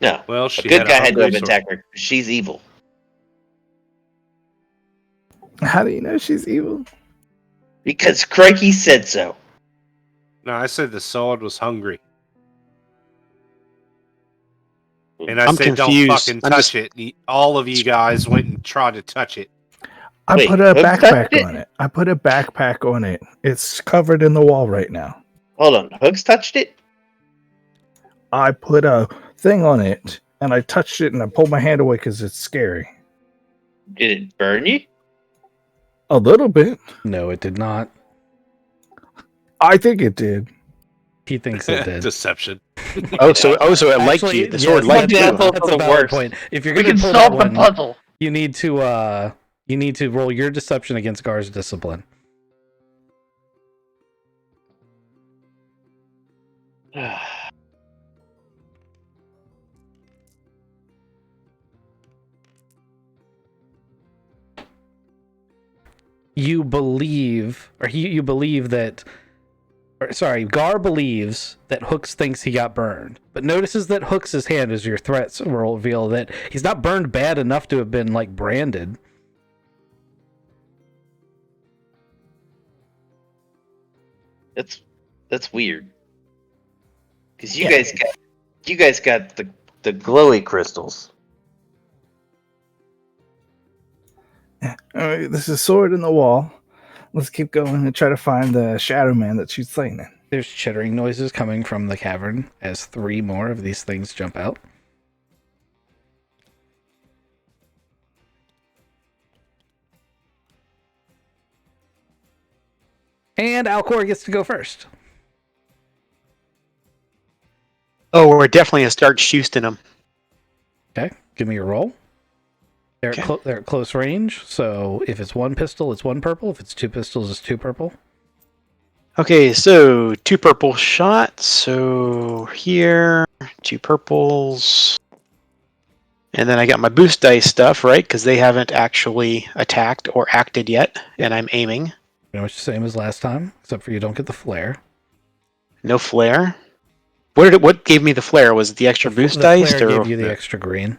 No. Well, A she good guy had to hungry have sword. attacked her. She's evil. How do you know she's evil? Because Crikey said so. No, I said the sword was hungry. And I I'm said confused. don't fucking I'm touch it. And all of you guys went and tried to touch it. I Wait, put a who backpack touched it? on it. I put a backpack on it. It's covered in the wall right now. Hold on. Hooks touched it? I put a thing on it and I touched it and I pulled my hand away because it's scary. Did it burn you? A little bit. No, it did not. I think it did. He thinks it did. Deception. So it liked Actually, you. The sword yes, liked you. example- That's the a valid worst. point. If you're We going can to pull that solve the one, puzzle. you need to roll your deception against Gar's discipline. You believe that. Gar believes that Hooks thinks he got burned, but notices that Hooks' hand is your threats will reveal that he's not burned bad enough to have been like branded. That's weird. Because you guys got the glowy crystals. All right, this is sword in the wall. Let's keep going and try to find the shadow man that she's slain in. There's chittering noises coming from the cavern as 3 more of these things jump out. And Alcor gets to go first. Oh, we're definitely gonna start shooting them. Okay, give me your roll. They're, Okay. they're at close range, so if it's 1 pistol, it's 1 purple. If it's 2 pistols, it's 2 purple. Okay, so 2 purple shots. So here, 2 purples. And then I got my boost dice stuff, right? Because they haven't actually attacked or acted yet, and I'm aiming. Pretty much the same as last time, except for you don't get the flare. No flare. What gave me the flare? Was it the extra boost The dice? flare Or... gave you the extra green.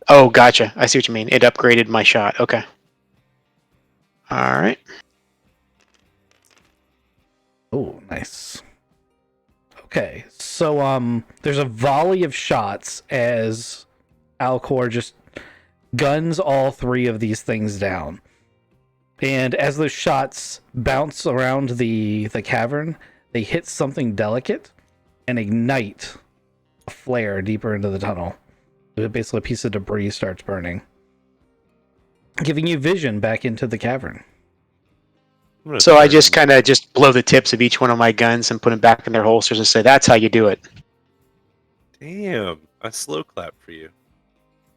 Oh, gotcha. I see what you mean. It upgraded my shot. Okay. All right. Oh, nice. Okay, so there's a volley of shots as Alcor just guns all 3 of these things down. And as those shots bounce around the cavern, they hit something delicate and ignite a flare deeper into the tunnel. Basically, a piece of debris starts burning, giving you vision back into the cavern. So I just kind of just blow the tips of each one of my guns and put them back in their holsters and say, "That's how you do it." Damn, I slow clap for you.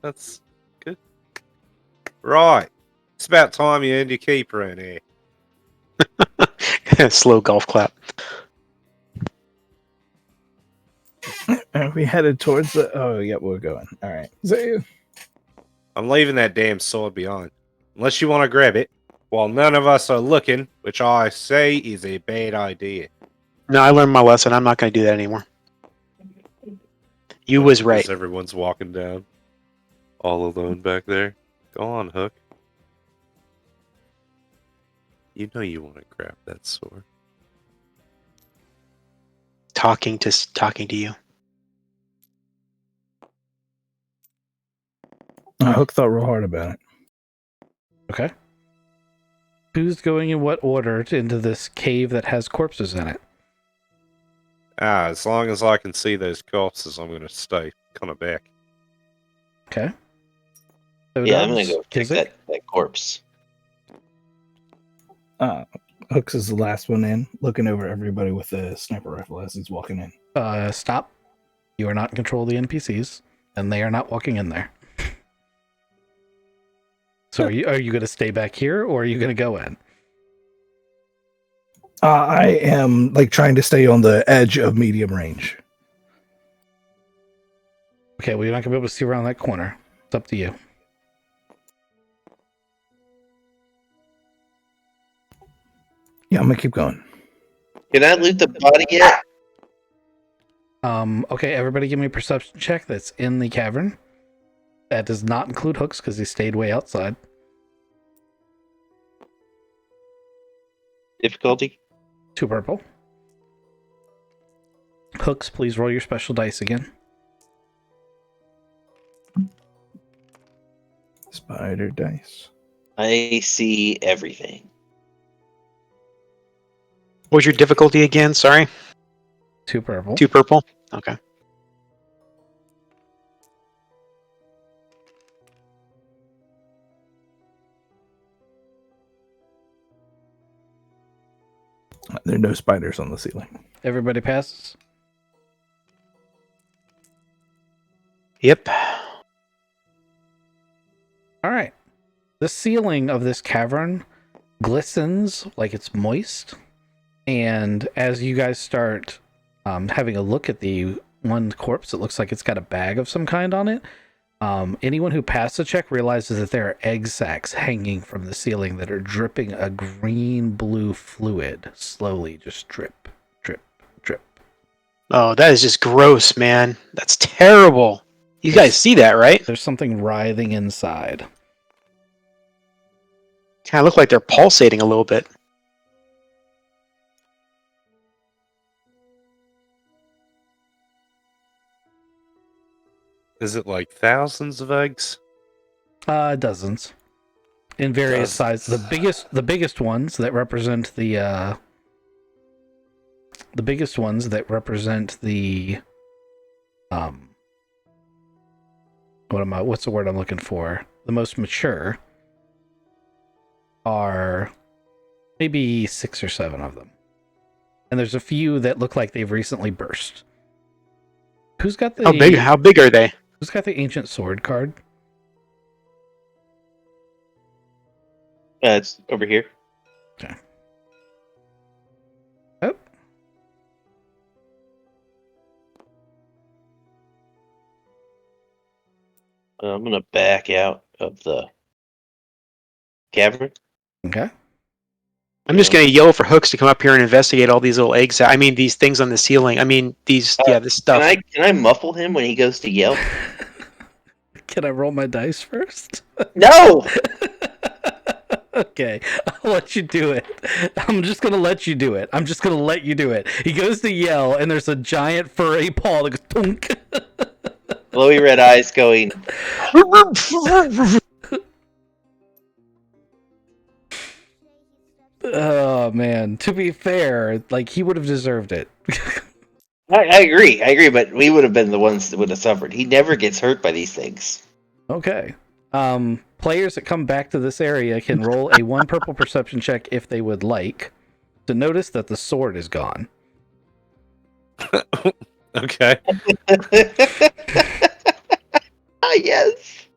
That's good. Right. It's about time you earned your keep around here. Slow golf clap. Are we headed towards the? Oh, yeah, we're going. All right. So, I'm leaving that damn sword behind. Unless you want to grab it, while none of us are looking, which I say is a bad idea. No, I learned my lesson. I'm not going to do that anymore. You was right. As everyone's walking down, all alone back there. Go on, Hook. You know you want to grab that sword. Talking to you. Hook thought real hard about it. Okay. Who's going in what order into this cave that has corpses in it? As long as I can see those corpses, I'm going to stay kind of back. Okay. Yeah, I'm gonna go check Kizik? that corpse. Hooks is the last one in, looking over everybody with a sniper rifle as he's walking in. Stop. You are not in control of the NPCs, and they are not walking in there. So are you going to stay back here, or are you going to go in? I am like trying to stay on the edge of medium range. Okay, well, you're not going to be able to see around that corner. It's up to you. Yeah, I'm gonna keep going. Can I loot the body yet? Okay, everybody give me a perception check that's in the cavern. That does not include Hooks because he stayed way outside. Difficulty? 2 purple. Hooks, please roll your special dice again. Spider dice. I see everything. What was your difficulty again? Sorry. 2 purple. 2 purple. Okay. There are no spiders on the ceiling. Everybody passes. Yep. All right. The ceiling of this cavern glistens like it's moist. And as you guys start having a look at the one corpse, it looks like it's got a bag of some kind on it. Anyone who passed the check realizes that there are egg sacs hanging from the ceiling that are dripping a green-blue fluid, slowly just drip, drip, drip. Oh, that is just gross, man. That's terrible. You guys see that, right? There's something writhing inside. Kind of look like they're pulsating a little bit. Is it like thousands of eggs? Dozens. in various sizes. The biggest ones that represent the what's the word I'm looking for? The most mature are maybe 6 or 7 of them. And there's a few that look like they've recently burst. Who's got the How big are they? Who's got the ancient sword card? It's over here. Okay. Oh. I'm gonna back out of the cavern. Okay. I'm just going to yell for Hooks to come up here and investigate all these little eggs. I mean, these things on the ceiling. I mean, this stuff. Can I muffle him when he goes to yell? Can I roll my dice first? No. Okay, I'll let you do it. I'm just gonna let you do it. He goes to yell, and there's a giant furry paw that goes tunk. Glowy red eyes going. Oh man, to be fair, like he would have deserved it. I agree, but we would have been the ones that would have suffered. He never gets hurt by these things. Okay. Players that come back to this area can roll a 1 purple perception check if they would like to notice that the sword is gone. Okay. Yes.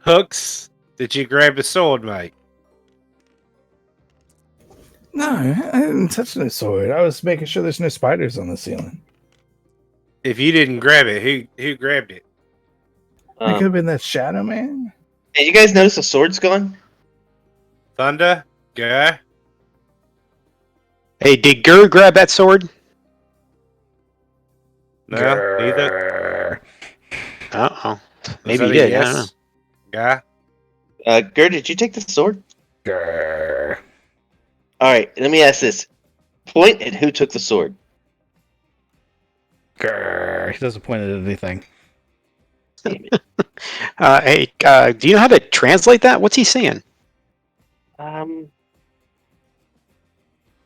Hooks, did you grab the sword, mate? No, I didn't touch the sword. I was making sure there's no spiders on the ceiling. If you didn't grab it, who grabbed it? It could have been that shadow man. Hey, you guys notice the sword's gone? Thunder? Guy? Hey, did Gur grab that sword? No, neither. Uh-oh. Was Maybe that he a did. I don't know. Guy? Gur, did you take the sword? Grrr. All right, let me ask this. Point at who took the sword. Grrr. He doesn't point at anything. Damn it. Hey, do you know how to translate that? What's he saying?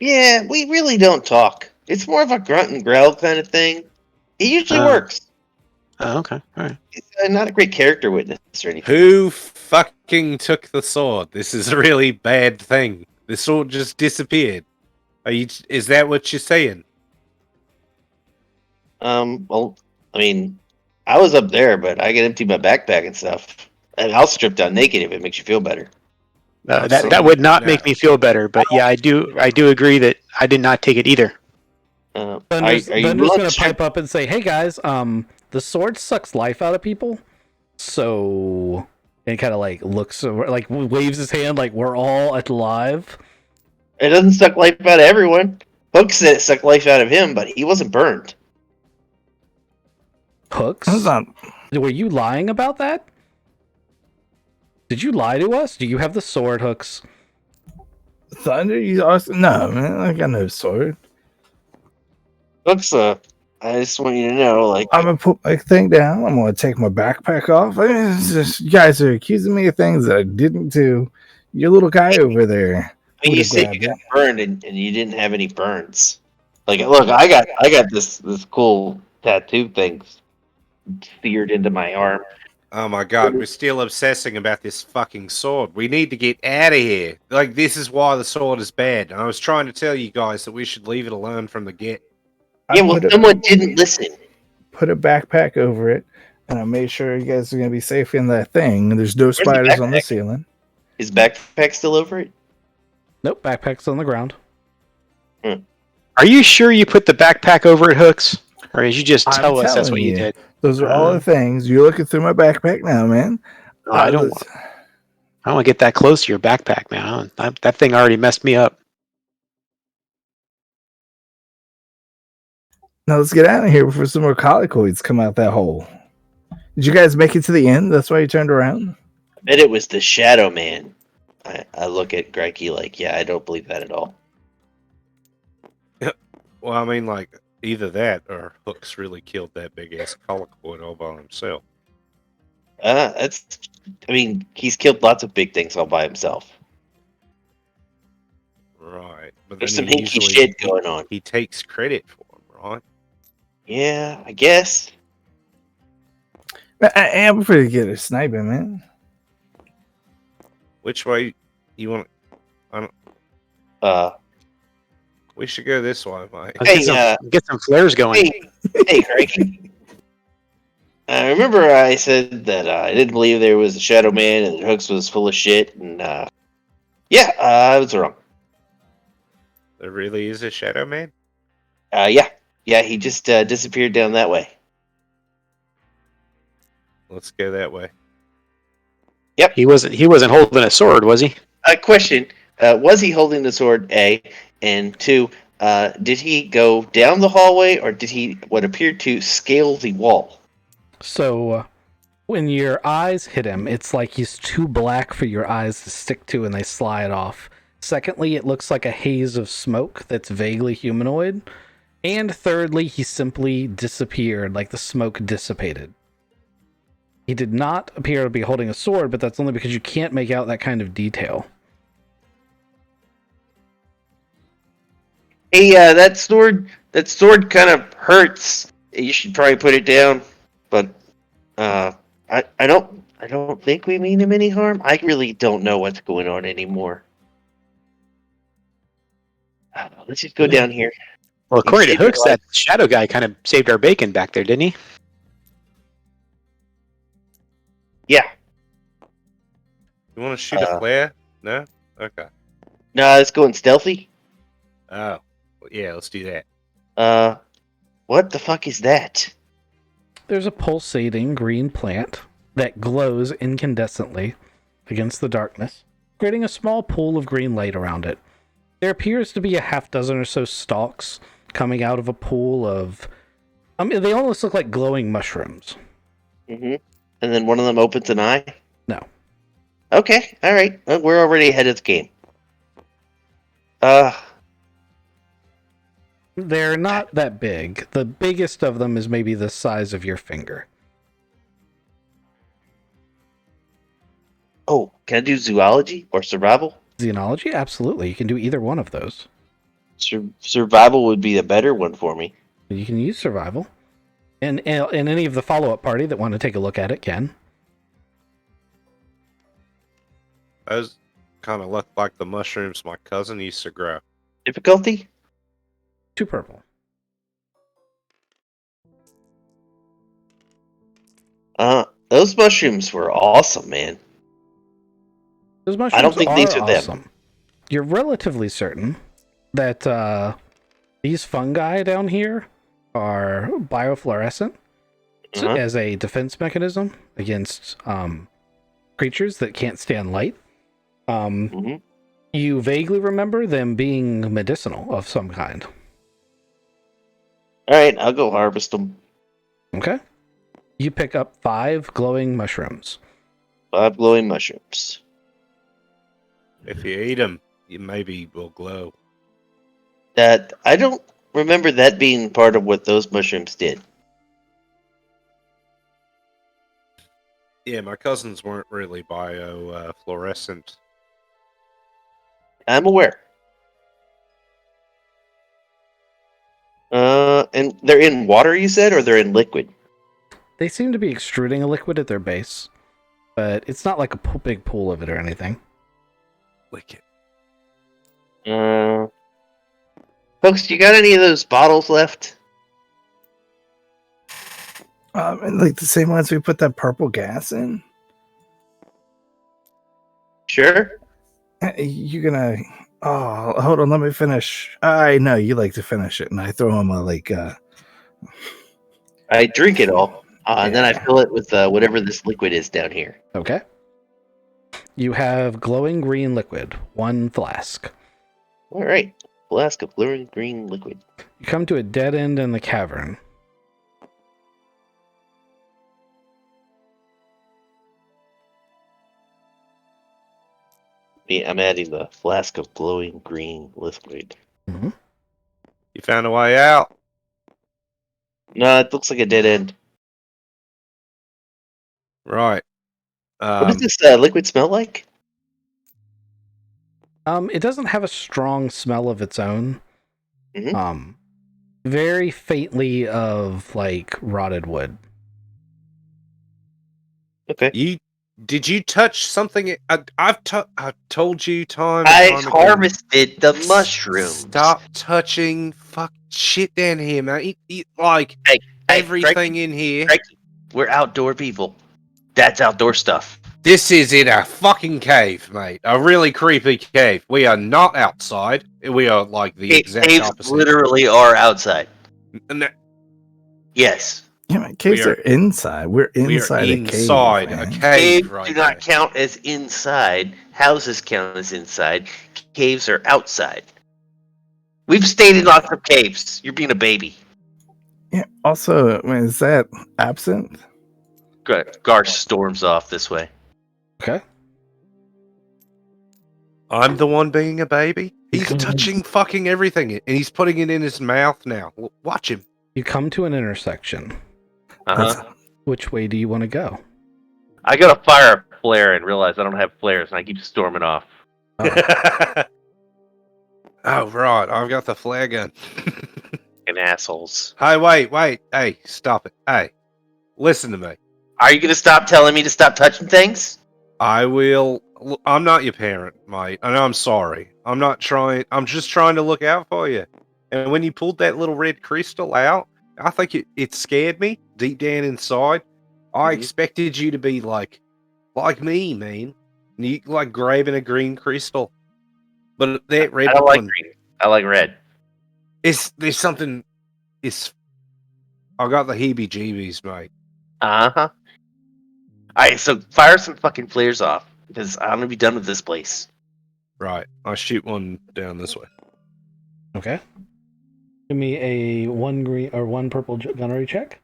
Yeah, we really don't talk. It's more of a grunt and growl kind of thing. He usually works. Oh, okay. All right. He's not a great character witness or anything. Who fucking took the sword? This is a really bad thing. The sword just disappeared. Is that what you're saying? Well, I mean, I was up there, but I can empty my backpack and stuff. And I'll strip down naked if it makes you feel better. That would not make me feel better, but yeah, I do agree that I did not take it either. Thunder's gonna pipe up and say, "Hey guys, the sword sucks life out of people." So, and kind of like looks, like waves his hand, like we're all alive. It doesn't suck life out of everyone. Hook said it sucked life out of him, but he wasn't burned. Hooks? That's not. Were you lying about that? Did you lie to us? Do you have the sword, Hooks? Thunder? You also no, man. I got no sword. Hooks, I just want you to know, like, I'm gonna put my thing down. I'm gonna take my backpack off. It's just, you guys are accusing me of things that I didn't do. Your little guy over there. I mean, you said you got burned and you didn't have any burns. Like, look, I got this cool tattoo thing seared into my arm. Oh my god, we're still obsessing about this fucking sword. We need to get out of here. Like, this is why the sword is bad. I was trying to tell you guys that we should leave it alone from the get. Yeah, well, someone didn't listen. Put a backpack over it, and I made sure you guys are gonna be safe in that thing. There's no spiders on the ceiling. Is backpack still over it? Nope, backpack's on the ground. Are you sure you put the backpack over it, Hooks? Or did you just tell us that's what you did? Those are all the things. You're looking through my backpack now, man. I don't want to get that close to your backpack, man. That thing already messed me up. Now let's get out of here before some more collicoids come out that hole. Did you guys make it to the end? That's why you turned around? I bet it was the Shadow Man. I look at Greggy like, yeah, I don't believe that at all. Well, I mean, like, either that or Hooks really killed that big ass collicoid all by himself. That's I mean, he's killed lots of big things all by himself. Right. But There's then some he hinky usually shit going on. he takes credit for them, right? Yeah, I guess. I'm pretty good at sniping, man. Which way you want? Uh, We should go this way, mate. Hey, Get some flares going. hey, Cranky. Remember I said that I didn't believe there was a Shadow Man and that Hooks was full of shit, and yeah, I was wrong. There really is a Shadow Man. Yeah, he just disappeared down that way. Let's go that way. He wasn't holding a sword, was he? Question: was he holding the sword? A, and two, did he go down the hallway or did he what appeared to scale the wall? So when your eyes hit him, it's like he's too black for your eyes to stick to and they slide off. Secondly, it looks like a haze of smoke that's vaguely humanoid. And thirdly, he simply disappeared, like the smoke dissipated. He did not appear to be holding a sword, but that's only because you can't make out that kind of detail. Hey, that sword kind of hurts. You should probably put it down. But I don't think we mean him any harm. I really don't know what's going on anymore. Let's just go down here. Well, You according to saved your Hooks, that shadow guy kind of saved our bacon back there, didn't he? Yeah. You want to shoot a flare? No. Okay. No, let's go in stealthy. Oh, yeah. Let's do that. What the fuck is that? There's a pulsating green plant that glows incandescently against the darkness, creating a small pool of green light around it. There appears to be a half dozen or so stalks coming out of a pool of... I mean, they almost look like glowing mushrooms. Mm-hmm. And then one of them opens an eye? No. Okay, alright. Well, we're already ahead of the game. They're not that big. The biggest of them is maybe the size of your finger. Oh, can I do zoology or survival? Xenology? Absolutely. You can do either one of those. Survival would be the better one for me. You can use survival. And any of the follow-up party that want to take a look at it can. Those kind of look like the mushrooms my cousin used to grow. Difficulty? 2 purple. Those mushrooms were awesome, man. Those mushrooms I don't think these are awesome. them. You're relatively certain that these fungi down here are biofluorescent as a defense mechanism against creatures that can't stand light. You vaguely remember them being medicinal of some kind. Alright, I'll go harvest them. Okay. You pick up 5 glowing mushrooms. 5 glowing mushrooms. If you eat them, you maybe will glow. That I don't remember that being part of what those mushrooms did. Yeah, my cousins weren't really biofluorescent. I'm aware. And they're in water, you said, or they're in liquid? They seem to be extruding a liquid at their base, but it's not like a big pool of it or anything. Lick it. Folks, you got any of those bottles left? And like the same ones we put that purple gas in. Sure. You're gonna. Oh, hold on. Let me finish. I know you like to finish it, and I throw him a like. I drink it all, and then I Yeah. fill it with whatever this liquid is down here. Okay. You have glowing green liquid, 1 flask. All right, flask of glowing green liquid. You come to a dead end in the cavern. I'm adding the flask of glowing green liquid. Mm-hmm. You found a way out. No, it looks like a dead end. Right. What does this liquid smell like? It doesn't have a strong smell of its own. Mhm. Very faintly of like rotted wood. Okay. Did you touch something? I've told you time and I time again. harvested the mushrooms. Stop touching fuck shit down here, man. Like Hey, everything Frankie, in here. Frankie, we're outdoor people. That's outdoor stuff. This is in a fucking cave, mate. A really creepy cave. We are not outside. We are like the exact Caves opposite. literally are outside. And Yes. Yeah, man, caves We are inside. We're inside inside a a cave. cave Caves right do not there. count as inside. Houses count as inside. Caves are outside. We've stayed in lots of caves. You're being a baby. Yeah. Also, I mean, is that absinthe? Gar storms off this way. Okay. I'm the one being a baby. He's come- touching fucking everything, and he's putting it in his mouth now. Watch him. You come to an intersection. Uh-huh. Which way do you want to go? I gotta fire a flare and realize I don't have flares, and I keep storming off. Oh, right. I've got the flare gun. And assholes. Hey, wait. Hey, stop it. Hey, listen to me. Are you gonna stop telling me to stop touching things? I will. I'm not your parent, mate. I know I'm sorry. I'm not trying. I'm just trying to look out for you. And when you pulled that little red crystal out, I think it scared me deep down inside. I Mhm. expected you to be like me, man. You like grabbing a green crystal, but that red I don't like one green. I like red. there's something. It's I got the heebie-jeebies, mate. Uh-huh. Alright, so fire some fucking flares off, because I'm gonna be done with this place. Right, I shoot one down this way. Okay. Give me a one green or one purple gunnery check.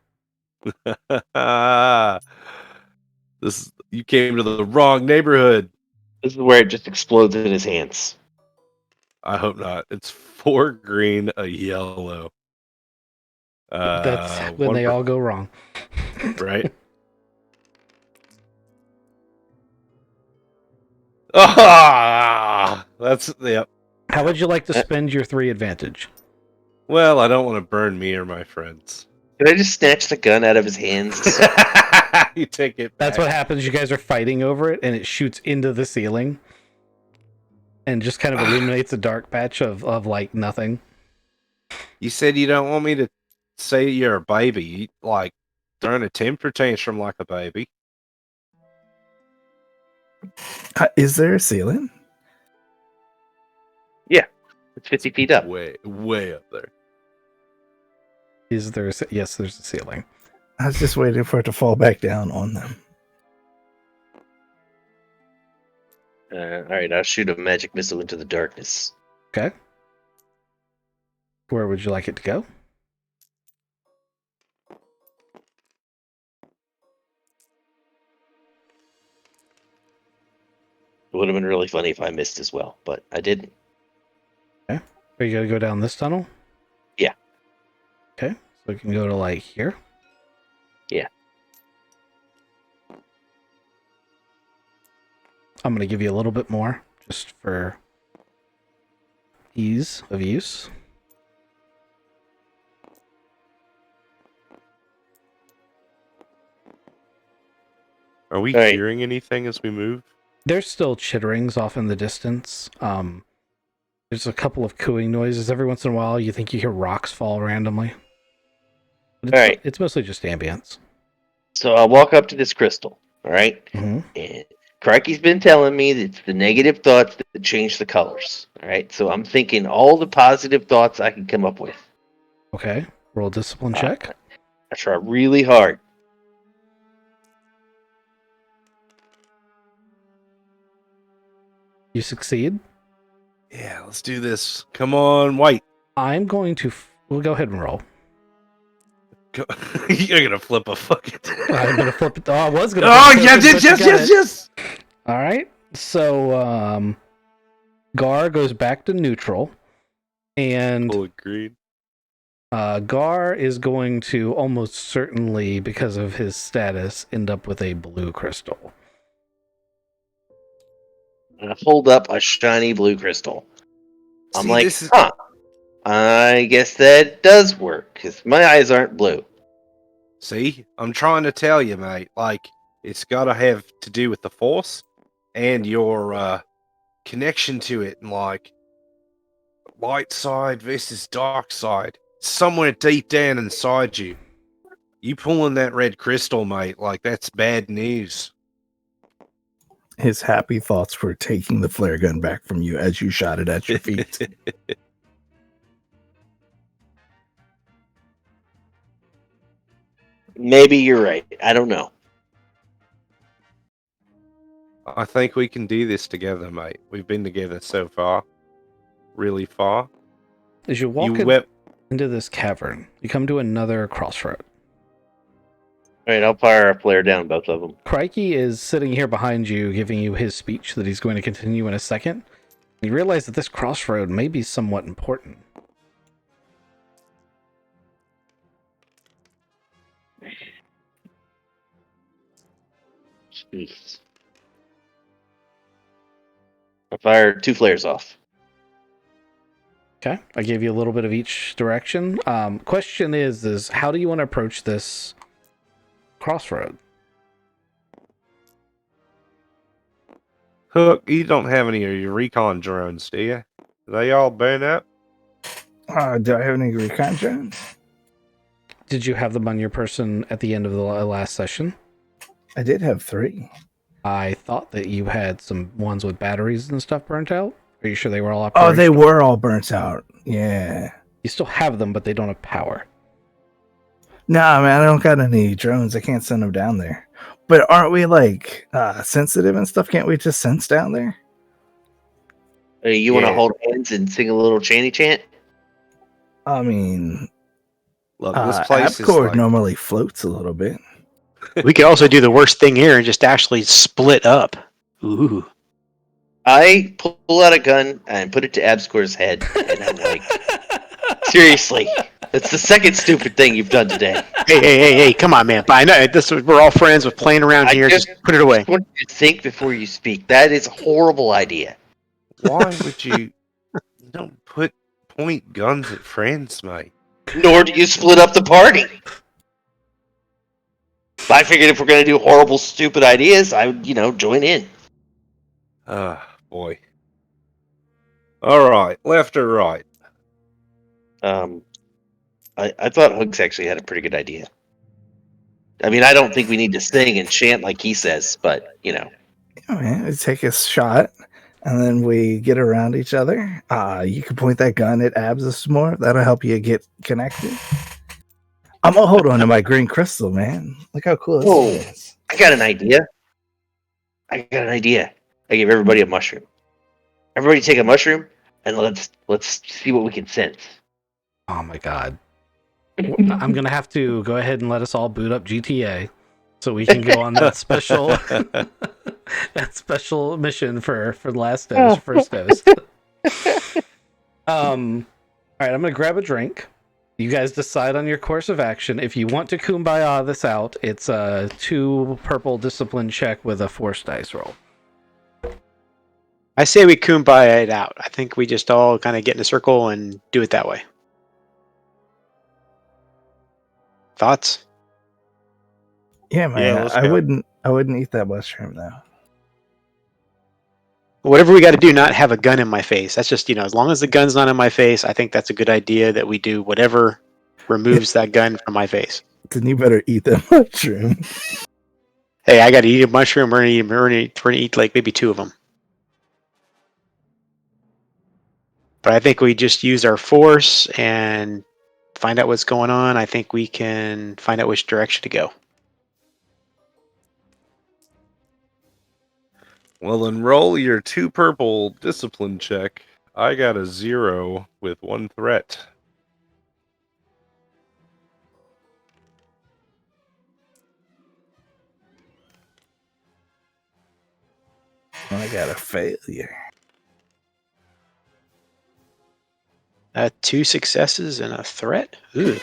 You came to the wrong neighborhood. This is where it just explodes in his hands. I hope not. It's 4 green, a yellow. That's when they all go wrong. Right. That's yep. How would you like to spend your 3 advantage? Well, I don't want to burn me or my friends. Can I just snatch the gun out of his hands? You take it back. That's what happens. You guys are fighting over it, and it shoots into the ceiling, and just kind of illuminates a dark patch of like nothing. You said you don't want me to say you're a baby. You, like throwing a temper tantrum like a baby. Is there a ceiling? It's 50 feet up. Way up there. Is there? Yes, there's a ceiling. I was just waiting for it to fall back down on them. Alright, I'll shoot a magic missile into the darkness. Okay. Where would you like it to go? It would have been really funny if I missed as well, but I didn't. Are you gonna go down this tunnel? Yeah. Okay, so we can go to like here. Yeah. I'm gonna give you a little bit more just for ease of use. Are we Right. hearing anything as we move? There's still chitterings off in the distance. There's a couple of cooing noises every once in a while. You think you hear rocks fall randomly. But it's, Alright. it's mostly just ambience. So I'll walk up to this crystal, alright? Mm-hmm. And Crikey's been telling me that it's the negative thoughts that change the colors. Alright, so I'm thinking all the positive thoughts I can come up with. Okay, roll a discipline check. I try really hard. You succeed. Yeah, let's do this. Come on, White. I'm going to. We'll go ahead and roll. You're gonna flip a fucking. I'm gonna flip it. Oh, I was gonna. Oh, flip it, but you got it. yes. All right. So, Gar goes back to neutral, and Oh, agreed. Gar is going to almost certainly, because of his status, end up with a blue crystal. and hold up a shiny blue crystal. I'm See, like, this is huh. I guess that does work, because my eyes aren't blue. See, I'm trying to tell you, mate. Like, it's got to have to do with the force and your connection to it, and like light side versus dark side. Somewhere deep down inside you, you pulling that red crystal, mate. Like that's bad news. His happy thoughts were taking the flare gun back from you as you shot it at your feet. Maybe you're right. I don't know. I think we can do this together, mate. We've been together so far, really far. As you walk into this cavern, you come to another crossroad. All right, I'll fire a flare down both of them. Crikey is sitting here behind you, giving you his speech that he's going to continue in a second. You realize that this crossroad may be somewhat important. Jeez. I fired 2 flares off. Okay, I gave you a little bit of each direction. Question is how do you want to approach this crossroad? Hook, you don't have any of your recon drones, do you? They all burn up? Do I have any recon drones? Did you have them on your person at the end of the last session? I did have 3. I thought that you had some ones with batteries and stuff burnt out. Are you sure they were all Oh, operational? they were all burnt out. Yeah. You still have them, but they don't have power. Nah, man, I don't got any drones. I can't send them down there. But aren't we like sensitive and stuff? Can't we just sense down there? You want to hold hands and sing a little chanty chant? I mean, Look, this place is Abcord like... normally floats a little bit. We could also do the worst thing here and just actually split up. Ooh. I pull out a gun and put it to Abscore's head, and I'm like, seriously, that's the second stupid thing you've done today. Hey, come on, man. I know we're all friends with playing around here. Just put it away. I want you to think before you speak. That is a horrible idea. Why would you... don't point guns at friends, mate. Nor do you split up the party. I figured if we're going to do horrible, stupid ideas, I would, join in. Boy. All right, left or right? I thought Hooks actually had a pretty good idea. I mean, I don't think we need to sing and chant like he says, but, Yeah, man, we take a shot, and then we get around each other. You can point that gun at Abs some more. That'll help you get connected. I'm gonna hold on to my green crystal, man. Look how cool this is. I got an idea. I give everybody a mushroom. Everybody take a mushroom, and let's see what we can sense. Oh my god. I'm going to have to go ahead and let us all boot up GTA so we can go on that special that special mission for last dose, first dose. All right, I'm going to grab a drink. You guys decide on your course of action. If you want to kumbaya this out, it's a 2 purple discipline check with a force dice roll. I say we kumbaya it out. I think we just all kind of get in a circle and do it that way. Thoughts? Yeah, man. Yeah, let's I go. wouldn't eat that mushroom though. Whatever we got to do, not have a gun in my face. That's just, as long as the gun's not in my face, I think that's a good idea that we do whatever removes that gun from my face. Then you better eat that mushroom. Hey, I got to eat a mushroom. We're gonna eat like maybe 2 of them. But I think we just use our force and find out what's going on. I think we can find out which direction to go. Well, then roll your 2 purple discipline check. I got a 0 with 1 threat. I got a failure. 2 successes and a threat. Ooh.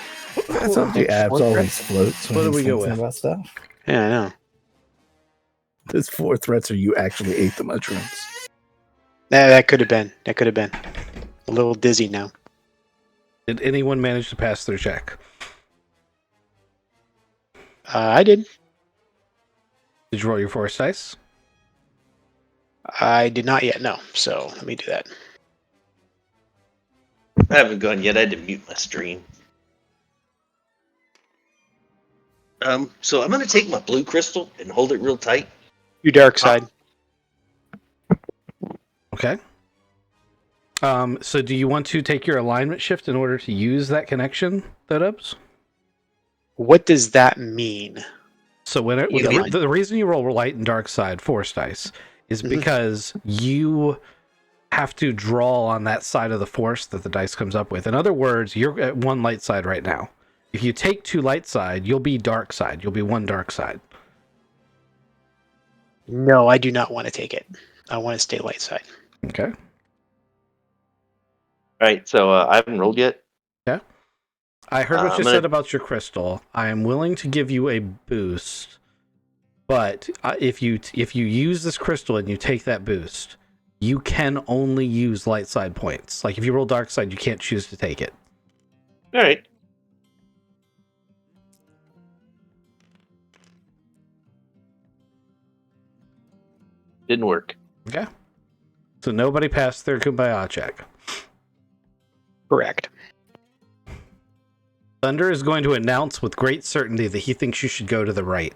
I told you Abs always floats when What do he's we go thinking with? about stuff. Yeah, I know. There's 4 threats or you actually ate the mushrooms. That could have been. That could have been. A little dizzy now. Did anyone manage to pass their check? I did. Did you roll your force dice? I did not yet. No. So let me do that. I haven't gone yet. I had to mute my stream. So I'm gonna take my blue crystal and hold it real tight. You dark side. Okay. So do you want to take your alignment shift in order to use that connection, Thotubs? What does that mean? So the reason you roll light and dark side force dice is because you have to draw on that side of the force that the dice comes up with. In other words, you're at one light side right now. If you take two light side, you'll be dark side. You'll be one dark side. No, I do not want to take it. I want to stay light side. Okay. All right, so I haven't rolled yet. Yeah. I heard what I'm you gonna- said about your crystal. I am willing to give you a boost, but if you use this crystal and you take that boost, you can only use light side points. Like if you roll dark side, you can't choose to take it. All right. Didn't work. Okay. So nobody passed their kumbaya check. Correct. Thunder is going to announce with great certainty that he thinks you should go to the right.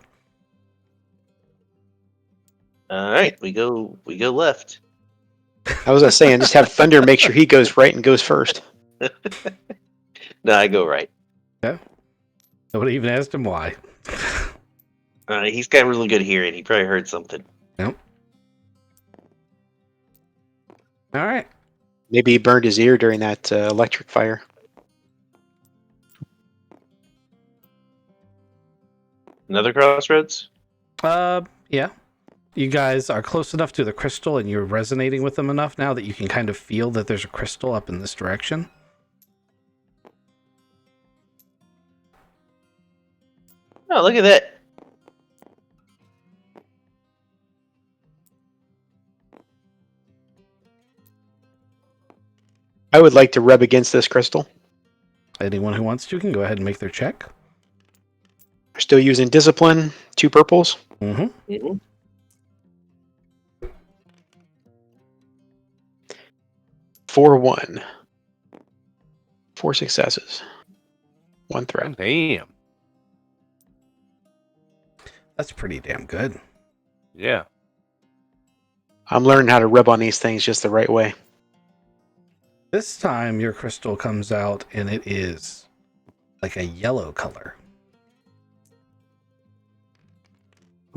All right, we go left. I was saying, just have Thunder make sure he goes right and goes first. No, I go right. Nobody even asked him why. He's got really good hearing. He probably heard something. Nope. All right. Maybe he burned his ear during that electric fire. Another crossroads? Yeah. You guys are close enough to the crystal and you're resonating with them enough now that you can kind of feel that there's a crystal up in this direction. Oh, look at that. I would like to rub against this crystal. Anyone who wants to can go ahead and make their check. We're still using discipline. 2 purples. Mm-hmm. Mhm. 4-1. 4 successes. 1 threat. Damn. That's pretty damn good. Yeah. I'm learning how to rub on these things just the right way. This time your crystal comes out and it is like a yellow color.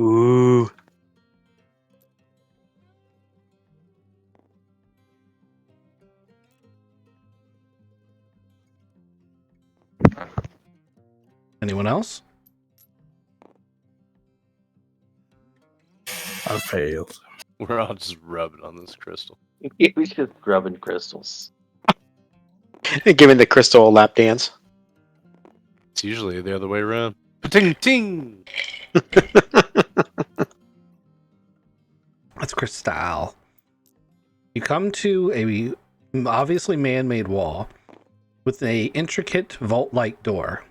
Ooh. Anyone else? I failed. We're all just rubbing on this crystal. He was just grubbing crystals. Giving the crystal a lap dance. It's usually the other way around. Ting ting. That's crystal. You come to a obviously man-made wall with a intricate vault-like door.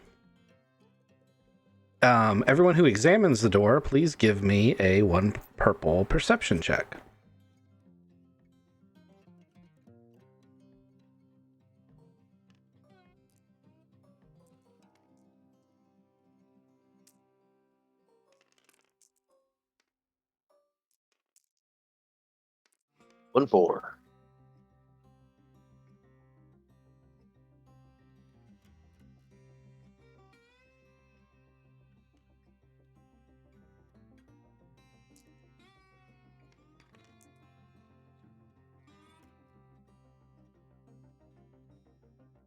Everyone who examines the door, please give me a 1 purple perception check. One 4.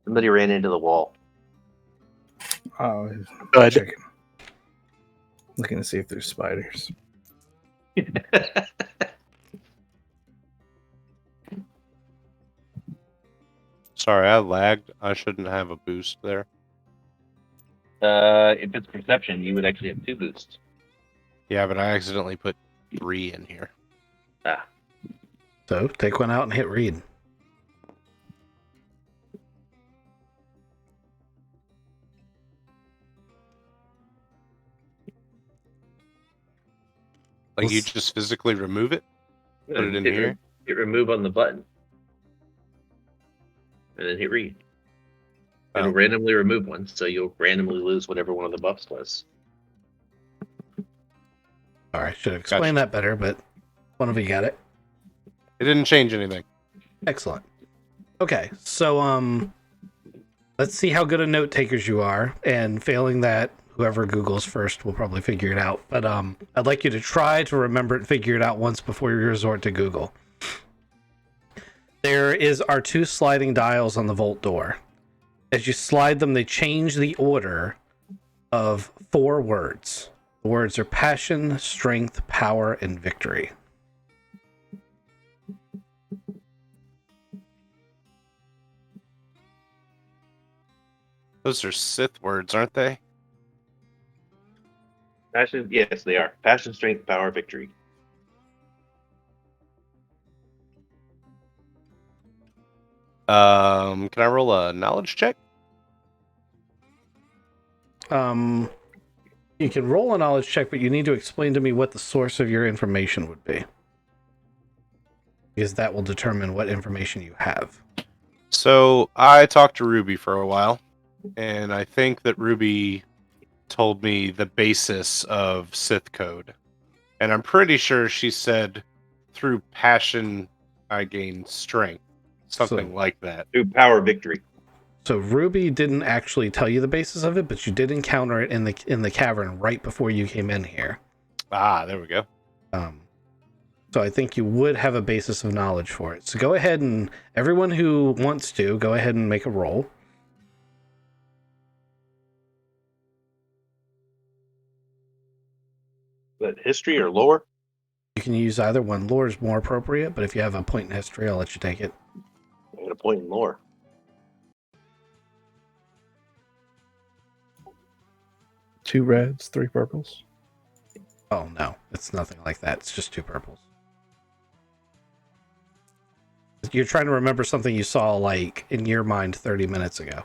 Somebody ran into the wall. Oh, Good. checking. Looking to see if there's spiders. Sorry, I lagged. I shouldn't have a boost there. If it's perception, you would actually have 2 boosts. Yeah, but I accidentally put 3 in here. So take one out and hit read. Like you Let's- just physically remove it? Put it in hit, here? Hit remove on the button. And then hit read. It'll Oh. randomly remove one, so you'll randomly lose whatever one of the buffs was. All right, should have explained that better, but one of you got it. It didn't change anything. Excellent. Okay, so let's see how good a note takers you are, and failing that, whoever Googles first will probably figure it out. But I'd like you to try to remember it and figure it out once before you resort to Google. There are 2 sliding dials on the vault door. As you slide them, they change the order of 4 words. The words are passion, strength, power, and victory. Those are Sith words, aren't they? Passion, yes, they are. Passion, strength, power, victory. Can I roll a knowledge check? You can roll a knowledge check, but you need to explain to me what the source of your information would be, because that will determine what information you have. So I talked to Ruby for a while, and I think that Ruby told me the basis of Sith code. And I'm pretty sure she said through passion I gain strength. Something like that. Through power, victory. So Ruby didn't actually tell you the basis of it, but you did encounter it in the cavern right before you came in here. Ah, there we go. So I think you would have a basis of knowledge for it. So go ahead, and everyone who wants to, go ahead and make a roll. But history or lore? You can use either one. Lore is more appropriate, but if you have a point in history, I'll let you take it. I got a point in lore. Two reds, 3 purples. Oh, no. It's nothing like that. It's just 2 purples. You're trying to remember something you saw, like, in your mind 30 minutes ago.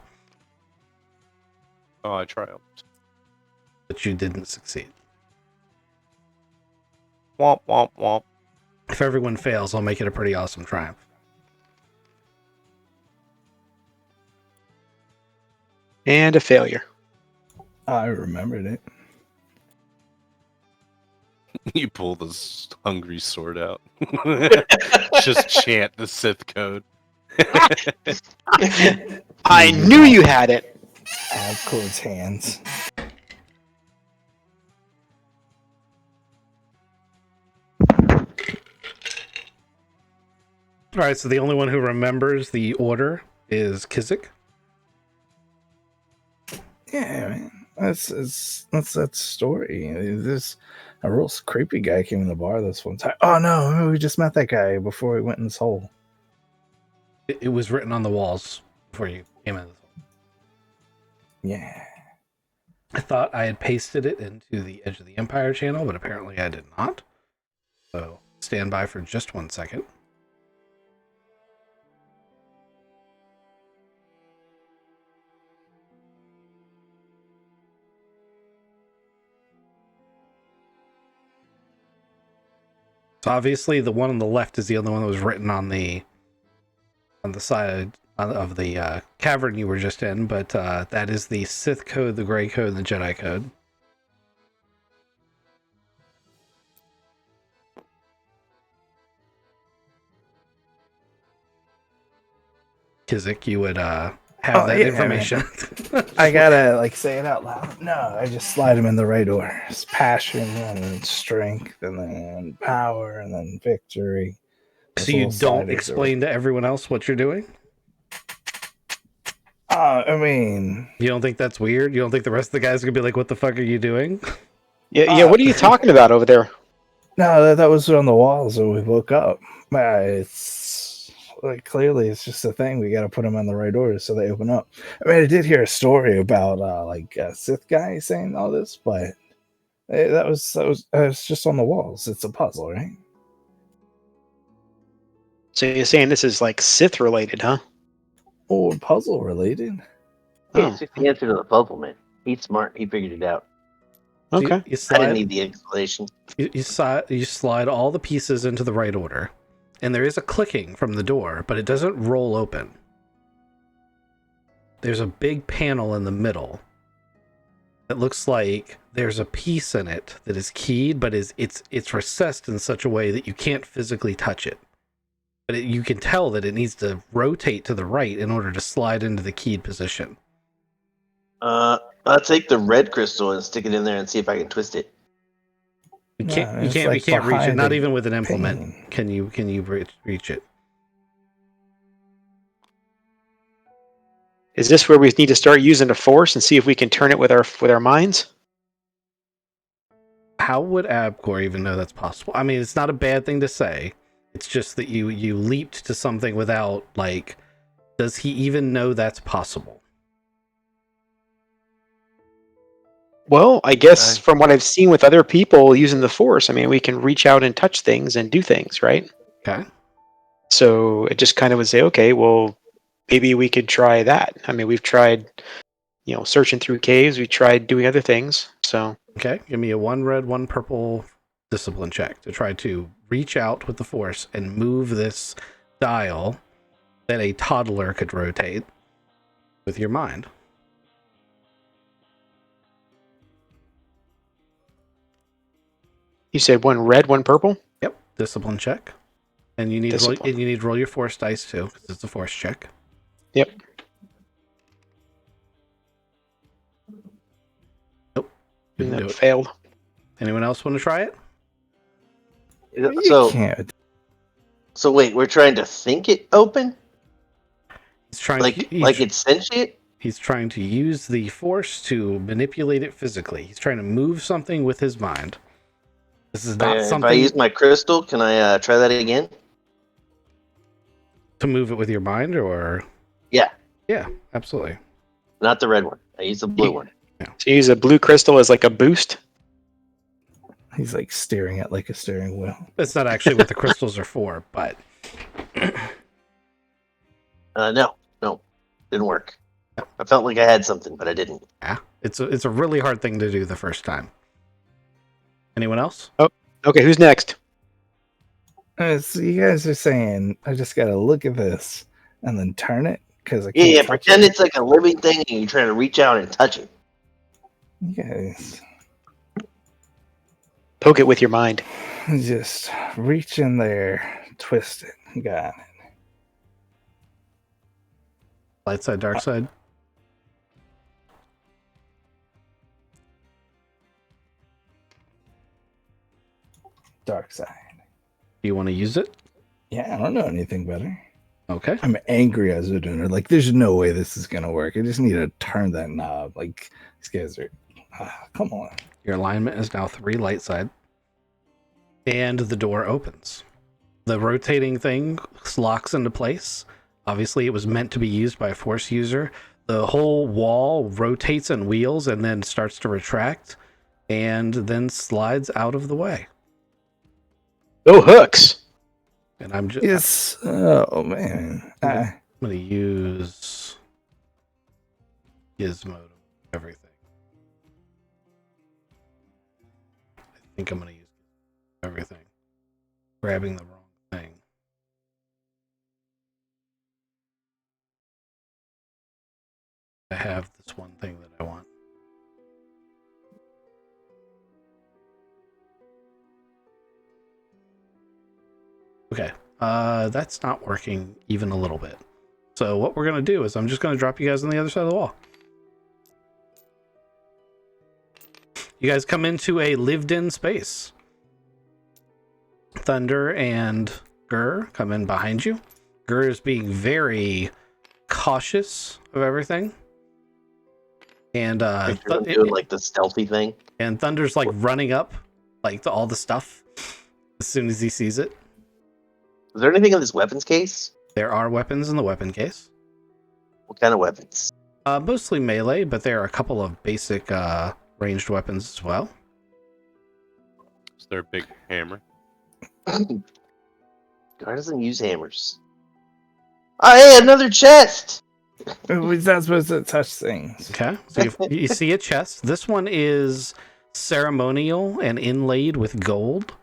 Oh, I triumphed. But you didn't succeed. Womp, womp, womp. If everyone fails, I'll make it a pretty awesome triumph. And a failure. I remembered it. You pull this hungry sword out. Just chant the Sith code. I knew you had it. Add Cord's hands. All right, so the only one who remembers the order is Kizik. Yeah, man. That's that story. This a real creepy guy came in the bar this one time. Oh no, we just met that guy before we went in this hole. It was written on the walls before you came in. Yeah. I thought I had pasted it into the Edge of the Empire channel, but apparently I did not. So stand by for just 1 second. So obviously the one on the left is the only one that was written on the side of the cavern you were just in, but that is the Sith code, the Grey code, and the Jedi code. Kizik, you would have that information. I gotta like say it out loud. No, I just slide him in the right order. It's passion and then strength and then power and then victory. So you don't explain to everyone else what you're doing? I mean, You don't think that's weird? You don't think the rest of the guys are gonna be like, "What the fuck are you doing?" Yeah. What are you talking about over there? no, that was on the walls when we woke up. It's like clearly it's just a thing. We got to put them in the right order so they open up. I mean, I did hear a story about like a Sith guy saying all this, but that was just on the walls. It's a puzzle, right? So you're saying this is like Sith related, huh? Or puzzle related. Yeah, Oh, it's just the answer to the puzzle, man. He's smart. He figured it out. So okay. you I didn't slide need the explanation. you slide all the pieces into the right order, and there is a clicking from the door, but it doesn't roll open. There's a big panel in the middle. It looks like there's a piece in it that is keyed, but it's recessed in such a way that you can't physically touch it. But you can tell that it needs to rotate to the right in order to slide into the keyed position. I'll take the red crystal and stick it in there and see if I can twist it. You No, can't it's you like can't reach it. behind Not the even with an implement pane. can you reach it. Is this where we need to start using the force and see if we can turn it with our minds? How would Abcor even know that's possible? I mean, it's not a bad thing to say. It's just that you leaped to something without, like, does he even know that's possible? Well, I guess Okay. from what I've seen with other people using the force, I mean, we can reach out and touch things and do things, right? Okay. So it just kind of would say, okay, well, maybe we could try that. I mean, we've tried, searching through caves. We tried doing other things. So Okay. Give me a 1 red, 1 purple discipline check to try to reach out with the force and move this dial that a toddler could rotate with your mind. you said 1 red, 1 purple. Yep. Discipline check. And you need Discipline. to roll your force dice too, because it's a force check. Yep. Didn't do That it. failed. Anyone else want to try it? You So, can't. so wait, we're trying to think it open? He's trying Like to, it's sentient? he's trying to use the force to manipulate it physically. He's trying to move something with his mind. This is not If I something use my crystal, can I try that again? to move it with your mind, or Yeah, yeah, absolutely. not the red one. I use the blue one. So you use a blue crystal as like a boost. He's like staring at like a steering wheel. That's not actually what the crystals are for, but No, didn't work. I felt like I had something, but I didn't. yeah, it's a really hard thing to do the first time. Anyone else? Okay, who's next? So you guys are saying I just gotta look at this and then turn it because I can't Yeah, touch pretend it. it's like a living thing and you're trying to reach out and touch it. You guys Poke it with your mind. just reach in there, twist it. Got it. Light side, dark side. Dark side. Do you want to use it? Yeah, I don't know anything better. Okay. I'm angry as a donor. Like, there's no way this is gonna work. I just need to turn that knob. Like, these guys are. Come on. Your alignment is now 3 light side, and the door opens. The rotating thing locks into place. Obviously, it was meant to be used by a force user. The whole wall rotates and wheels and then starts to retract and then slides out of the way. Oh, hooks. And I'm just Yes. Oh man. I'm going to use gizmo to everything. I think I'm going to use everything. Grabbing the wrong thing. I have this one thing that I want. Okay, that's not working even a little bit. So what we're gonna do is I'm just gonna drop you guys on the other side of the wall. You guys come into a lived-in space. Thunder and Gur come in behind you. Gur is being very cautious of everything. And doing like the stealthy thing. And Thunder's like running up like all the stuff as soon as he sees it. Is there anything in this weapons case? There are weapons in the weapon case. What kind of weapons? Mostly melee, but there are a couple of basic ranged weapons as well. Is there a big hammer? Gar doesn't use hammers. Oh, hey, another chest! We're not supposed to touch things. Okay, so you see a chest. This one is ceremonial and inlaid with gold.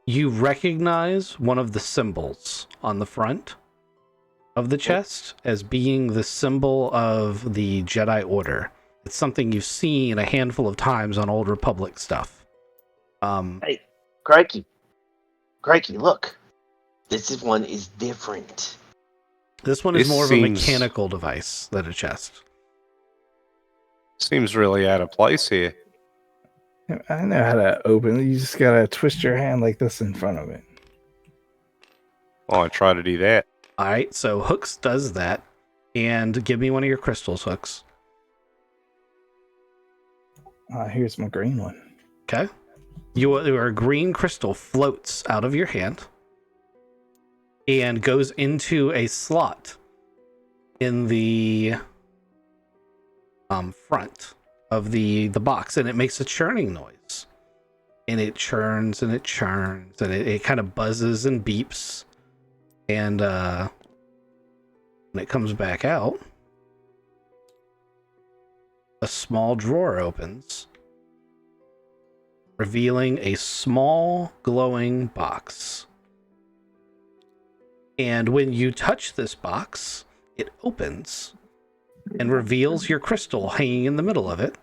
You recognize one of the symbols on the front of the chest as being the symbol of the Jedi Order. It's something you've seen a handful of times on Old Republic stuff. Hey, crikey, look. One is different. This one is This more of a seems- mechanical device than a chest. Seems really out of place here. I know how to open it. You just gotta twist your hand like this in front of it. Oh, I try to do that. All right, so Hooks does that, and give me one of your crystals, Hooks. Here's my green one. Okay. Your green crystal floats out of your hand and goes into a slot in the front of the box, and it makes a churning noise. And it churns and it churns, and it kind of buzzes and beeps. And when it comes back out, a small drawer opens, revealing a small glowing box. And when you touch this box, it opens and reveals your crystal hanging in the middle of it.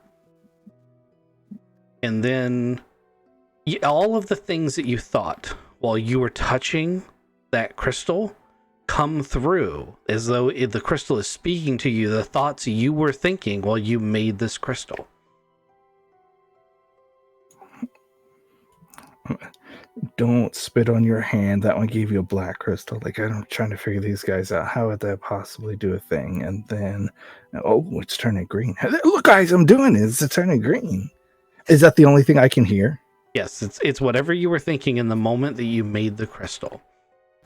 And then all of the things that you thought while you were touching that crystal come through as though the crystal is speaking to you, the thoughts you were thinking while you made this crystal. Don't spit on your hand. That one gave you a black crystal. Like, I'm trying to figure these guys out. How would that possibly do a thing? And then, oh, it's turning green. Look, guys, I'm doing it. It's turning green. Is that the only thing I can hear? Yes, it's whatever you were thinking in the moment that you made the crystal.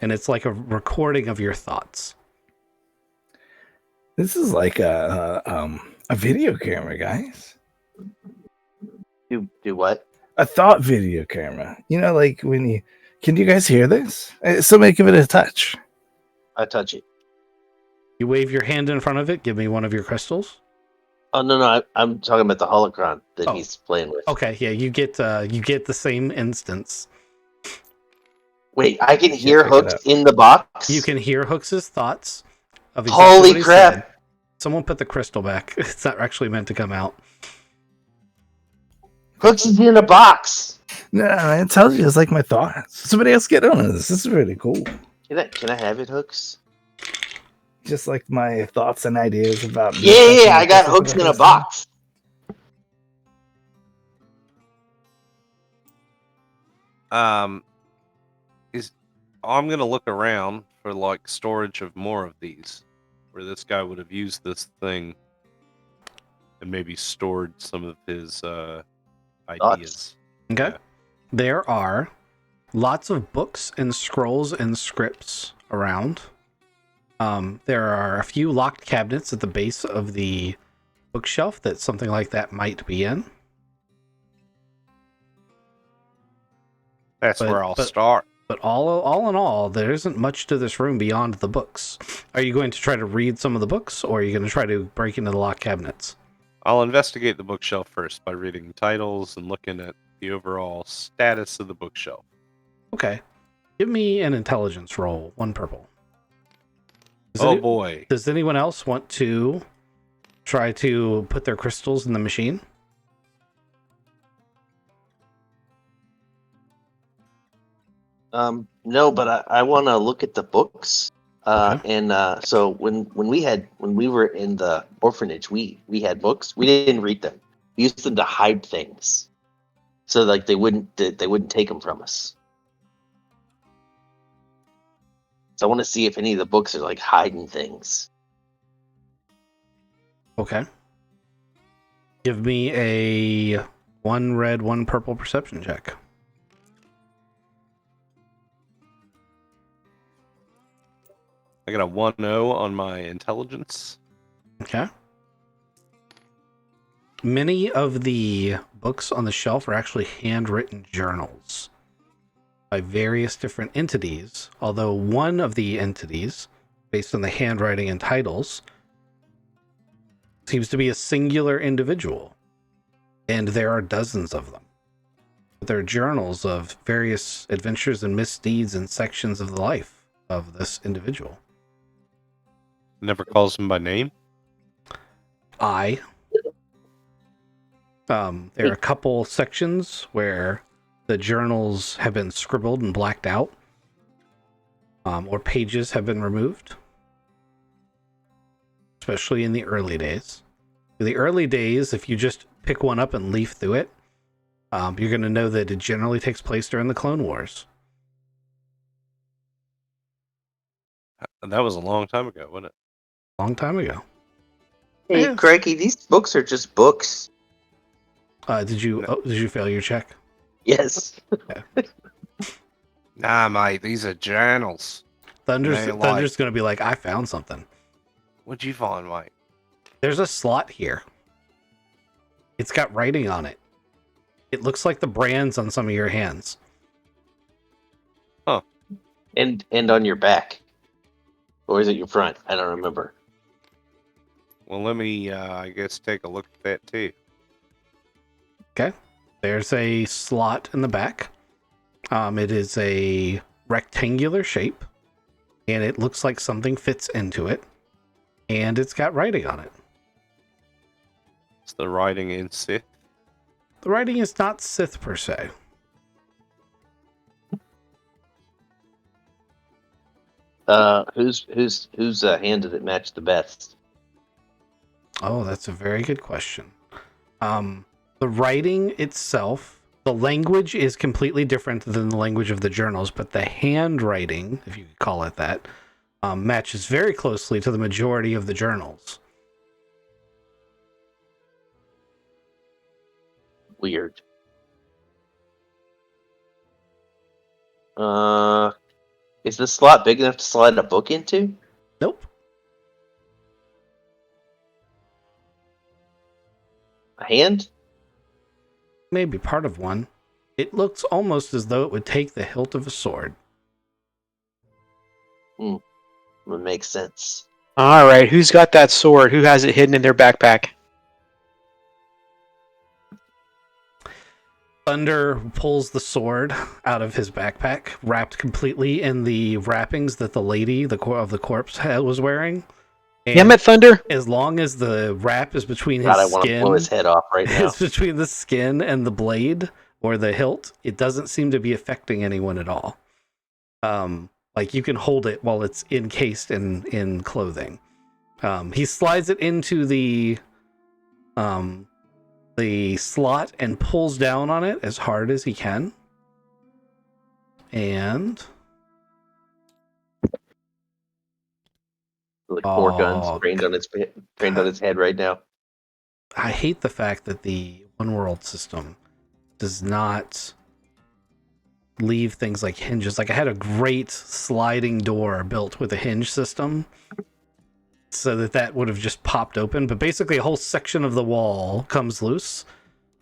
And it's like a recording of your thoughts. This is like a video camera, guys. Do what? A thought video camera. You know, like when you... Can you guys hear this? Somebody give it a touch. I touch it. You wave your hand in front of it. Give me one of your crystals. Oh no, I'm talking about the holocron that Oh. he's playing with. Okay, yeah, you get the same instance. Wait, I can hear pick it Hooks up. in the box. You can hear Hooks' thoughts of exactly Holy what he crap. said. Someone put the crystal back. It's not actually meant to come out. Hooks is in a box. No, it tells you it's like my thoughts. Somebody else get on this. This is really cool. Can I have it, Hooks? Just like my thoughts and ideas about... Yeah, I got Hooks in a box. I'm gonna look around for like storage of more of these, where this guy would have used this thing and maybe stored some of his ideas. Okay. Yeah. There are lots of books and scrolls and scripts around. There are a few locked cabinets at the base of the bookshelf that something like that might be in. That's But- where I'll but- start. But all in all, there isn't much to this room beyond the books. Are you going to try to read some of the books, or are you going to try to break into the locked cabinets? I'll investigate the bookshelf first by reading titles and looking at the overall status of the bookshelf. Okay. Give me an intelligence roll, 1 purple. Boy. Does anyone else want to try to put their crystals in the machine? No, but I want to look at the books. Okay. And so when we were in the orphanage, we had books. We didn't read them. We used them to hide things, so like they wouldn't take them from us. So I want to see if any of the books are like hiding things. Okay. Give me a 1 red, 1 purple perception check. I got a 1-0 on my intelligence. Okay. Many of the books on the shelf are actually handwritten journals. by various different entities, although one of the entities, based on the handwriting and titles, seems to be a singular individual, and there are dozens of them. They're journals of various adventures and misdeeds and sections of the life of this individual. Never calls him by name. There are a couple sections where the journals have been scribbled and blacked out, or pages have been removed, especially in the early days. In the early days, if you just pick one up and leaf through it, you're going to know that it generally takes place during the Clone Wars. That was a long time ago, wasn't it? Long time ago. Hey, Yeah. Craigie, these books are just books. Did you fail your check? Yes. Nah, mate, these are journals. Thunder's Man, going to be like, I found something. What'd you find, mate? There's a slot here. It's got writing on it. It looks like the brands on some of your hands. And on your back. Or is it your front? I don't remember. Well, let me, I guess, take a look at that too. Okay. There's a slot in the back. It is a rectangular shape, and it looks like something fits into it, and it's got writing on it. It's the writing in Sith. The writing is not Sith per se. Whose hand did it match the best? Oh, that's a very good question. The writing itself, the language is completely different than the language of the journals, but the handwriting, if you could call it that, matches very closely to the majority of the journals. Weird. Is the slot big enough to slide a book into? Nope. A hand? Maybe part of one. It looks almost as though it would take the hilt of a sword. Would make sense. All right, who's got that sword? Who has it hidden in their backpack? Thunder pulls the sword out of his backpack, wrapped completely in the wrappings that the lady, of the corpse, was wearing. And Damn it, Thunder! as long as the wrap is between his God, I want to skin, blow his head off right now. it's between the skin and the blade or the hilt, it doesn't seem to be affecting anyone at all. Like you can hold it while it's encased in clothing. He slides it into the slot and pulls down on it as hard as he can. And Like 4 guns trained on its head right now. I hate the fact that the One World system does not leave things like hinges. Like I had a great sliding door built with a hinge system so that would have just popped open, but basically a whole section of the wall comes loose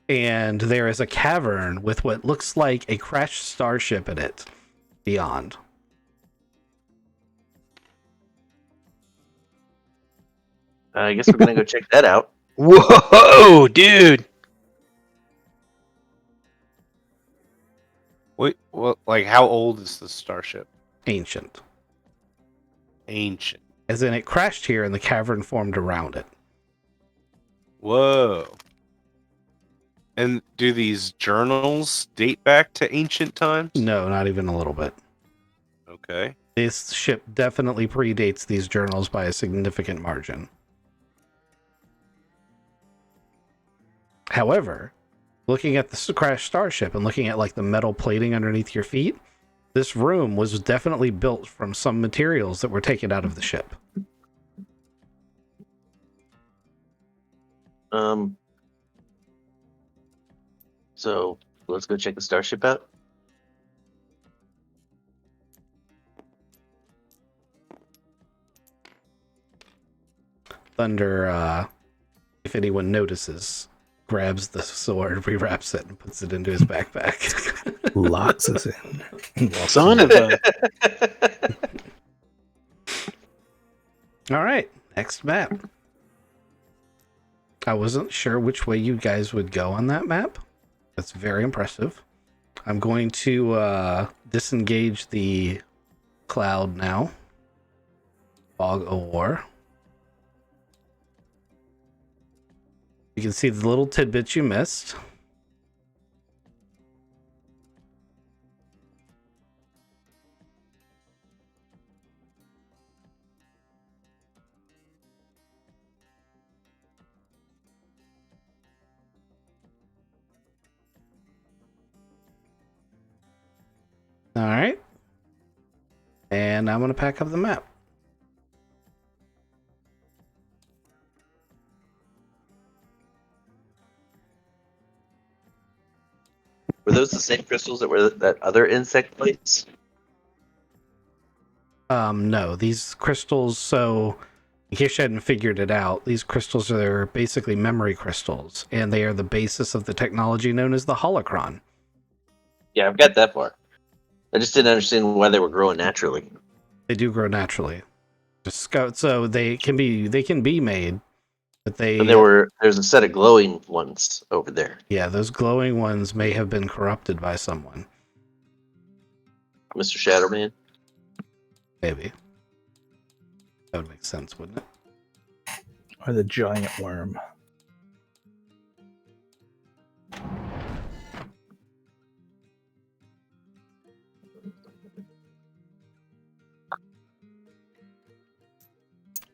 and there is a cavern with what looks like a crashed starship in it beyond. I guess we're gonna go check that out. Whoa, dude! Wait, well, like, how old is the starship? Ancient. Ancient. As in it crashed here and the cavern formed around it. Whoa. And do these journals date back to ancient times? No, not even a little bit. Okay. This ship definitely predates these journals by a significant margin. However, looking at the crashed starship and looking at like the metal plating underneath your feet, this room was definitely built from some materials that were taken out of the ship. So let's go check the starship out. Thunder, if anyone notices, grabs the sword, rewraps it, and puts it into his backpack. Locks us in. Son of a. All right, next map. I wasn't sure which way you guys would go on that map. That's very impressive. I'm going to disengage the cloud now. Fog of War. You can see the little tidbits you missed. All right. And I'm going to pack up the map. Were those the same crystals that were that other insect plates? No, these crystals, so in case you hadn't figured it out, these crystals are basically memory crystals, and they are the basis of the technology known as the holocron. Yeah, I've got that far. I just didn't understand why they were growing naturally. They do grow naturally. So they can be made, but But there's a set of glowing ones over there. yeah, those glowing ones may have been corrupted by someone. Mr. Shadowman. Maybe. That would make sense, wouldn't it? Or the giant worm.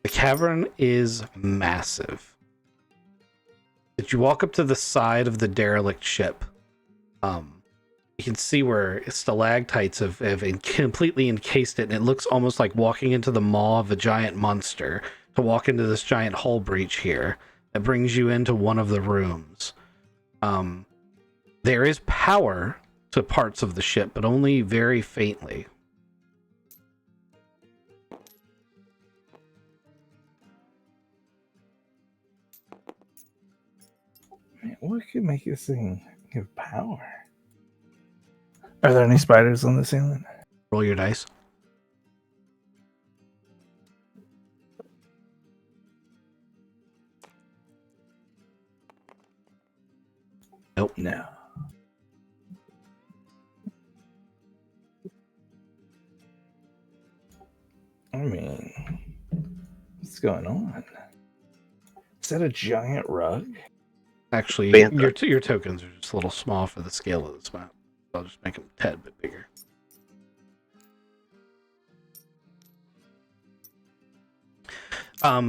The cavern is massive. As you walk up to the side of the derelict ship, you can see where stalactites have completely encased it, and it looks almost like walking into the maw of a giant monster to walk into this giant hull breach here that brings you into one of the rooms. There is power to parts of the ship, but only very faintly. Man, what could make this thing give power? Are there any spiders on the ceiling? Roll your dice. Nope. No. I mean, what's going on? Is that a giant rug? Actually, Bantha. your tokens are just a little small for the scale of this map. I'll just make them a tad bit bigger.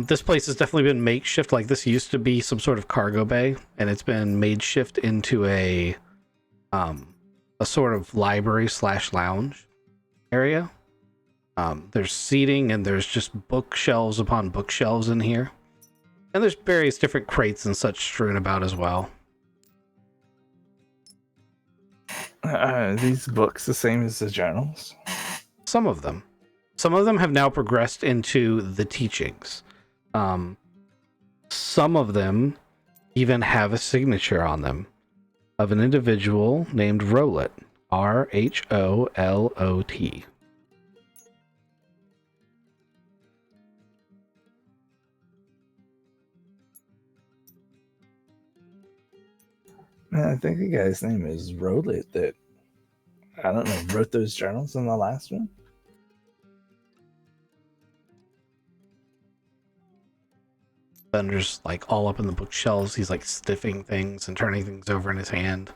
This place has definitely been makeshift. Like, this used to be some sort of cargo bay, and it's been made shift into a sort of library / lounge area. There's seating, and there's just bookshelves upon bookshelves in here. And there's various different crates and such strewn about as well. Are these books the same as the journals? Some of them. Some of them have now progressed into the teachings. Some of them even have a signature on them of an individual named Rowlett. Rholot. Man, I think the guy's name is Rowlett that, I don't know, wrote those journals in the last one. Thunder's like all up in the bookshelves. He's like sniffing things and turning things over in his hand.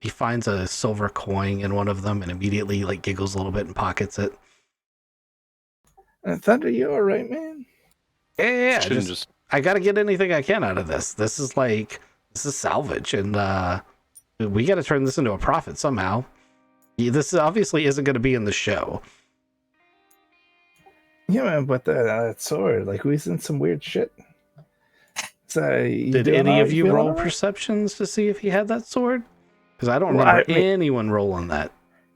He finds a silver coin in one of them and immediately like giggles a little bit and pockets it. Thunder, you all right, man? Yeah. Shouldn't just I got to get anything I can out of this. This is salvage, and we got to turn this into a profit somehow. This obviously isn't going to be in the show. Yeah, man, but that sword, like, we in some weird shit. So, Did any of you roll perceptions to see if he had that sword? Because I don't remember anyone rolling that.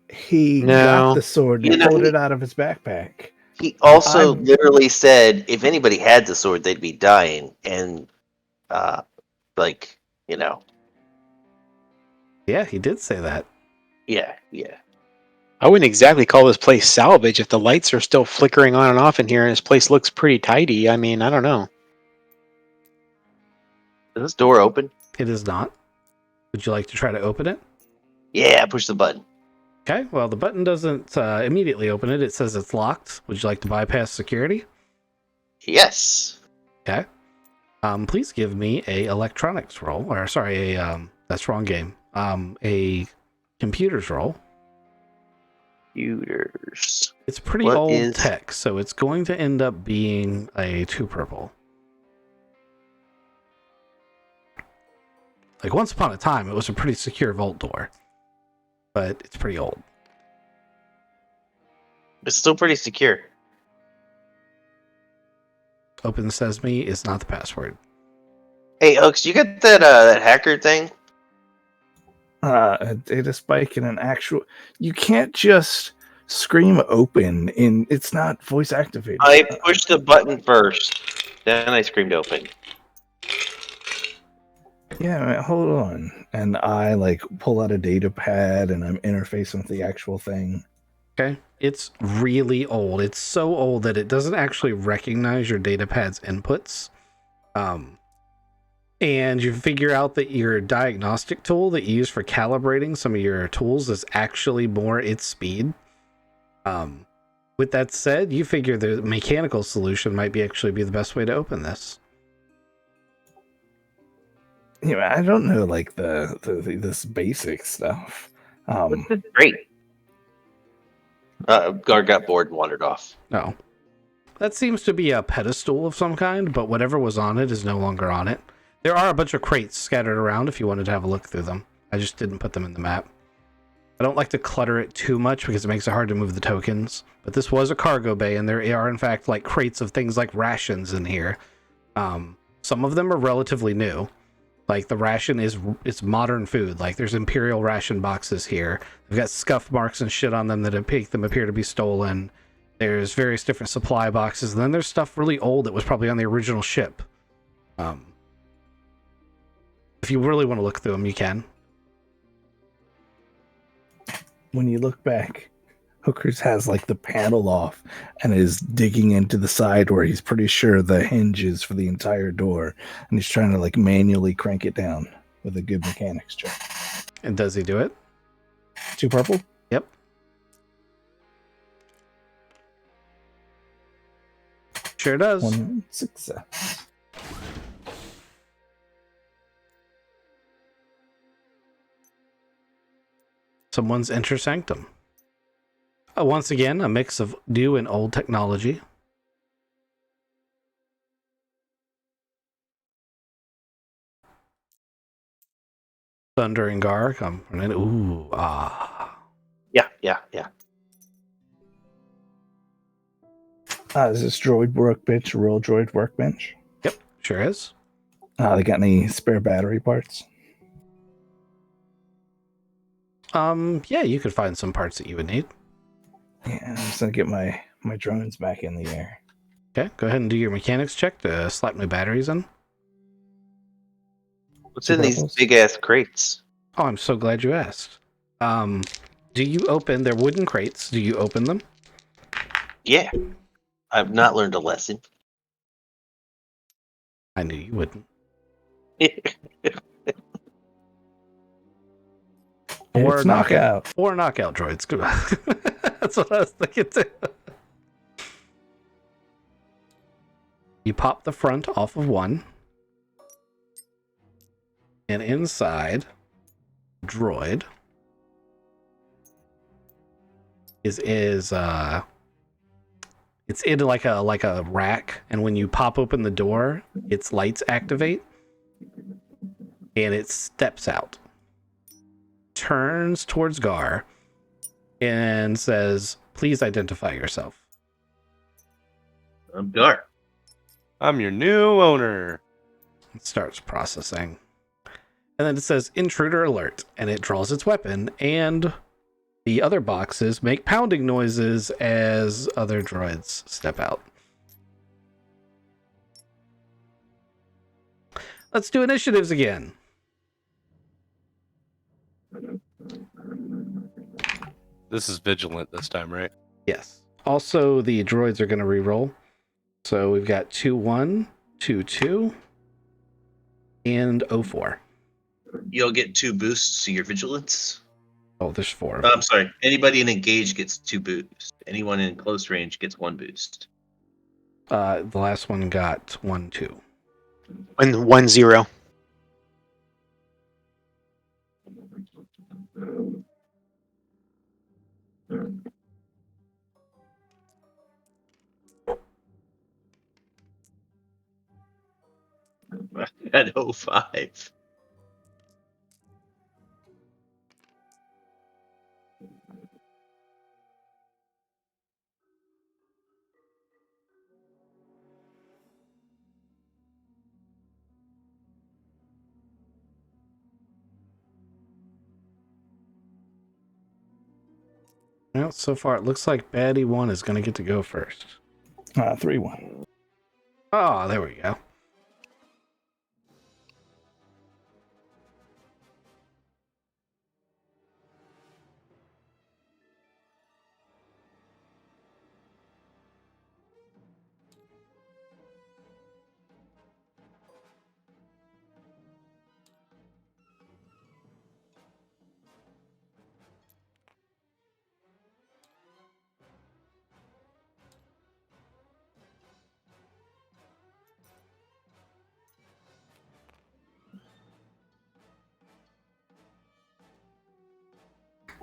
He got the sword and pulled it out of his backpack. He also literally said if anybody had the sword, they'd be dying. And, Yeah, he did say that. Yeah. I wouldn't exactly call this place salvage if the lights are still flickering on and off in here and this place looks pretty tidy. I mean, I don't know. Is this door open? It is not. Would you like to try to open it? Yeah, push the button. Okay, well, the button doesn't immediately open it. It says it's locked. Would you like to bypass security? Yes. Okay. Please give me a electronics roll, or sorry, that's wrong game. A computers roll. Computers. It's pretty What old is- tech, so it's going to end up being a 2 purple. Like, once upon a time, it was a pretty secure vault door, but it's pretty old. It's still pretty secure. Open Sesame is not the password. Hey, Oaks, you got that hacker thing? A data spike and an actual. You can't just scream open in. It's not voice activated. I pushed the button first, then I screamed open. Yeah, man, hold on. And I like pull out a data pad and I'm interfacing with the actual thing. Okay. It's really old. It's so old that it doesn't actually recognize your data pad's inputs. And you figure out that your diagnostic tool that you use for calibrating some of your tools is actually more its speed. With that said, you figure the mechanical solution might actually be the best way to open this. You know, I don't know like this basic stuff. This is great. Guard got bored and wandered off. No. That seems to be a pedestal of some kind, but whatever was on it is no longer on it. There are a bunch of crates scattered around if you wanted to have a look through them. I just didn't put them in the map. I don't like to clutter it too much because it makes it hard to move the tokens. But this was a cargo bay, and there are in fact like crates of things like rations in here. Some of them are relatively new. Like the ration it's modern food. Like there's Imperial ration boxes here. They've got scuff marks and shit on them that make them appear to be stolen. There's various different supply boxes, and then there's stuff really old that was probably on the original ship. If you really want to look through them, you can. When you look back, Hookers has like the panel off and is digging into the side where he's pretty sure the hinge is for the entire door, and he's trying to like manually crank it down with a good mechanics check. And does he do it? 2 purple? Yep. Sure does. 1 success. Someone's Enter Sanctum. Once again, a mix of new and old technology. Thunder and Gar come running. Ooh, ah. Yeah. Is this droid workbench a real droid workbench? Yep, sure is. They got any spare battery parts? Yeah, you could find some parts that you would need. Yeah, I'm just gonna get my drones back in the air. Okay, go ahead and do your mechanics check to slap new batteries in. What's in these big ass crates? Oh, I'm so glad you asked. Do you open their wooden crates? Do you open them? Yeah. I've not learned a lesson. I knew you wouldn't. It's knockout. Or knockout droids. That's what I was thinking too. You pop the front off of one. And inside, droid is it's in like a rack, and when you pop open the door, its lights activate and it steps out. Turns towards Gar and says, "Please identify yourself." I'm Gar. I'm your new owner. It starts processing. And then it says intruder alert, and it draws its weapon, and the other boxes make pounding noises as other droids step out. Let's do initiatives again. This is vigilant this time, right? Yes. Also, the droids are going to re-roll. So we've got 2-1, 2-2, and 0-4. You'll get 2 boosts to your vigilance. Oh, there's 4. I'm sorry. Anybody in engage gets 2 boosts. Anyone in close range gets 1 boost. The last one got 1-2. 1-0. At 05. Well, so far it looks like Baddie 1 is going to get to go first. 3-1. Oh, there we go.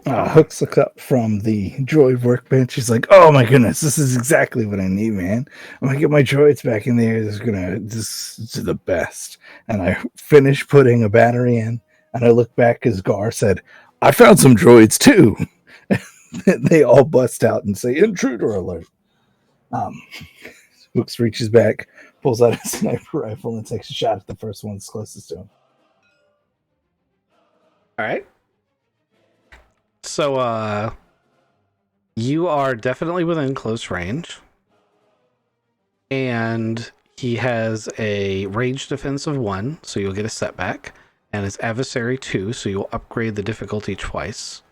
Hooks look up from the droid workbench. He's like, "Oh my goodness, this is exactly what I need, man. I'm gonna get my droids back in there. This is the best." And I finish putting a battery in, and I look back as Gar said, "I found some droids too." They all bust out and say, "Intruder alert!" Hooks reaches back, pulls out a sniper rifle, and takes a shot at the first one that's closest to him. All right. So, you are definitely within close range. And he has a range defense of 1, so you'll get a setback. And his adversary 2, so you'll upgrade the difficulty twice.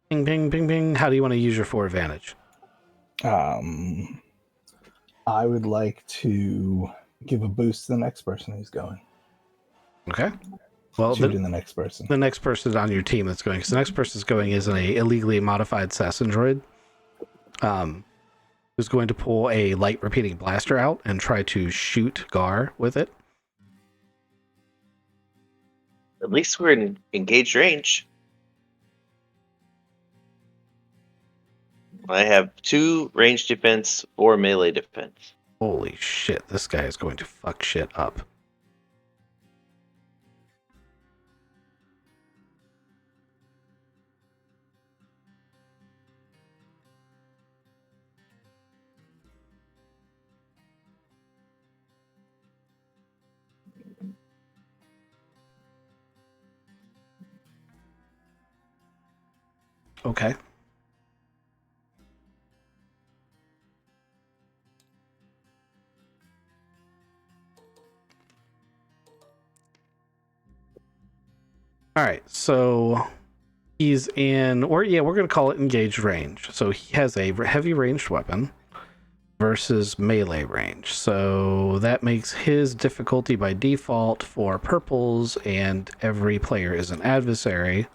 Ping, ping, ping, ping. How do you want to use your 4 advantage? I would like to give a boost to the next person who's going. Okay. Well, Shooting the next person. The next person on your team that's going, because the next person that's going is an illegally modified assassin droid. Who's going to pull a light repeating blaster out and try to shoot Gar with it. At least we're in engaged range. I have 2 range defense, 4 melee defense. Holy shit, this guy is going to fuck shit up. Okay. All right, so he's in, or yeah, we're going to call it engaged range. So he has a heavy ranged weapon versus melee range. So that makes his difficulty by default 4 purples, and every player is an adversary.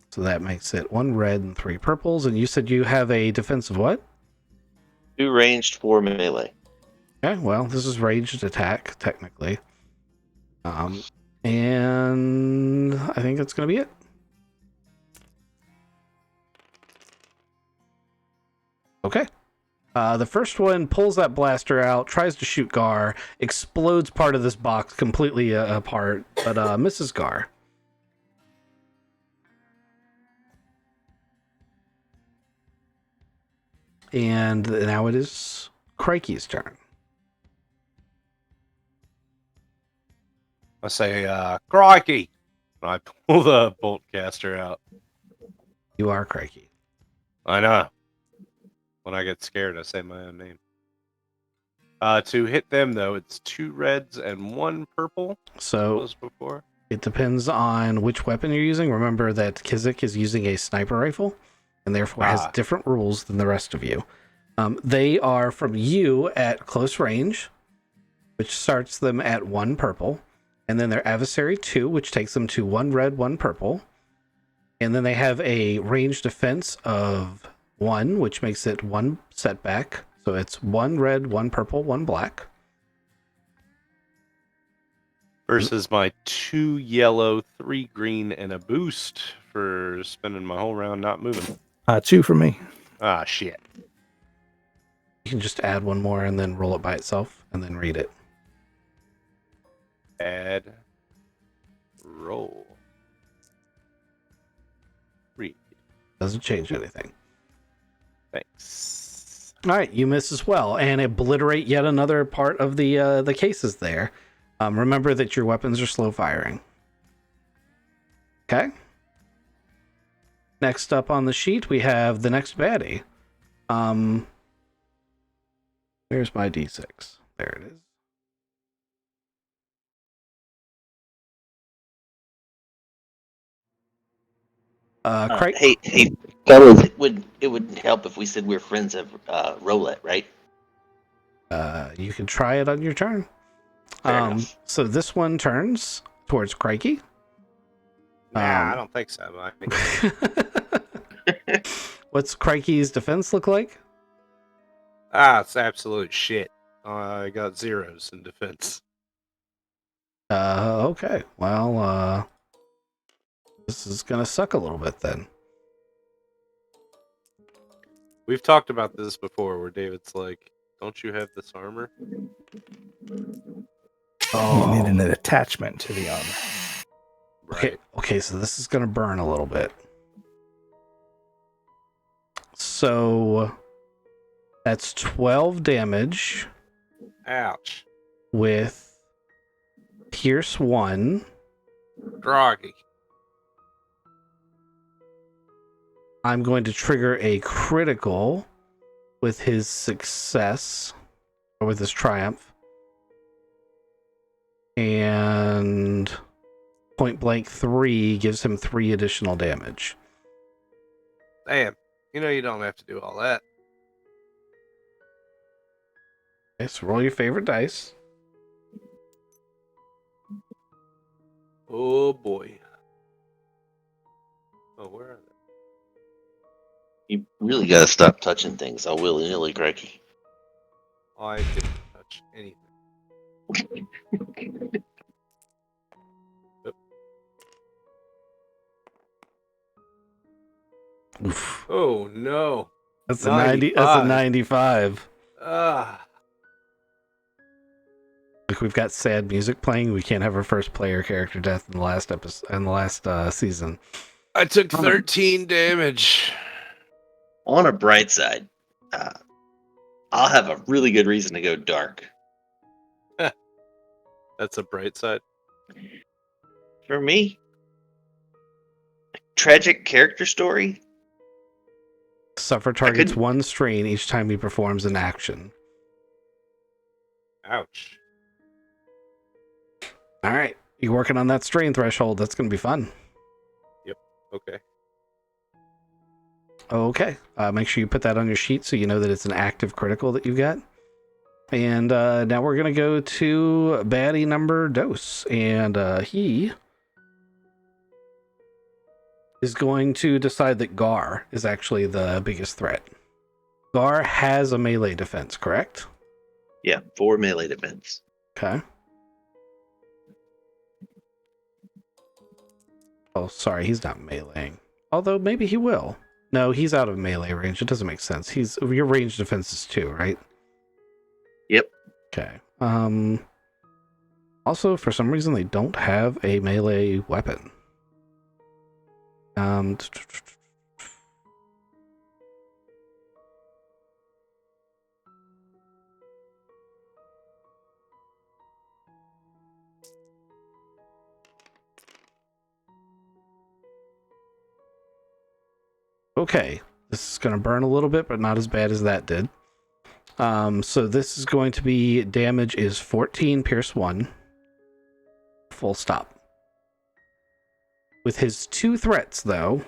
So that makes it 1 red and 3 purples. And you said you have a defense of what? 2 ranged, 4 melee. Okay, well, this is ranged attack, technically. And I think that's going to be it. Okay. The first one pulls that blaster out, tries to shoot Gar, explodes part of this box completely apart, but misses Gar. And now it is Crikey's turn. I say, crikey! I pull the bolt caster out. You are Crikey. I know. When I get scared, I say my own name. To hit them, though, it's 2 reds and 1 purple. So Was before. it depends on which weapon you're using. Remember that Kizik is using a sniper rifle, and therefore has different rules than the rest of you. They are from you at close range, which starts them at 1 purple, and then their adversary 2, which takes them to 1 red, 1 purple, and then they have a range defense of 1, which makes it 1 setback. So it's 1 red, 1 purple, 1 black. Versus my 2 yellow, 3 green, and a boost for spending my whole round not moving. 2 for me. Ah, shit. You can just add 1 more and then roll it by itself and then read it. Add. Roll. Read. Doesn't change anything. Thanks. All right, you miss as well and obliterate yet another part of the cases there. Remember that your weapons are slow firing. Okay. Next up on the sheet, we have the next baddie. Where's my D6? There it is. Craig. Hey, fellas, it would help if we said we're friends of Roulette, right? You can try it on your turn. Fair enough. So this one turns towards Crikey. Nah, I don't think so. I think... What's Crikey's defense look like? it's absolute shit. I got 0s in defense. Okay. Well, this is gonna suck a little bit then. We've talked about this before where David's like, don't you have this armor? You need an attachment to the armor. Right. Okay, so this is gonna burn a little bit. So that's 12 damage Ouch. with Pierce 1. Groggy. I'm going to trigger a critical with his success, or with his triumph. And point blank 3 gives him 3 additional damage. Damn. You know you don't have to do all that. Okay, so roll your favorite dice. Oh boy. Oh, where are they? You really gotta stop touching things all willy-nilly, Crikey. I didn't touch anything. Oof. Oh no. That's a 90. That's a 95. Ah. Like, we've got sad music playing. We can't have our first player character death in the last episode, in the last season. I took 13 damage. On a bright side, I'll have a really good reason to go dark. That's a bright side. For me, tragic character story. Suffer targets 1 strain each time he performs an action. Ouch. All right, you're working on that strain threshold. That's going to be fun. Okay. Okay, make sure you put that on your sheet so you know that it's an active critical that you got. And now we're going to go to baddie number Dose. And he is going to decide that Gar is actually the biggest threat. Gar has a melee defense, correct? Yeah, 4 melee defense. Okay. Oh, sorry, he's not meleeing. Although maybe he will. No, he's out of melee range. It doesn't make sense. Your range defense is 2, right? Yep. Okay. Also, for some reason, they don't have a melee weapon. Okay. This is going to burn a little bit, but not as bad as that did. So this is going to be damage is 14, pierce 1. Full stop. With his 2 threats, though,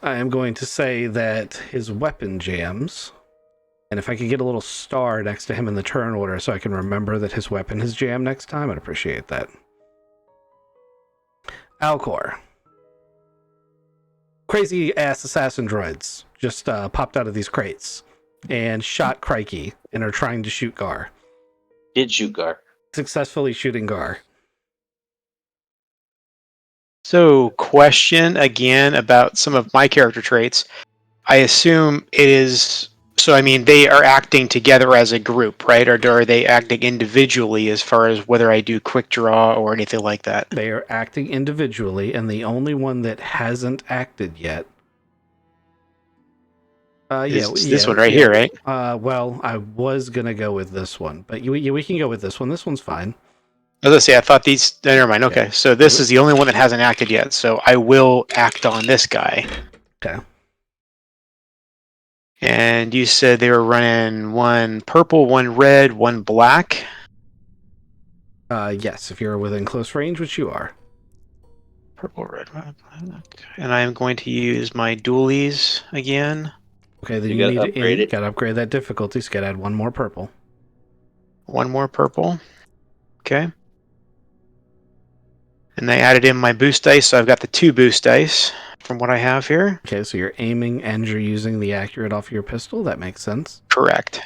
I am going to say that his weapon jams. And if I could get a little star next to him in the turn order so I can remember that his weapon has jammed next time, I'd appreciate that. Alcor. Crazy ass assassin droids just popped out of these crates and shot Crikey and are trying to shoot Gar. Did shoot Gar. Successfully shooting Gar. So, question again about some of my character traits. I assume it is. So, I mean, they are acting together as a group, right? Or are they acting individually as far as whether I do quick draw or anything like that? They are acting individually, and the only one that hasn't acted yet. This one right here, right? Well, I was gonna go with this one, but we can go with this one. This one's fine. I was gonna say, I thought these. Never mind. Okay, so this is the only one that hasn't acted yet. So I will act on this guy. Okay. And you said they were running 1 purple, 1 red, 1 black. Yes, if you're within close range, which you are. Purple, red, black. And I am going to use my dualies again. Okay, then You you gotta need to upgrade it. gotta upgrade that difficulty, so you gotta add 1 more purple. 1 more purple. Okay. And I added in my boost dice, so I've got the 2 boost dice from what I have here. Okay, so you're aiming and you're using the accurate off your pistol. That makes sense. Correct.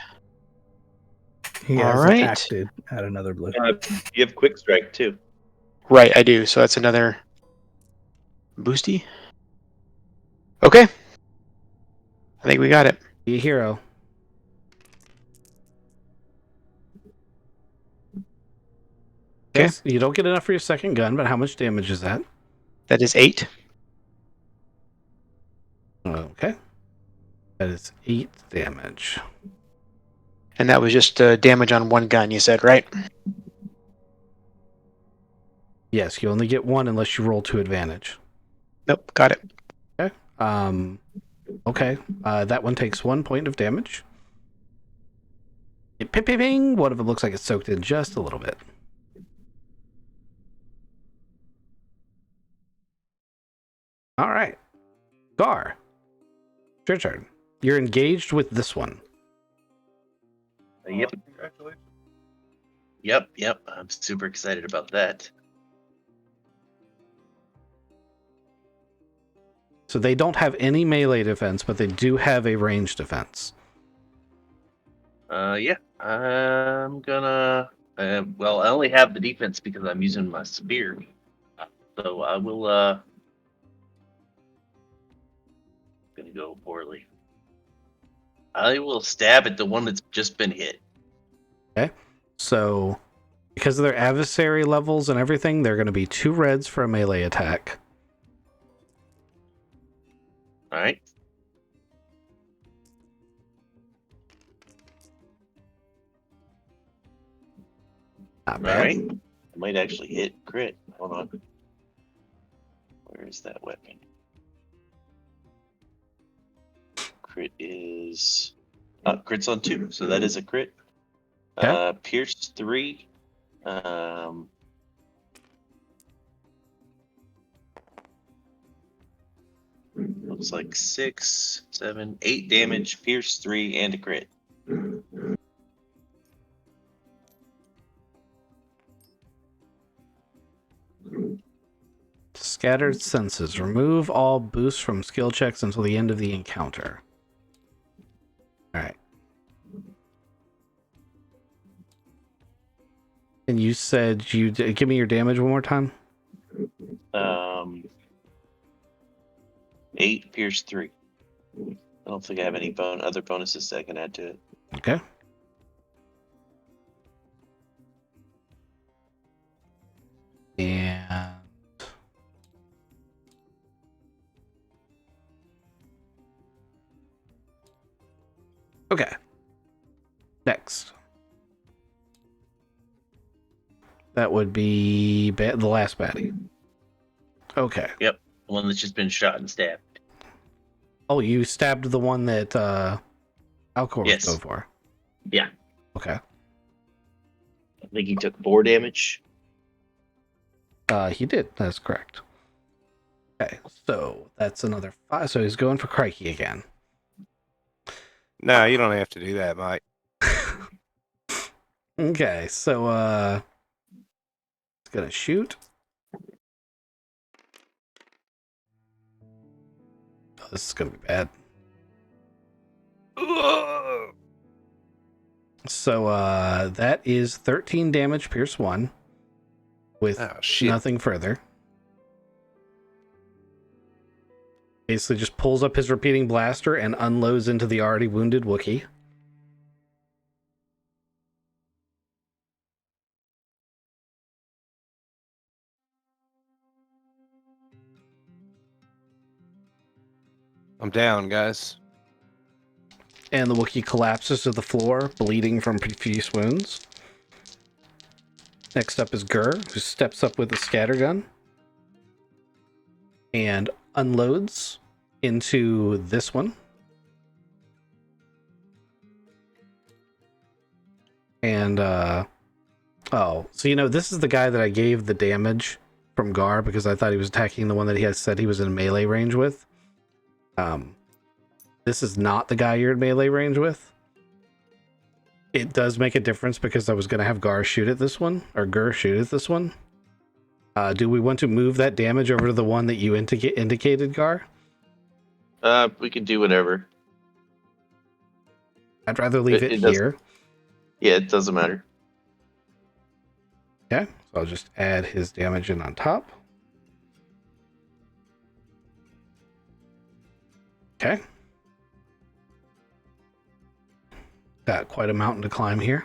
He All has right. acted at another blue. You have quick strike too. Right, I do. So that's another boosty. Okay. I think we got it. Be a hero. Okay. Yes, you don't get enough for your second gun, but how much damage is that? That is 8. Okay. That is 8 damage. And that was just damage on 1 gun, you said, right? Yes, you only get 1 unless you roll to advantage. Nope, got it. Okay. That one takes 1 point of damage. Ping, ping, ping. One of them looks like it's soaked in just a little bit. All right. Gar. It's your turn. You're engaged with this one. Yep. Congratulations. Yep. I'm super excited about that. So they don't have any melee defense, but they do have a ranged defense. Yeah. I'm gonna. Well, I only have the defense because I'm using my spear. So I will. Gonna go poorly. I will stab at the one that's just been hit. Okay. So because of their adversary levels and everything, they're going to be 2 reds for a melee attack. All right. Not All bad. right. I might actually hit crit. Hold on. Where is that weapon? Crit is crit's on 2, so that is a crit. Okay. Pierce 3. Looks like 6, 7, 8 damage, pierce 3, and a crit. Scattered senses. Remove all boosts from skill checks until the end of the encounter. Alright. And you said you give me your damage one more time? 8, pierce 3. I don't think I have any other bonuses that I can add to it. Okay. And okay. Next. That would be the last baddie. Okay. Yep, the one that's just been shot and stabbed. Oh, you stabbed the one that Alcor was Yes. going for. Yeah. Okay. I think he took 4 damage. He did. That's correct. Okay, so that's another 5. So he's going for Crikey again. No, you don't have to do that, Mike. Okay, so he's gonna shoot. Oh, this is gonna be bad. So that is 13 damage, pierce 1, with Oh shit! nothing further. Basically just pulls up his repeating blaster and unloads into the already wounded Wookiee. I'm down, guys. And the Wookiee collapses to the floor, bleeding from profuse wounds. Next up is Gur, who steps up with a scattergun and unloads into this one. And, oh, so this is the guy that I gave the damage from Gar because I thought he was attacking the one that he had said he was in melee range with. This is not the guy you're in melee range with. It does make a difference because I was going to have Gar shoot at this one, or Gur shoot at this one. Do we want to move that damage over to the one that you indicated, Gar? We can do whatever. I'd rather leave it It here. Yeah, it doesn't matter. Okay, so I'll just add his damage in on top. Okay. Got quite a mountain to climb here.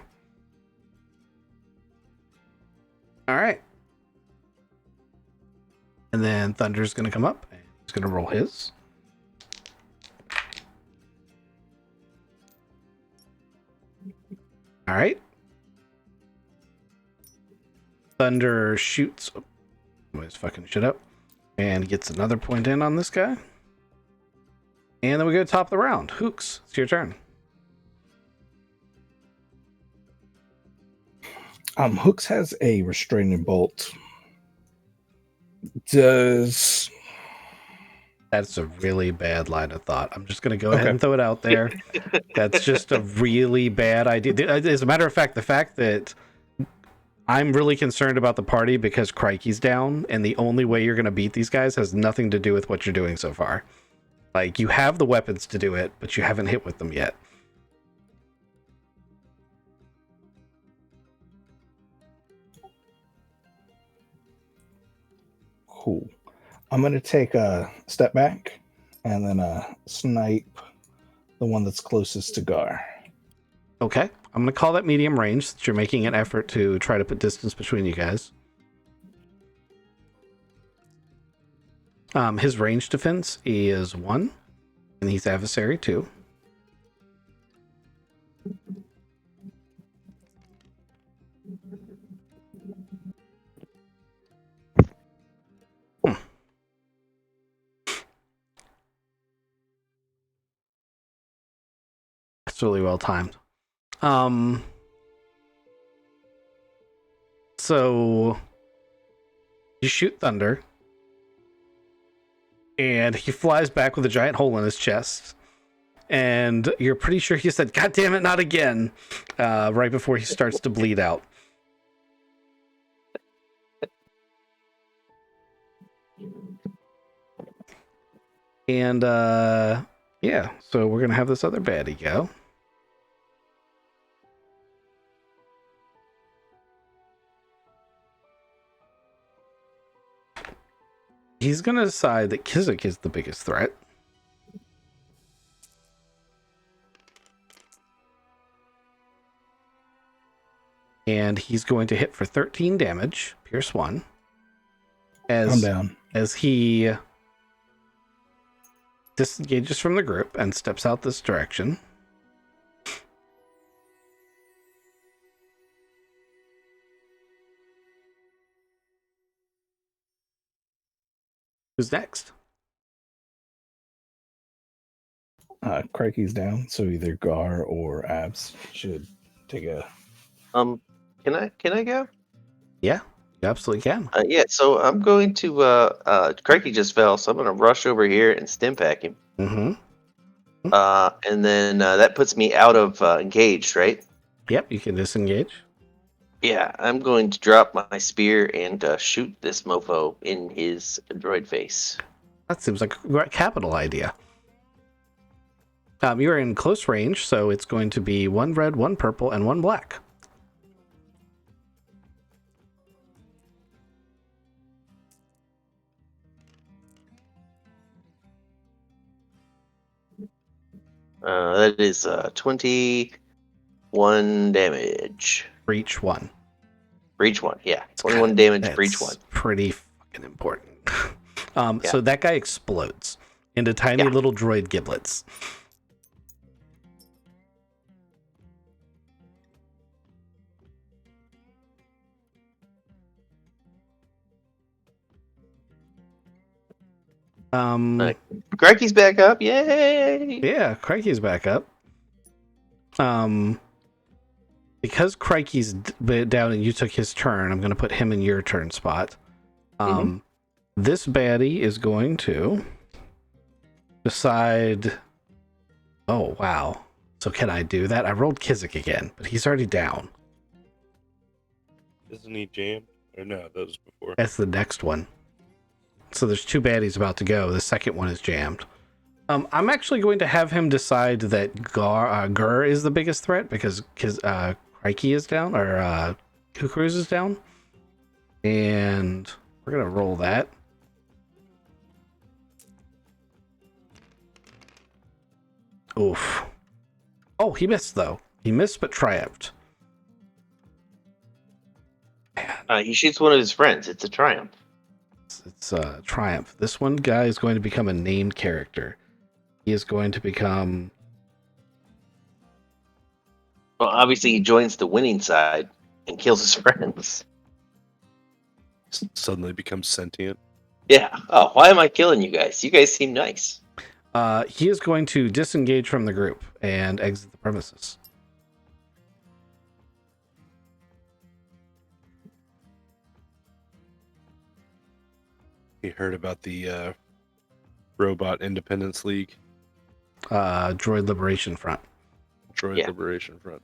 All right. And then Thunder's going to come up and he's going to roll his. All right. Thunder shoots. Oh, somebody's fucking shit up. And gets another point in on this guy. And then we go to top of the round. Hooks, it's your turn. Hooks has a restraining bolt. Does That's a really bad line of thought. I'm just going to go ahead and throw it out there. That's just a really bad idea. As a matter of fact, the fact that I'm really concerned about the party because Crikey's down, and the only way you're going to beat these guys has nothing to do with what you're doing so far. Like, you have the weapons to do it, but you haven't hit with them yet. cool. I'm going to take a step back and then snipe the one that's closest to Gar. Okay. I'm going to call that medium range since you're making an effort to try to put distance between you guys. His range defense is 1, and he's adversary 2. That's really well timed. So you shoot Thunder, and he flies back with a giant hole in his chest. And you're pretty sure he said, "God damn it, not again," right before he starts to bleed out. And yeah, so we're gonna have this other baddie go. He's gonna decide that Kizik is the biggest threat. And he's going to hit for 13 damage, pierce 1. I'm down. As he disengages from the group and steps out this direction. Who's next? Crikey's down, so either Gar or Abs should take a. Can I go? Yeah, you absolutely can. Yeah. So I'm going to. Crikey just fell, so I'm gonna rush over here and stim pack him. Mm-hmm. And then that puts me out of engaged, right? Yep, you can disengage. Yeah, I'm going to drop my spear and shoot this mofo in his droid face. That seems like a capital idea. You're in close range, so it's going to be 1 red, 1 purple, and 1 black. That is 21 damage. For each one. For each one, yeah. 21 damage for each That's one. pretty fucking important. Yeah. So that guy explodes into tiny little droid giblets. Crikey's back up, yay! Yeah, Crikey's back up. Because Crikey's down and you took his turn, I'm going to put him in your turn spot. This baddie is going to decide. Oh, wow. So can I do that? I rolled Kizik again, but he's already down. Isn't he jammed? Or no, that was before. That's the next one. So there's 2 baddies about to go. The second one is jammed. I'm actually going to have him decide that Gur is the biggest threat because Crikey is down, or Kukruz is down. And we're going to roll that. Oof. Oh, he missed, though. He missed, but triumphed. He shoots one of his friends. It's a triumph. It's a triumph. This one guy is going to become a named character. He is going to become... Well, obviously he joins the winning side and kills his friends. Suddenly becomes sentient. Yeah. Oh, why am I killing you guys? You guys seem nice. He is going to disengage from the group and exit the premises. He heard about the Robot Independence League. Droid Liberation Front. Droid Liberation Front.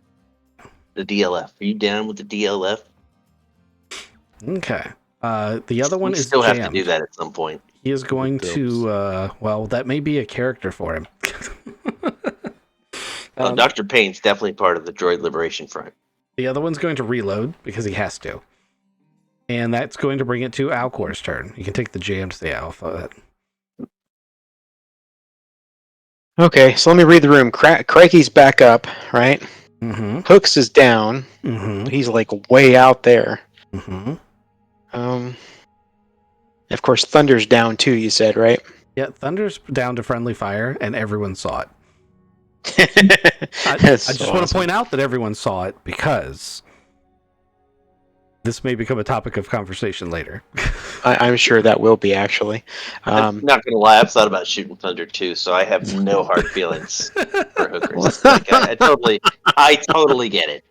The DLF. Are you down with the DLF? Okay. The other one We is still jammed. have to do that at some point. He is going to, well, that may be a character for him. Dr. Payne's definitely part of the Droid Liberation Front. The other one's going to reload because he has to. And that's going to bring it to Alcor's turn. You can take the jam to the alpha. Okay, so let me read the room. Crikey's back up, right? Mm-hmm. Hooks is down. Mm-hmm. He's like way out there. Mm-hmm. Of course, Thunder's down too, you said, right? Yeah, Thunder's down to friendly fire, and everyone saw it. I just want to point out that everyone saw it because this may become a topic of conversation later. I'm sure that will be, actually. I'm not going to lie, I've thought about shooting Thunder too, so I have no hard feelings for hookers. Like, I totally get it.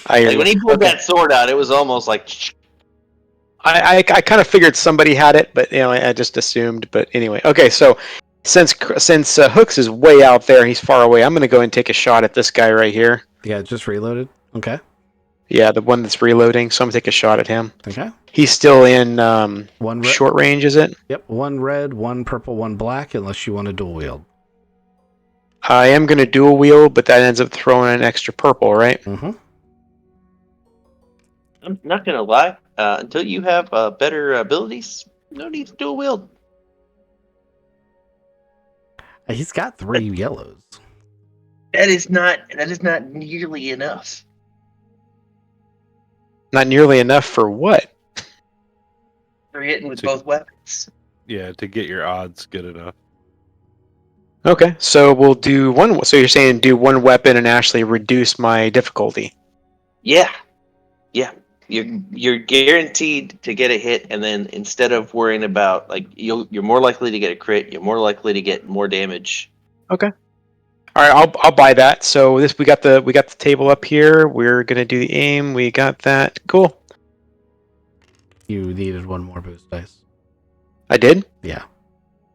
Like, when he pulled that sword out, it was almost like... I kind of figured somebody had it, but I just assumed. But anyway, okay. So since Hooks is way out there, he's far away. I'm going to go and take a shot at this guy right here. Yeah, just reloaded. Okay. Yeah, the one that's reloading. So I'm going to take a shot at him. Okay. He's still in short range, is it? Yep. 1 red, 1 purple, 1 black. Unless you want to dual wield. I am going to dual wield, but that ends up throwing an extra purple, right? Mm-hmm. I'm not going to lie. Until you have better abilities, no need to dual wield. He's got 3 yellows. That is not nearly enough. Not nearly enough for what? For hitting with both weapons. Yeah, to get your odds good enough. Okay, so we'll do one. So you're saying do 1 weapon and actually reduce my difficulty? Yeah. You're guaranteed to get a hit, and then instead of worrying about you're more likely to get a crit, you're more likely to get more damage. Okay. All right, I'll buy that. So we got the table up here. We're gonna do the aim. We got that. Cool. You needed one more boost dice. I did. Yeah.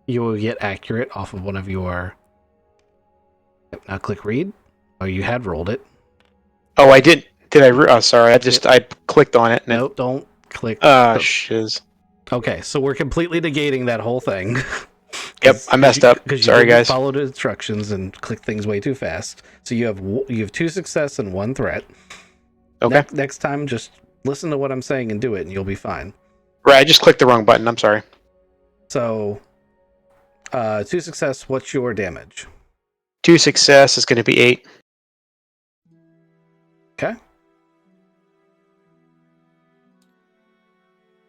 You will get accurate off of one of your. Yep, now click read. Oh, you had rolled it. Oh, I did. Did I? Oh, sorry. I clicked on it. And Nope, don't click. shiz. Okay, so we're completely negating that whole thing. Yep, I messed up. Because you Sorry, didn't guys. follow the instructions and click things way too fast. So you have 2 success and 1 threat. Okay. Next time, just listen to what I'm saying and do it, and you'll be fine. Right, I just clicked the wrong button. I'm sorry. So, 2 success. What's your damage? 2 success is going to be 8. Okay.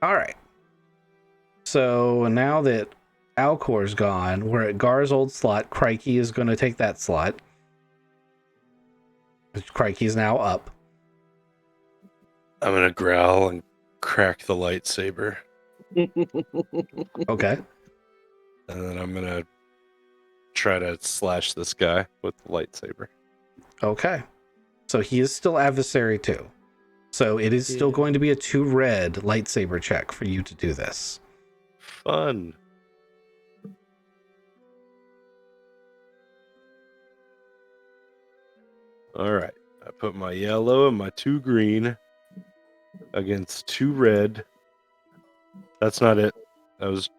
All right. So now that Alcor's gone, we're at Gar's old slot. Crikey is going to take that slot. Crikey's now up. I'm gonna growl and crack the lightsaber, Okay. and then I'm gonna try to slash this guy with the lightsaber. Okay. So he is still adversary too. So it is still going to be a 2 red lightsaber check for you to do this. Fun. All right. I put my yellow and my 2 green against 2 red. That's not it. I was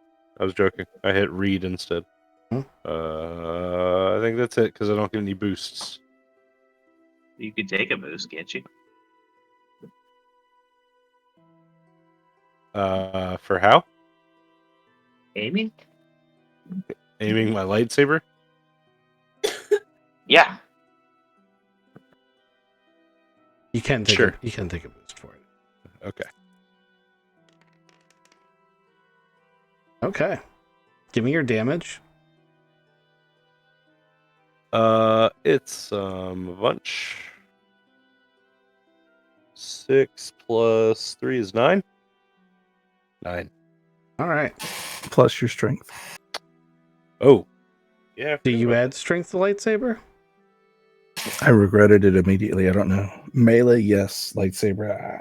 joking. I hit read instead. Hmm. I think that's it because I don't get any boosts. You could take a boost, can't you? For how? Aiming? Aiming my lightsaber? Yeah. You can take Sure. you can take a boost for it. Okay. Okay. Give me your damage. It's a bunch. 6 plus 3 is 9. 9. All right. Plus your strength. Oh. Yeah. Do you add strength to lightsaber? I regretted it immediately. I don't know. Melee, yes. Lightsaber.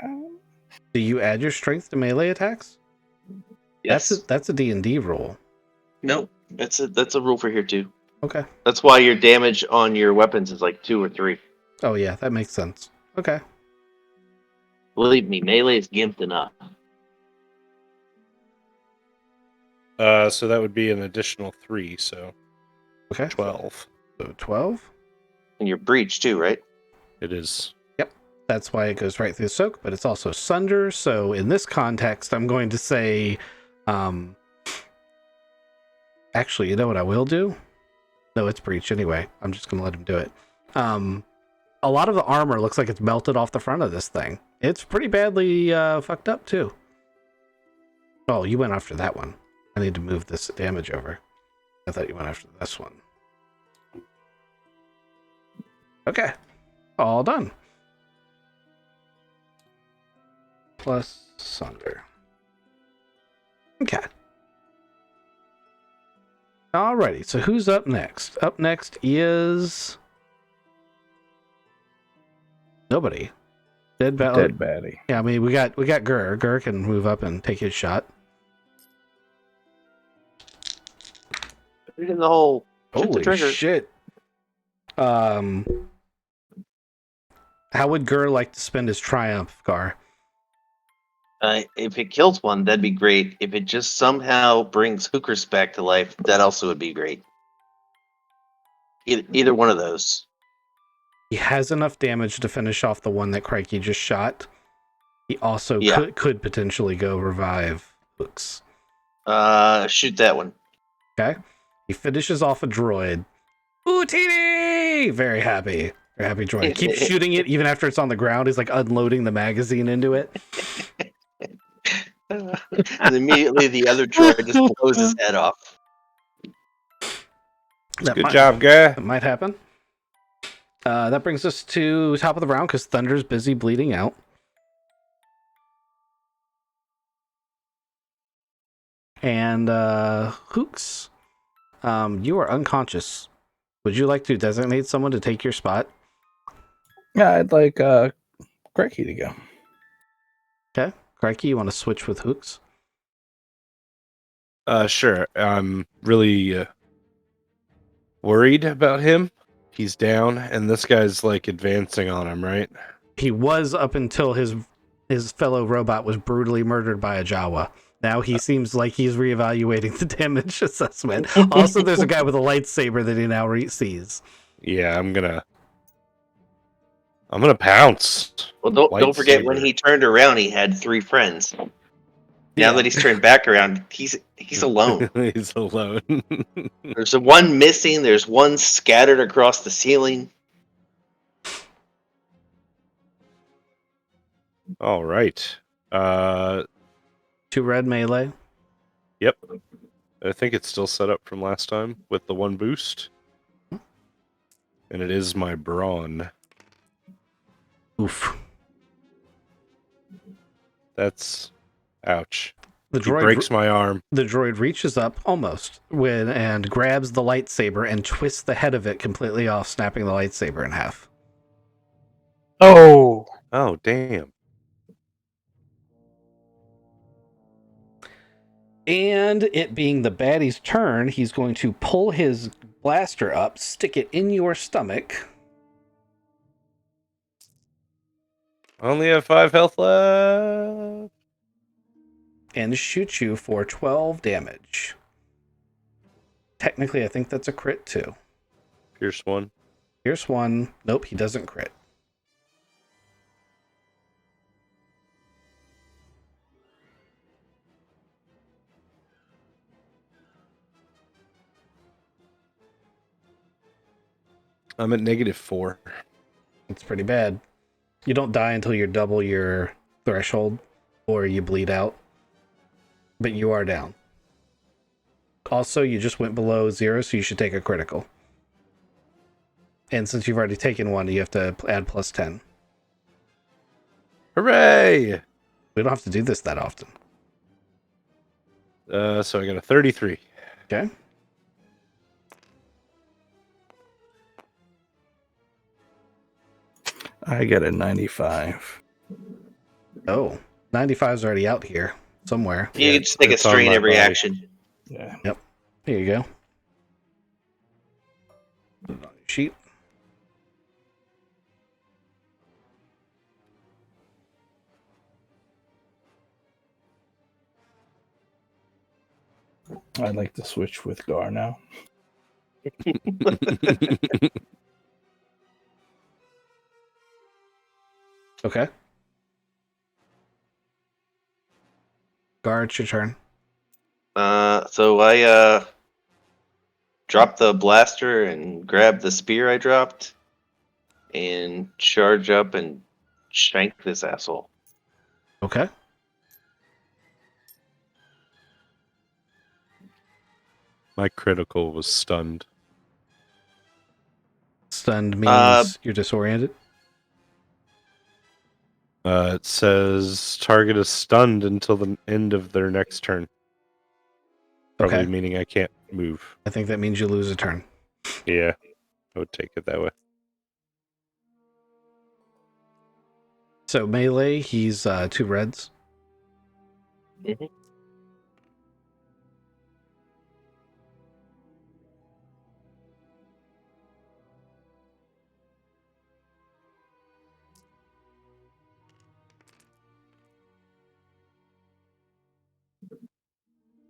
Do you add your strength to melee attacks? Yes. That's a D&D rule. Nope. That's a rule for here too. Okay. That's why your damage on your weapons is like 2 or 3. Oh yeah, that makes sense. Okay. Believe me, melee is gimped enough. So that would be an additional 3, so Okay. 12. So 12. And your breach too, right? It is. That's why it goes right through the soak, but it's also sunder. So in this context, I'm going to say, actually, you know what I will do? No, it's breach anyway. I'm just going to let him do it. A lot of the armor looks like it's melted off the front of this thing. It's pretty badly fucked up too. Oh, you went after that one. I need to move this damage over. I thought you went after this one. Okay. All done. Plus sunder. Okay. Alrighty, so who's up next? Up next is nobody. Dead Baddie. Yeah, I mean we got Gur. Gur can move up and take his shot. Put it in the hole. Shoot the Holy trigger. shit. How would Gur like to spend his triumph, Gar? If it kills one, that'd be great. If it just somehow brings Hookers back to life, that also would be great. Either one of those. He has enough damage to finish off the one that Crikey just shot. He also could potentially go revive Hooks. Shoot that one. Okay. He finishes off a droid. Ooh, TD! Very happy. Very happy droid. Keeps shooting it even after it's on the ground. He's like unloading the magazine into it. And immediately the other droid just blows his head off. Good job, guy. That might happen. That brings us to top of the round because Thunder's busy bleeding out. And Hooks, you are unconscious. Would you like to designate someone to take your spot? Yeah, I'd like Cracky to go. Okay. Crikey, you want to switch with Hooks? Sure. I'm really worried about him. He's down, and this guy's like advancing on him, right? He was up until his fellow robot was brutally murdered by a Jawa. Now he seems like he's reevaluating the damage assessment. Also, there's a guy with a lightsaber that he now sees. Yeah, I'm gonna pounce. Well, don't forget when Lightsaber. he turned around, he had 3 friends. Now that he's turned back around, he's alone. He's alone. There's one missing. There's one scattered across the ceiling. All right. 2 red melee. Yep. I think it's still set up from last time with the 1 boost. And it is my brawn. Oof. That's ouch. The He droid breaks my arm. The droid reaches up almost and grabs the lightsaber and twists the head of it completely off, snapping the lightsaber in half. Oh, Oh, damn. And it being the baddie's turn, he's going to pull his blaster up, stick it in your stomach. I only have 5 health left. And shoot you for 12 damage. Technically, I think that's a crit too. Pierce 1. Here's 1. Nope, he doesn't crit. I'm at -4. It's pretty bad. You don't die until you double your threshold or you bleed out. But you are down. Also, you just went below 0, so you should take a critical. And since you've already taken 1, you have to add plus 10. Hooray! We don't have to do this that often. So I got a 33. Okay. I get a 95. Oh, 95's already out here somewhere. You can just take a it's on strain my every body. action. Yeah. Here you go. Put it on your sheet. I'd like to switch with Gar now. Okay. Guard, it's your turn. So I drop the blaster and grab the spear I dropped, and charge up and shank this asshole. Okay. My critical was stunned. Stunned means you're disoriented. It says target is stunned until the end of their next turn. Probably Okay. meaning I can't move. I think that means you lose a turn. Yeah, I would take it that way. So melee, he's 2 reds. Mhm.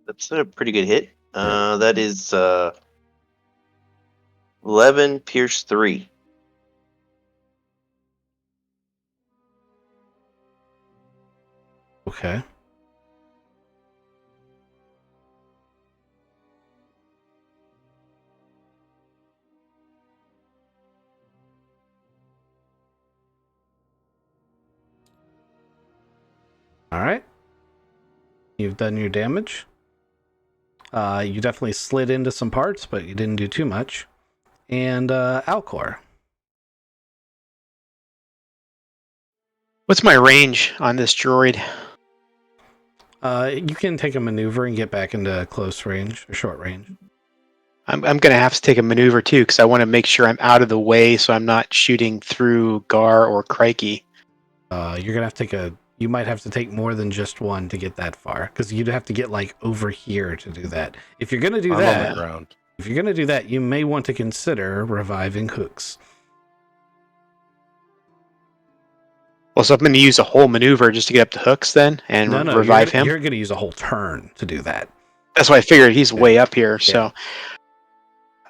That's a pretty good hit. That is 11 pierce 3. Okay. All right. You've done your damage. You definitely slid into some parts, but you didn't do too much. And Alcor. what's my range on this droid? You can take a maneuver and get back into close range or short range. I'm going to have to take a maneuver too because I want to make sure I'm out of the way so I'm not shooting through Gar or Crikey. You're gonna have to take a. You might have to take more than just one to get that far, because you'd have to get like over here to do that. If you're gonna do I'm on the that, ground. if you're gonna do that, you may want to consider reviving Hooks. Well, so I'm going to use a whole maneuver just to get up to Hooks then and No, revive him. You're gonna use a whole turn to do that. That's why I figured he's way up here. So,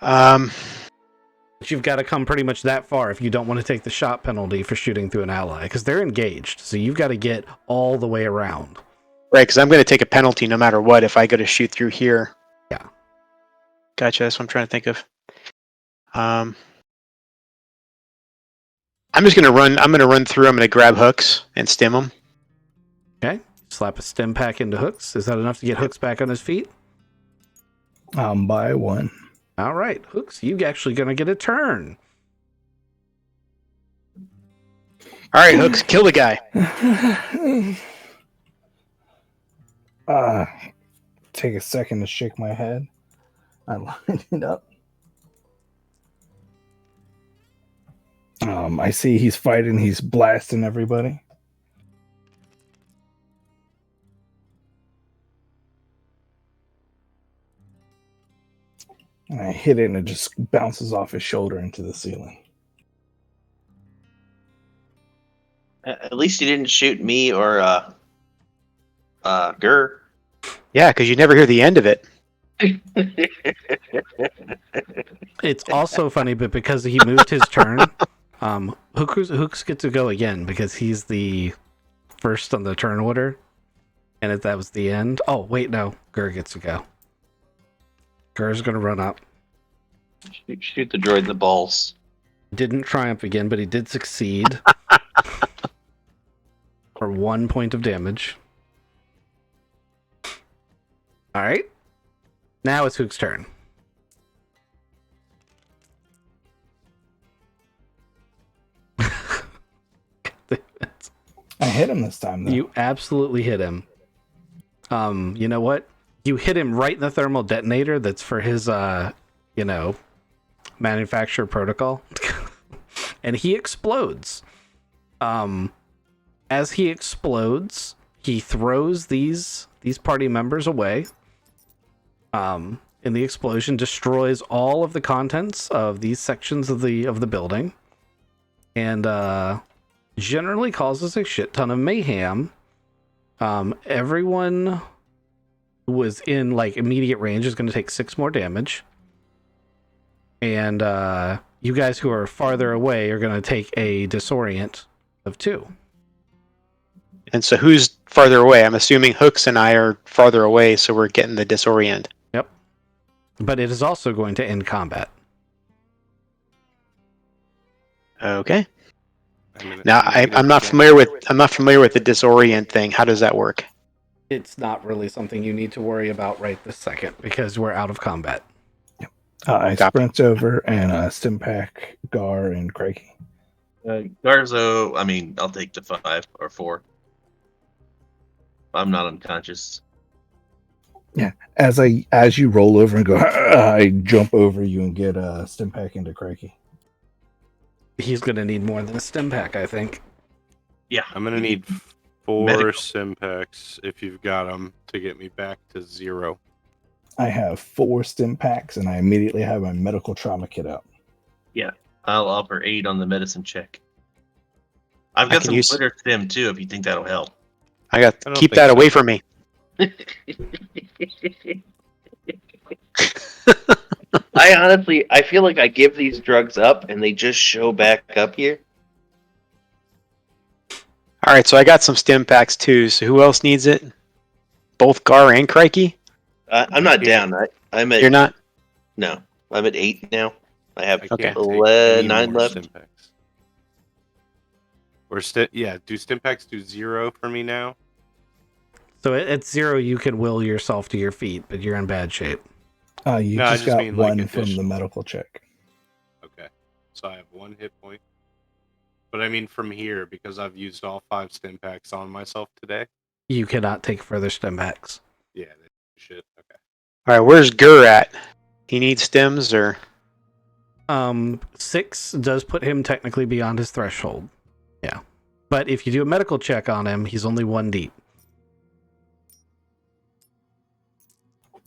But you've got to come pretty much that far if you don't want to take the shot penalty for shooting through an ally, because they're engaged. So you've got to get all the way around. right, because I'm going to take a penalty no matter what if I go to shoot through here. Yeah. Gotcha. That's what I'm trying to think of. I'm just going to run. I'm going to run through. I'm going to grab Hooks and stim him. Okay. Slap a stim pack into Hooks. Is that enough to get Hooks back on his feet? By one. All right, Hooks, you actually going to get a turn. All right, Hooks, kill the guy. Take a second to shake my head. I lined it up. I see he's fighting. He's blasting everybody. And I hit it and it just bounces off his shoulder into the ceiling. At least you didn't shoot me or Gur. Yeah, because you never hear the end of it. It's also funny, but because he moved his turn, Hooks gets to go again because he's the first on the turn order, and if that was the end. Oh wait, no, Gur gets to go. Gur's gonna run up. Shoot the droid in the balls. Didn't triumph again, but he did succeed for 1 point of damage. All right, now it's Hook's turn. I hit him this time, though. You absolutely hit him. You know what? You hit him right in the thermal detonator that's for his, manufacturer protocol. And he explodes. As he explodes, he throws these party members away. And the explosion destroys all of the contents of these sections of the building. And, generally causes a shit ton of mayhem. Everyone who was in like immediate range is going to take 6 more damage, and you guys who are farther away are going to take a disorient of 2. And so who's farther away? I'm assuming Hooks and I are farther away, so we're getting the disorient. Yep. But it is also going to end combat. Okay. Now I'm not familiar with the disorient thing. How does that work? It's not really something you need to worry about right this second because we're out of combat. I sprint over and stim pack Gar and Craigie. Garzo, I mean, I'll take the 5 or 4. I'm not unconscious. Yeah, as you roll over and go, I jump over you and get a stim pack into Craigie. He's going to need more than a stim pack, I think. Yeah. I'm going to need 4 Medical. sim packs if you've got them to get me back to 0. I have 4 stim packs and I immediately have my medical trauma kit out. I'll offer 8 on the medicine check. I've got some glitter stim too, if you think that'll help. Keep that away from me. I feel like I give these drugs up and they just show back up here. All right, so I got some stim packs too. So who else needs it? Both Gar and Crikey? I'm not down. I'm at. You're not? No, I'm at 8 now. I have I can't take 9 more left. stim packs. Or do stim packs do 0 for me now? So at 0, you can will yourself to your feet, but you're in bad shape. You No, I just just got mean, like, 1 from the additional. medical check. Okay, so I have 1 hit point. But I mean from here, because I've used all 5 stim packs on myself today. You cannot take further stim packs. Yeah, shit. Okay. All right, where's Gur at? He needs stims, or 6 does put him technically beyond his threshold. Yeah. But if you do a medical check on him, he's only 1 deep.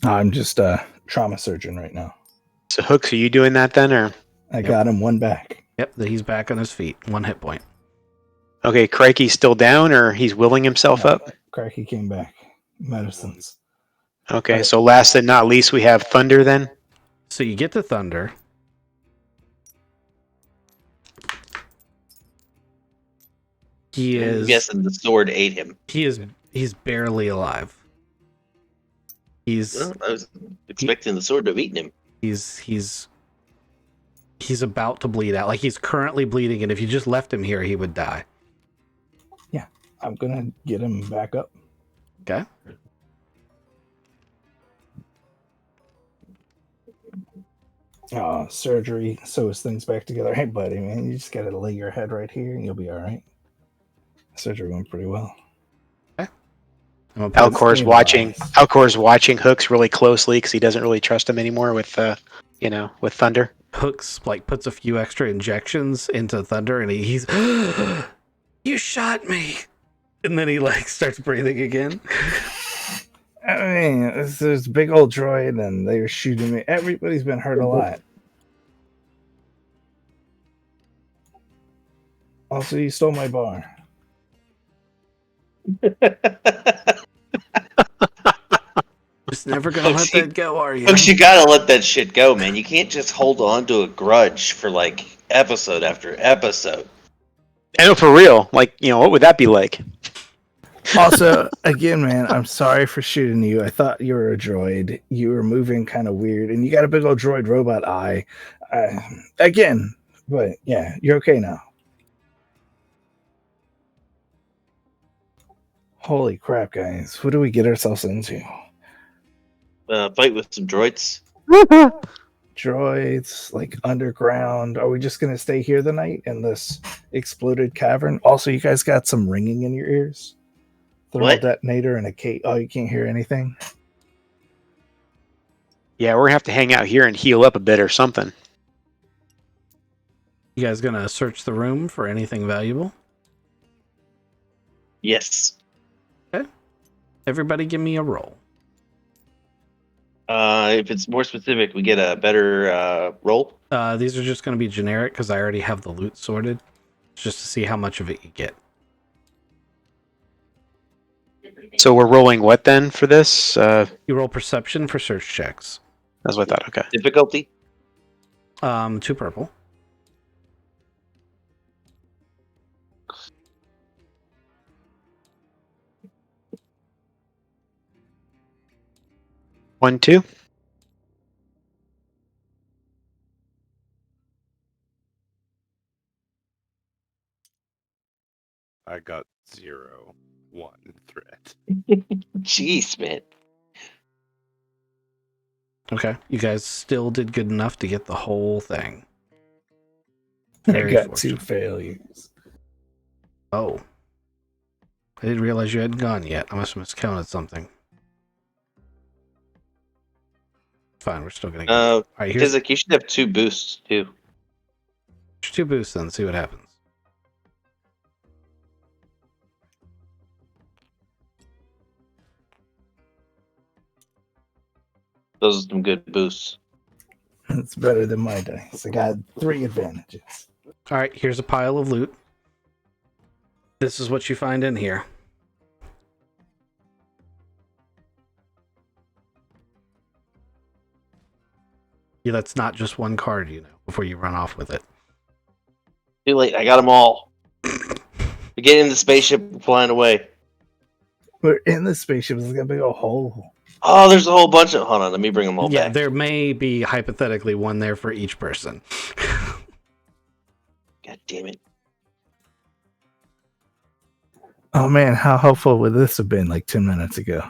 I'm just a trauma surgeon right now. so Hooks, are you doing that then, or I got him 1 back. Yep, he's back on his feet. 1 hit point. okay? Crikey's still down, or he's willing himself No, up. Cracky came back. Medicines. Okay, so last but not least, we have Thunder then. So you get to Thunder. He I'm is guessing the sword ate him. he's barely alive. He's Well, I was expecting the sword to have eaten him. he's about to bleed out. Like, he's currently bleeding, and if you just left him here, he would die. I'm gonna get him back up. Okay. Surgery sews things back together. Hey, buddy, man, you just gotta lay your head right here, and you'll be all right. Surgery went pretty well. I'm gonna put Alcor's Stabilize. watching Hooks really closely because he doesn't really trust him anymore with with Thunder. Hooks like puts a few extra injections into Thunder, and he's you shot me, and then he like starts breathing again. I mean, this is a big old droid, and they were shooting me. Everybody's been hurt a lot. Also, you stole my bar. Just never gonna let that go, are you? Folks, you gotta let that shit go, man. You can't just hold on to a grudge for like episode after episode. I know, for real. Like, what would that be like? Also, again, man, I'm sorry for shooting you. I thought you were a droid. You were moving kind of weird, and you got a big old droid robot eye. Again, but yeah, you're okay now. Holy crap, guys. What do we get ourselves into? Fight with some droids. Droids, like underground. Are we just going to stay here the night in this exploded cavern? Also, you guys got some ringing in your ears? Thermal What? detonator and a case. Oh, you can't hear anything? Yeah, we're gonna have to hang out here and heal up a bit or something. You guys gonna search the room for anything valuable? Yes. Everybody give me a roll. If it's more specific, we get a better roll. These are just gonna be generic because I already have the loot sorted. Just to see how much of it you get. So we're rolling what then for this? You roll perception for search checks. That's what I thought. Okay. Difficulty. 2 purple. One, two. I got 0, 1 threat. Jeez, man. Okay. You guys still did good enough to get the whole thing. I Very got fortunate. 2 failures. Oh. I didn't realize you hadn't gone yet. I must have miscounted something. Fine, we're still gonna go. All right, here's Kizik, you should have 2 boosts too. 2 boosts then, see what happens. Those are some good boosts. It's better than my dice. I got 3 advantages. All right, here's a pile of loot. This is what you find in here. Yeah, that's not just one card, before you run off with it. Too late. I got them all. We're getting in the spaceship. We're flying away. We're in the spaceship. It's got a big old hole. Oh, there's a whole bunch of. Hold on. Let me bring them all Yeah, back. there may be hypothetically one there for each person. God damn it. Oh man, how helpful would this have been like 10 minutes ago?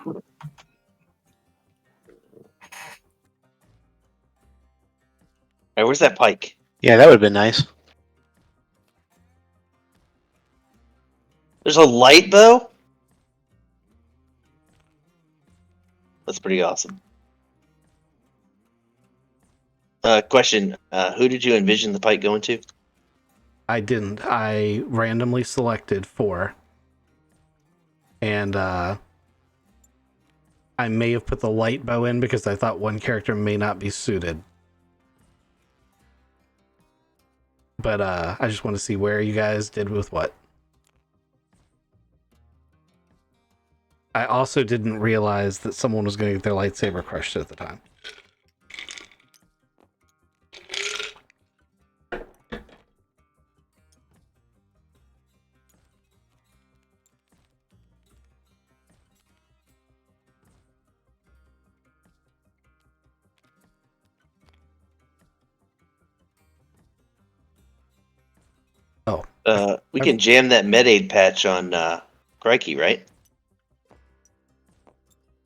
All right, where's that pike? Yeah, that would have been nice. There's a light bow? That's pretty awesome. Question: who did you envision the fight going to? I didn't. I randomly selected 4. And I may have put the light bow in because I thought one character may not be suited. But I just want to see where you guys did with what. I also didn't realize that someone was going to get their lightsaber crushed at the time. We can jam that Med-Aid patch on Crikey, right?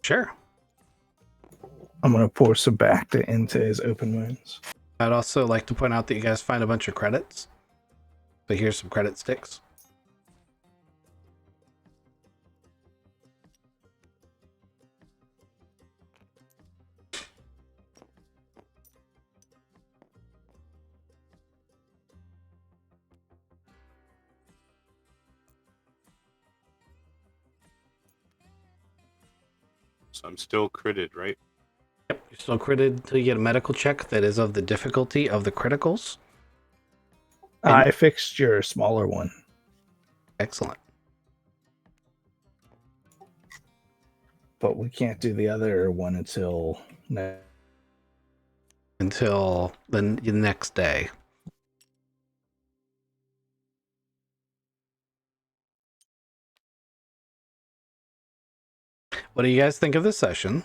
Sure. I'm gonna pour some Bacta into his open wounds. I'd also like to point out that you guys find a bunch of credits. So here's some credit sticks. So I'm still critted, right? Yep, you're still critted until you get a medical check that is of the difficulty of the criticals. I fixed your smaller one. Excellent. But we can't do the other one until Until the next day. What do you guys think of this session?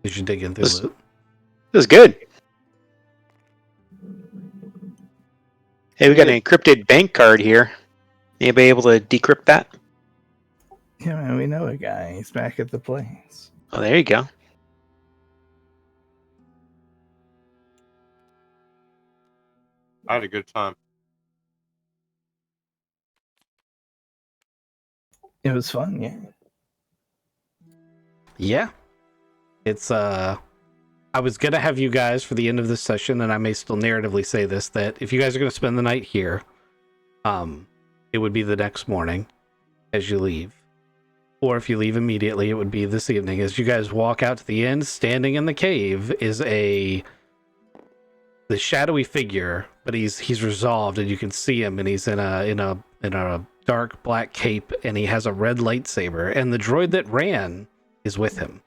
Did you dig in through loot? It was good. Hey, we got an encrypted bank card here. Anybody able to decrypt that? Yeah, man, we know a guy. He's back at the place. Oh, there you go. I had a good time. It was fun, yeah. Yeah. It's I was gonna have you guys for the end of this session, and I may still narratively say this, that if you guys are gonna spend the night here, it would be the next morning as you leave. Or if you leave immediately, it would be this evening. As you guys walk out to the end, standing in the cave is the shadowy figure, but he's resolved, and you can see him, and he's in a dark black cape, and he has a red lightsaber, and the droid that ran is with him.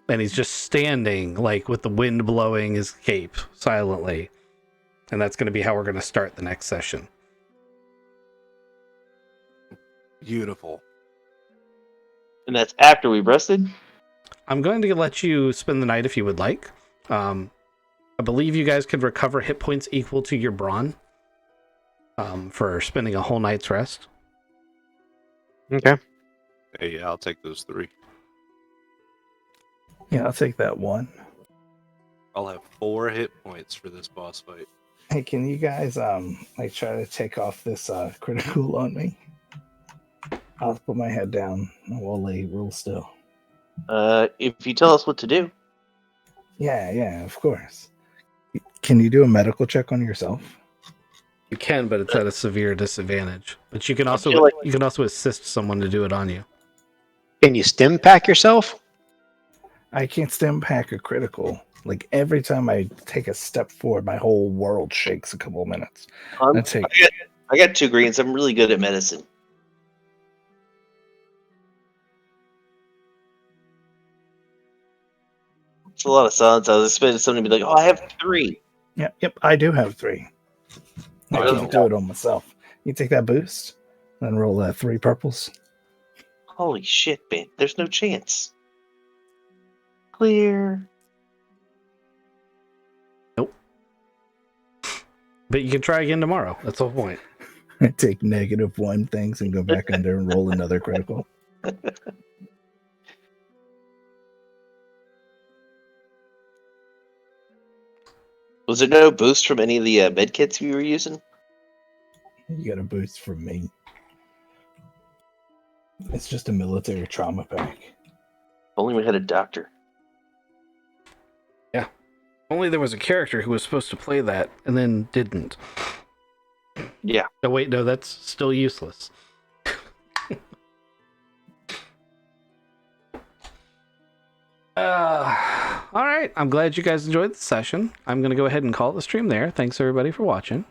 And he's just standing, like, with the wind blowing his cape silently. And that's going to be how we're going to start the next session. Beautiful. And that's after we've rested? I'm going to let you spend the night if you would like. I believe you guys can recover hit points equal to your brawn for spending a whole night's rest. Okay. Hey, yeah, I'll take those 3. Yeah, I'll take that one. I'll have 4 hit points for this boss fight. Hey, can you guys like try to take off this critical on me? I'll put my head down and we'll lay real still. If you tell us what to do. Yeah, of course. Can you do a medical check on yourself? You can, but it's at a severe disadvantage. But you can also feel like- you can also assist someone to do it on you. Can you stim pack yourself? I can't stem pack a critical. Like every time I take a step forward, my whole world shakes a couple of minutes. I got 2 greens. I'm really good at medicine. It's a lot of silence. I was expecting someone to be like, "Oh, I have 3." Yep, I do have 3. I Oh, can't do it on myself. You take that boost, then roll 3 purples. Holy shit, man! There's no chance. Clear. But you can try again tomorrow. That's the whole point. I take -1 things and go back under and roll another critical. Was there no boost from any of the med kits you were using? You got a boost from me. It's just a military trauma pack. Only we had a doctor. Yeah. Only there was a character who was supposed to play that and then didn't. Yeah. Oh wait, no, that's still useless. All right. I'm glad you guys enjoyed the session. I'm going to go ahead and call the stream there. Thanks everybody for watching.